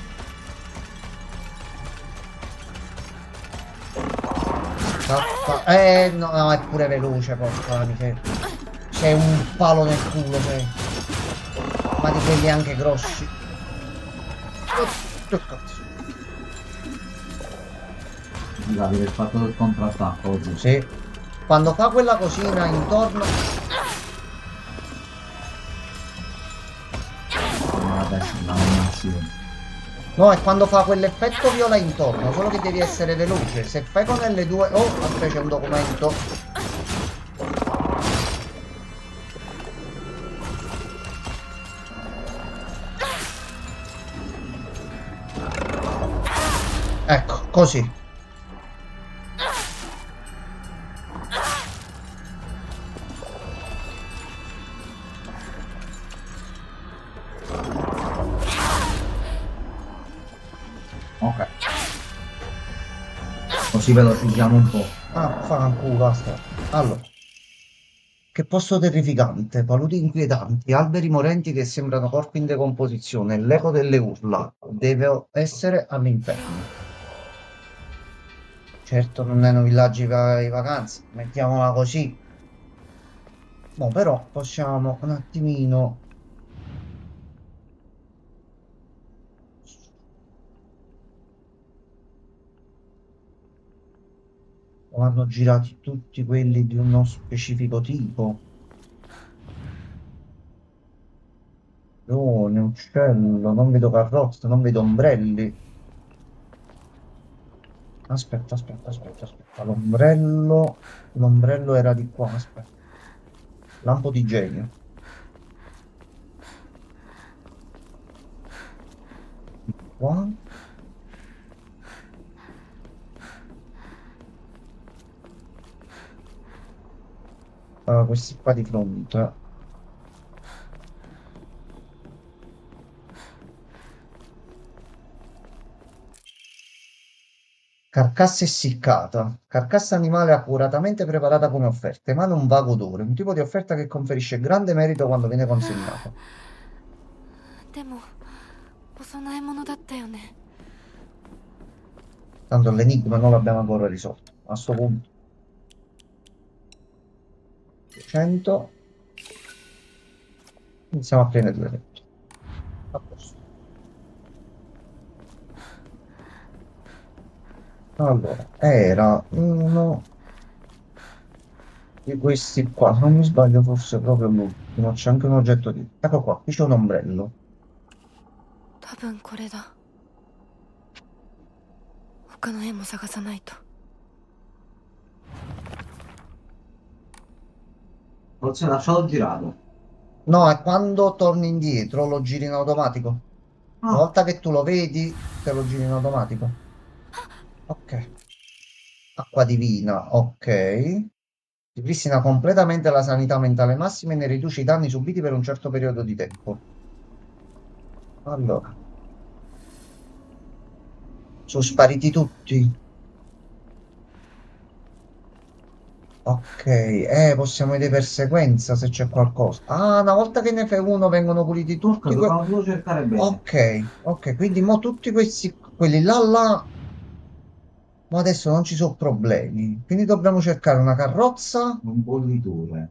No, no, è pure veloce, porca miseria. C'è un palo nel culo, sei. Ma di quelli anche grossi. Che cazzo. Scusate, per il fatto del contrattacco oggi. Sì. Quando fa quella cosina intorno. No, è quando fa quell'effetto viola intorno, solo che devi essere veloce. Se fai con L2... Oh, aspetta, c'è un documento. Ecco, così. Ok. Così velocizziamo un po'. Ah, fanculo, basta. Allora. Che posto terrificante, paludi inquietanti, alberi morenti che sembrano corpi in decomposizione, l'eco delle urla. Devo essere all'inferno. Certo, non erano villaggi di vacanze, mettiamola così. No, però possiamo un attimino. Vanno girati tutti quelli di uno specifico tipo. Leone, uccello, non vedo carrozze, non vedo ombrelli. Aspetta. L'ombrello era di qua, aspetta. Lampo di genio. Qua. Questi qua di fronte. Carcassa essiccata. Carcassa animale accuratamente preparata come offerta. Emana un vago odore, un tipo di offerta che conferisce grande merito quando viene consegnata. でもお供え物だったよね。 Tanto l'enigma non l'abbiamo ancora risolto. A sto punto. 100. Iniziamo a prendere l'eletto. A posto. Allora, era uno di questi qua, se non mi sbaglio forse proprio l'ultimo, c'è anche un oggetto di. Ecco qua, qui c'è un ombrello. 多分これだ。他の絵も探さないと。 Forse lasciato girato. No, è quando torni indietro lo giri in automatico. Ah. Una volta che tu lo vedi, te lo giri in automatico. Ok. Acqua divina, ok. Ripristina completamente la sanità mentale massima e ne riduce i danni subiti per un certo periodo di tempo. Allora. Sono spariti tutti. Ok, possiamo vedere per sequenza se c'è qualcosa. Ah, una volta che ne fai uno vengono puliti tutti. Dobbiamo cercare bene. Ok, quindi mo tutti questi, quelli là, ma adesso non ci sono problemi. Quindi dobbiamo cercare una carrozza. Un bollitore.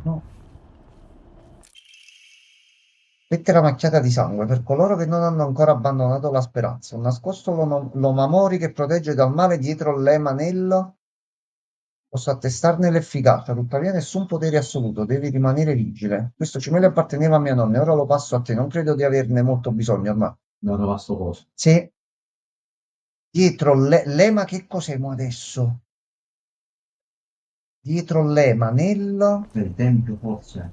No. Lettera macchiata di sangue per coloro che non hanno ancora abbandonato la speranza. Un nascosto l'omamori che protegge dal male dietro l'emanello. Posso attestarne l'efficacia, tuttavia nessun potere assoluto, devi rimanere vigile. Questo cimele apparteneva a mia nonna e ora lo passo a te. Non credo di averne molto bisogno ormai. Non lo passo cosa. Sì. Dietro l'ema che cos'è mo adesso? Dietro l'emanello. Per il tempio forse.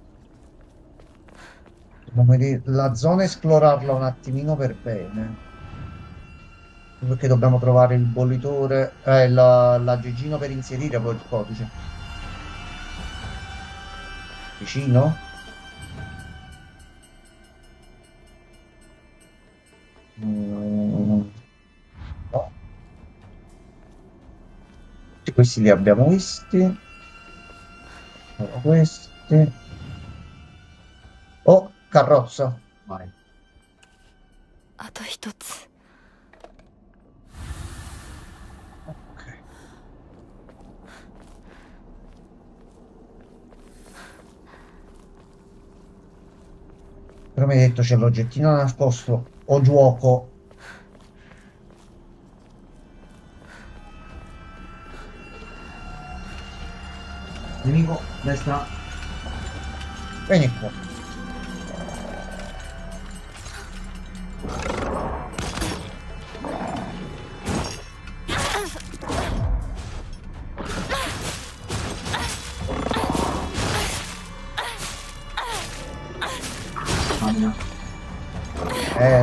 Dobbiamo vedere la zona, esplorarla un attimino per bene. Perché dobbiamo trovare il bollitore, l'aggeggino per inserire poi il codice. Vicino? No. Tutti questi li abbiamo visti. Questi. Oh, carrozza. Vai. あと一つ。 Però mi hai detto c'è l'oggettino nascosto o gioco. Nemico, destra. Vieni qua.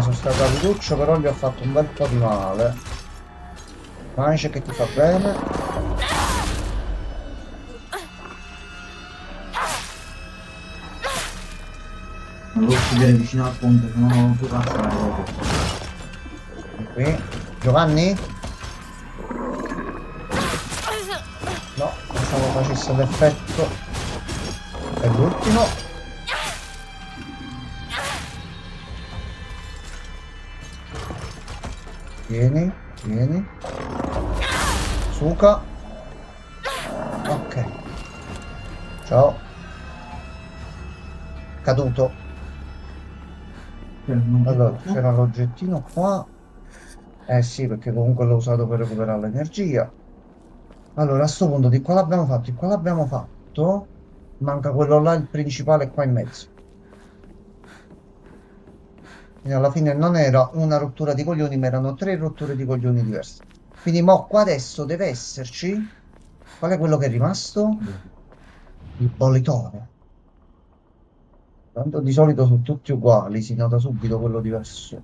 Sono stato a riduccio, però gli ho fatto un bel po' di male. Mangia che ti fa bene. Non lo uccidere vicino al ponte, se no non puoi passare dopo. Qui. Giovanni? No, pensavo facesse l'effetto. E l'ultimo. Vieni, vieni. Suka. Ok. Ciao. Caduto. Allora, c'era l'oggettino qua. Eh sì, perché comunque l'ho usato per recuperare l'energia. Allora, a sto punto di qua l'abbiamo fatto, di qua l'abbiamo fatto. Manca quello là, il principale qua in mezzo. Quindi alla fine non era una rottura di coglioni, ma erano 3 rotture di coglioni diverse. Quindi mo qua adesso deve esserci. Qual è quello che è rimasto? Il bollitore. Tanto di solito sono tutti uguali, si nota subito quello diverso.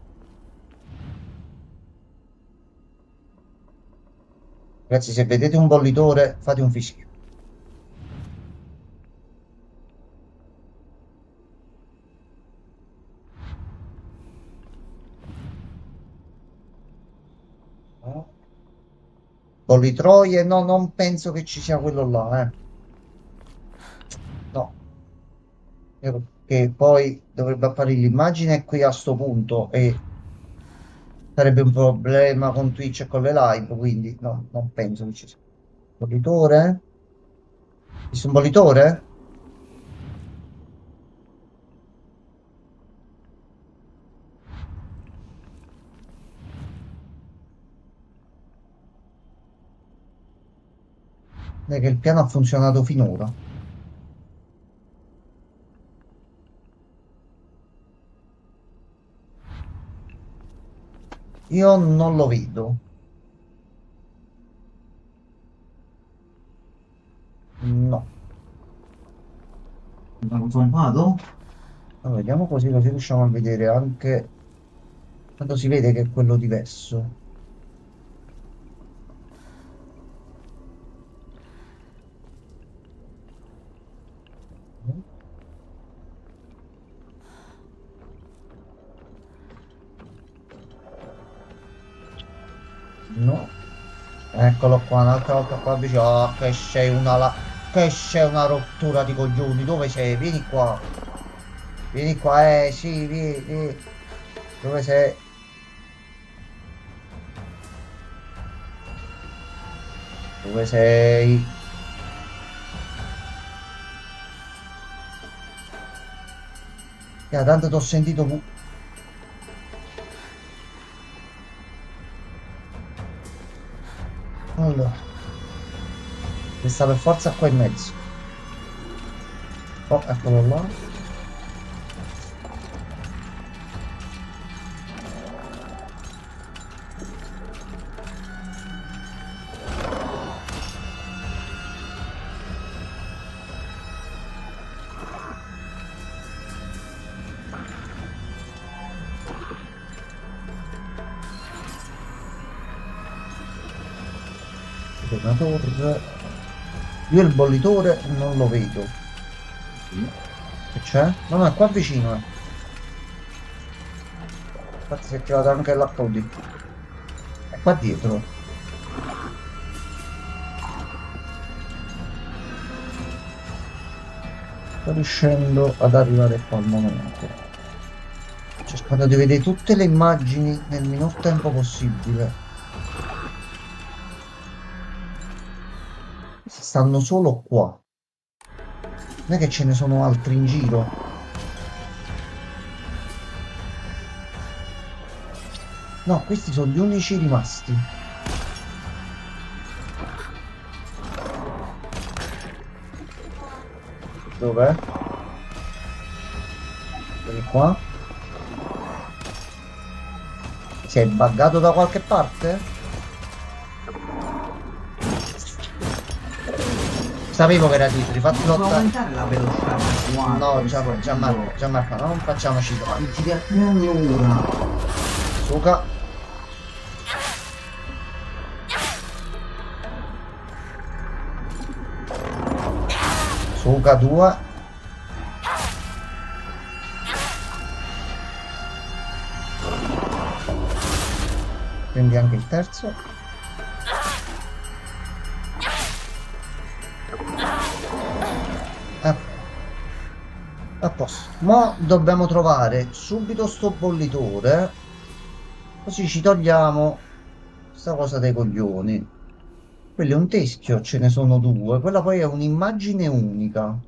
Ragazzi, se vedete un bollitore, fate un fischio. Bollitroie? No, non penso che ci sia quello là, No. Che poi dovrebbe apparire l'immagine qui a sto punto e sarebbe un problema con Twitch e con le live, quindi no, non penso che ci sia. Bollitore? Visto un bollitore? È che il piano ha funzionato finora. Io non lo vedo. No. Abbiamo trompato? Allora, vediamo così riusciamo a vedere anche quando si vede che è quello diverso. No. Eccolo qua, un'altra volta qua vicino. Oh, che sei che c'è una rottura di coglioni. Dove sei? Vieni qua. Vieni qua, sì, vieni. Dove sei? Dove sei? Tanto ti ho sentito. Allora, sta per forza qua in mezzo. Oh, eccolo là. Una torre. Io il bollitore non lo vedo. Che c'è? No, no, è qua vicino. Infatti si è attivato anche l'HUD. È qua dietro. Sto riuscendo ad arrivare qua al momento. Cercando di vedere tutte le immagini nel minor tempo possibile. Stanno solo qua. Non è che ce ne sono altri in giro. No, questi sono gli unici rimasti. Dov'è? Vieni qua. Si è buggato da qualche parte? Sapevo che era dietro, rifatti Può lotta. aumentare la velocità? No, Gianmarco, non facciamoci domande. Giri a 3 all'ora. Suka. Suka 2. Prendi anche il terzo. A posto. Mo' dobbiamo trovare subito sto bollitore. Così ci togliamo sta cosa dai coglioni. Quello è un teschio, ce ne sono due. Quella poi è un'immagine unica.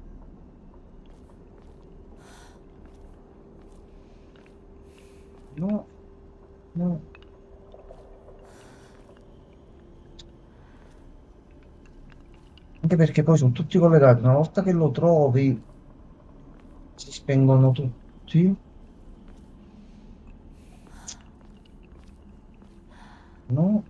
No, no. Anche perché poi sono tutti collegati. Una volta che lo trovi, si spengono tutti. No.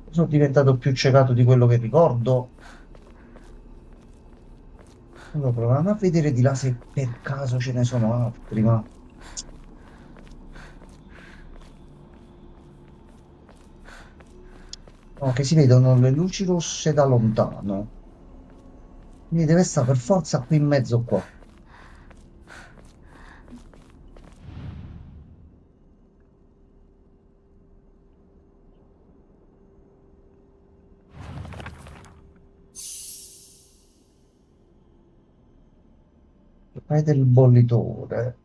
Sono diventato più ciecato di quello che ricordo. Allora proviamo a vedere di là se per caso ce ne sono altri, ma... No, che si vedono le luci rosse da lontano. Quindi deve stare per forza qui in mezzo qua. Fai del bollitore.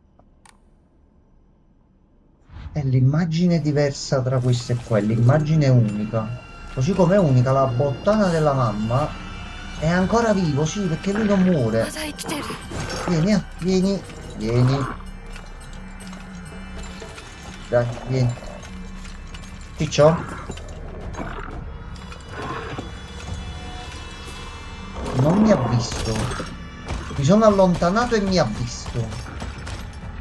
È l'immagine diversa tra queste qua, è l'immagine unica. Così come è unica la bottana della mamma. È ancora vivo, sì, perché lui non muore. Vieni, vieni, vieni. Dai, vieni. Ciccio? Non mi ha visto. Mi sono allontanato e mi ha visto.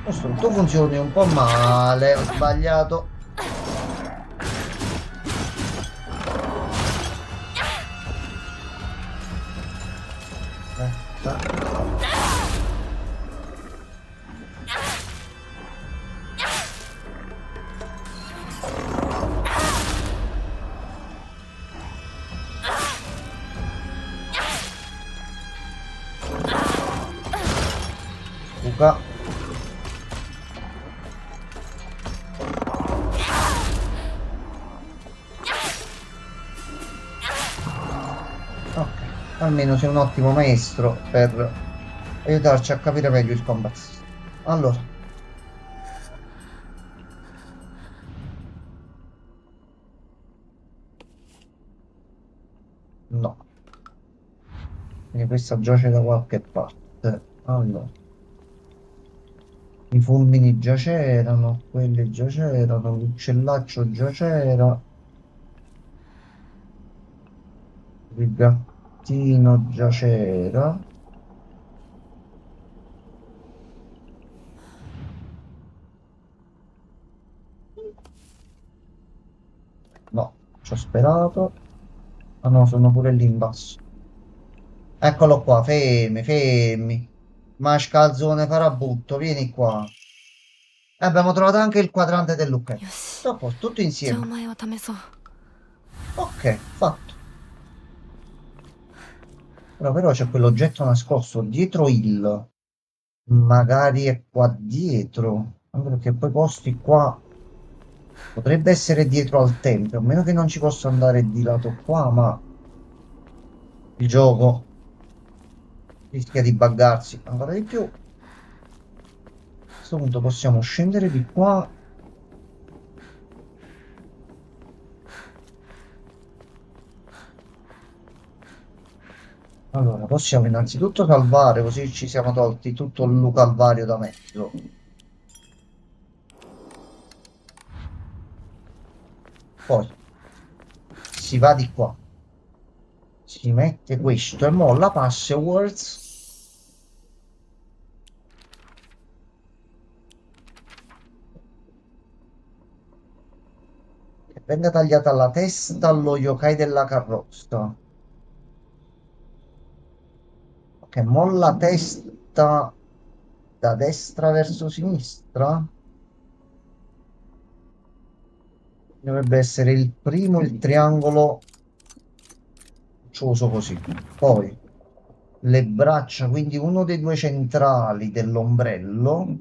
Questo tutto funzioni un po' male, ho sbagliato. Fuga. Ok, almeno sei un ottimo maestro per aiutarci a capire meglio il combat. Allora, no, quindi questa giace da qualche parte. Allora, i fulmini già c'erano, quelli già c'erano, l'uccellaccio già c'era, il gattino già c'era. No, ci ho sperato. Ah no, sono pure lì in basso. Eccolo qua, fermi, fermi. Ma scalzone farabutto, vieni qua. E abbiamo trovato anche il quadrante del lucchetto. Dopo, tutto じゃあお insieme. 前を試そう Ok, fatto. Però c'è quell'oggetto nascosto dietro il... Magari è qua dietro. Anche perché poi posti qua... Potrebbe essere dietro al tempio. A meno che non ci possa andare di lato qua, ma... Il gioco... rischia di buggarsi ancora di più. A questo punto possiamo scendere di qua. Allora, possiamo innanzitutto salvare, così ci siamo tolti tutto il calvario da mezzo. Poi si va di qua. Si mette questo e mo la passwords. E venga tagliata la testa allo yokai della carrozza. Ok, mo la testa da destra verso sinistra. Dovrebbe essere il primo, il triangolo roccioso così. Poi le braccia, quindi uno dei due centrali dell'ombrello.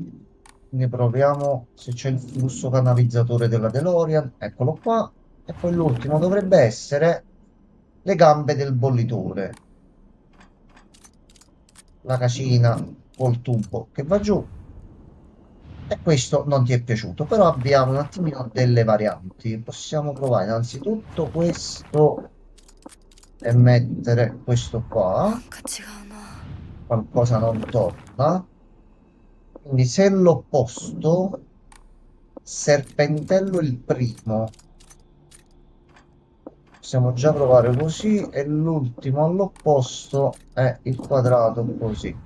Ne proviamo se c'è il flusso canalizzatore della DeLorean. Eccolo qua. E poi l'ultimo dovrebbe essere le gambe del bollitore. La casina col tubo che va giù. E questo non ti è piaciuto, però abbiamo un attimino delle varianti. Possiamo provare innanzitutto questo e mettere questo qua. Qualcosa non torna. Quindi se l'ho posto, serpentello il primo. Possiamo già provare così e l'ultimo all'opposto è il quadrato così.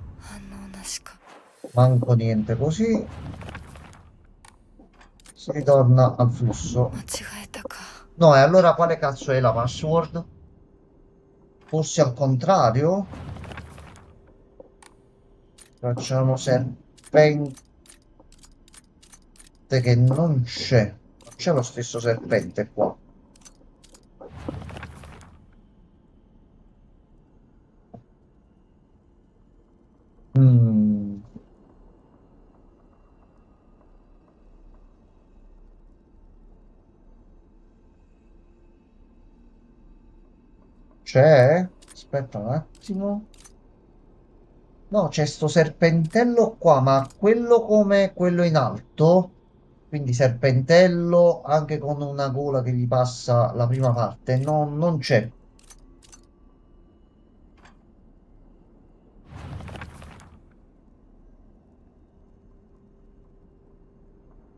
Manco niente così. Si ritorna al flusso. No, e allora quale cazzo è la password? Forse al contrario? Facciamo serpente che non c'è. Non c'è lo stesso serpente qua. Mm. C'è? Aspetta un attimo. No, c'è sto serpentello qua, ma quello come quello in alto. Quindi serpentello anche con una gola che gli passa la prima parte. No, non c'è.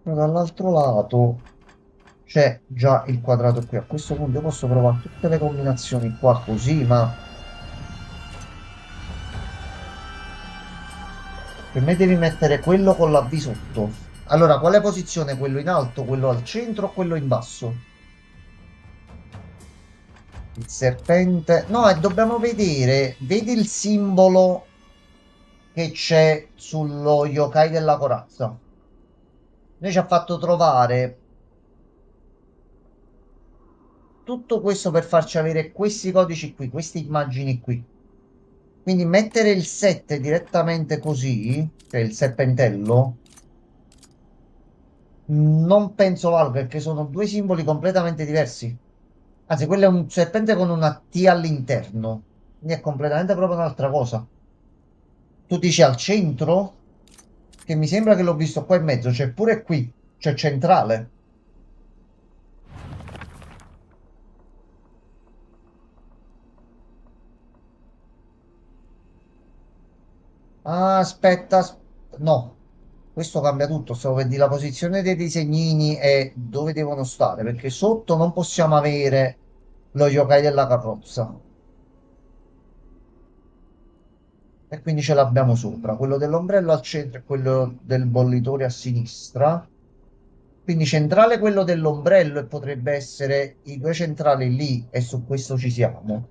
Ma dall'altro lato c'è già il quadrato qui. A questo punto io posso provare tutte le combinazioni qua così, ma per me devi mettere quello con la V sotto. Allora, quale posizione? Quello in alto, quello al centro o quello in basso? Il serpente. No, e dobbiamo vedere. Vedi il simbolo che c'è sullo yokai della corazza. Noi ci ha fatto trovare tutto questo per farci avere questi codici qui, queste immagini qui. Quindi mettere il 7 direttamente così, cioè il serpentello, non penso valga perché sono due simboli completamente diversi. Anzi, quello è un serpente con una T all'interno. Quindi è completamente proprio un'altra cosa. Tu dici al centro? Che mi sembra che l'ho visto qua in mezzo, c'è pure qui, c'è centrale. Ah, aspetta, no, questo cambia tutto. Stavo per dire la posizione dei disegnini e dove devono stare, perché sotto non possiamo avere lo yokai della carrozza. E quindi ce l'abbiamo sopra, quello dell'ombrello al centro e quello del bollitore a sinistra. Quindi centrale quello dell'ombrello e potrebbe essere i due centrali lì e su questo ci siamo.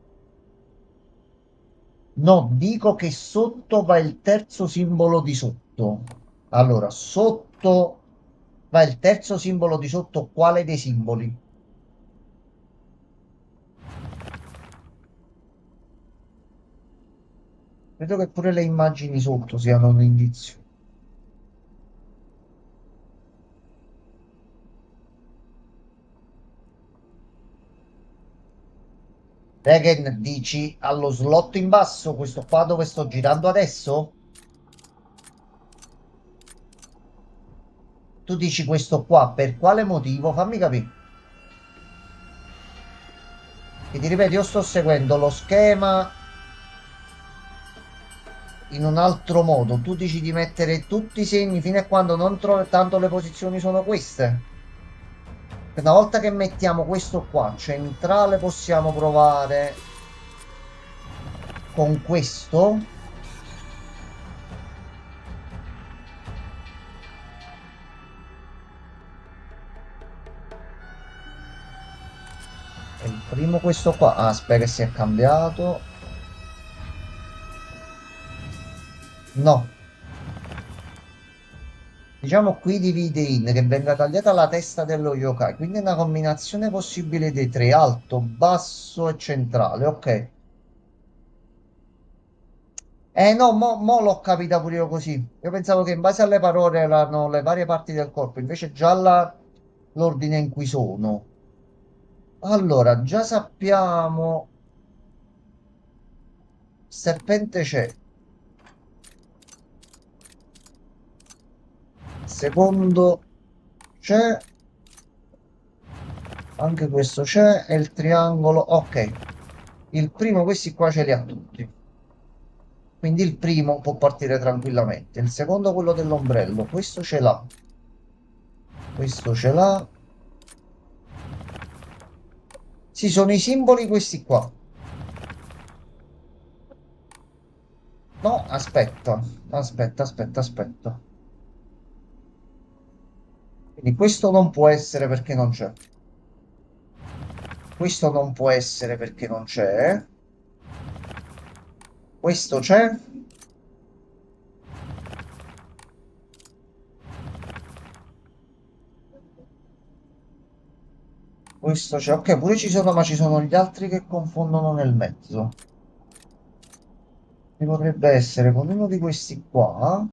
No, dico che sotto va il terzo simbolo di sotto. Allora, sotto va il terzo simbolo di sotto, quale dei simboli? Credo che pure le immagini sotto siano un indizio. Regen, dici allo slot in basso, questo qua dove sto girando adesso? Tu dici questo qua, per quale motivo? Fammi capire. E ti ripeto, io sto seguendo lo schema in un altro modo. Tu dici di mettere tutti i segni fino a quando non trovi tanto le posizioni sono queste. Una volta che mettiamo questo qua centrale possiamo provare con questo. E il primo questo qua. Ah, aspetta che si è cambiato. No. Diciamo qui divide in che venga tagliata la testa dello yokai. Quindi è una combinazione possibile dei tre: alto, basso e centrale. Ok. No, mo l'ho capita pure io così. Io pensavo che in base alle parole erano le varie parti del corpo, invece già l'ordine in cui sono. Allora, già sappiamo serpente c'è. Secondo c'è. Anche questo c'è. E il triangolo. Ok. Il primo, questi qua ce li ha tutti. Quindi il primo può partire tranquillamente. Il secondo, quello dell'ombrello. Questo ce l'ha. Questo ce l'ha. Sì, sono i simboli questi qua. No, aspetta. Aspetta. Quindi questo non può essere perché non c'è. Questo non può essere perché non c'è. Questo c'è. Questo c'è. Ok, pure ci sono, ma ci sono gli altri che confondono nel mezzo. Potrebbe essere con uno di questi qua.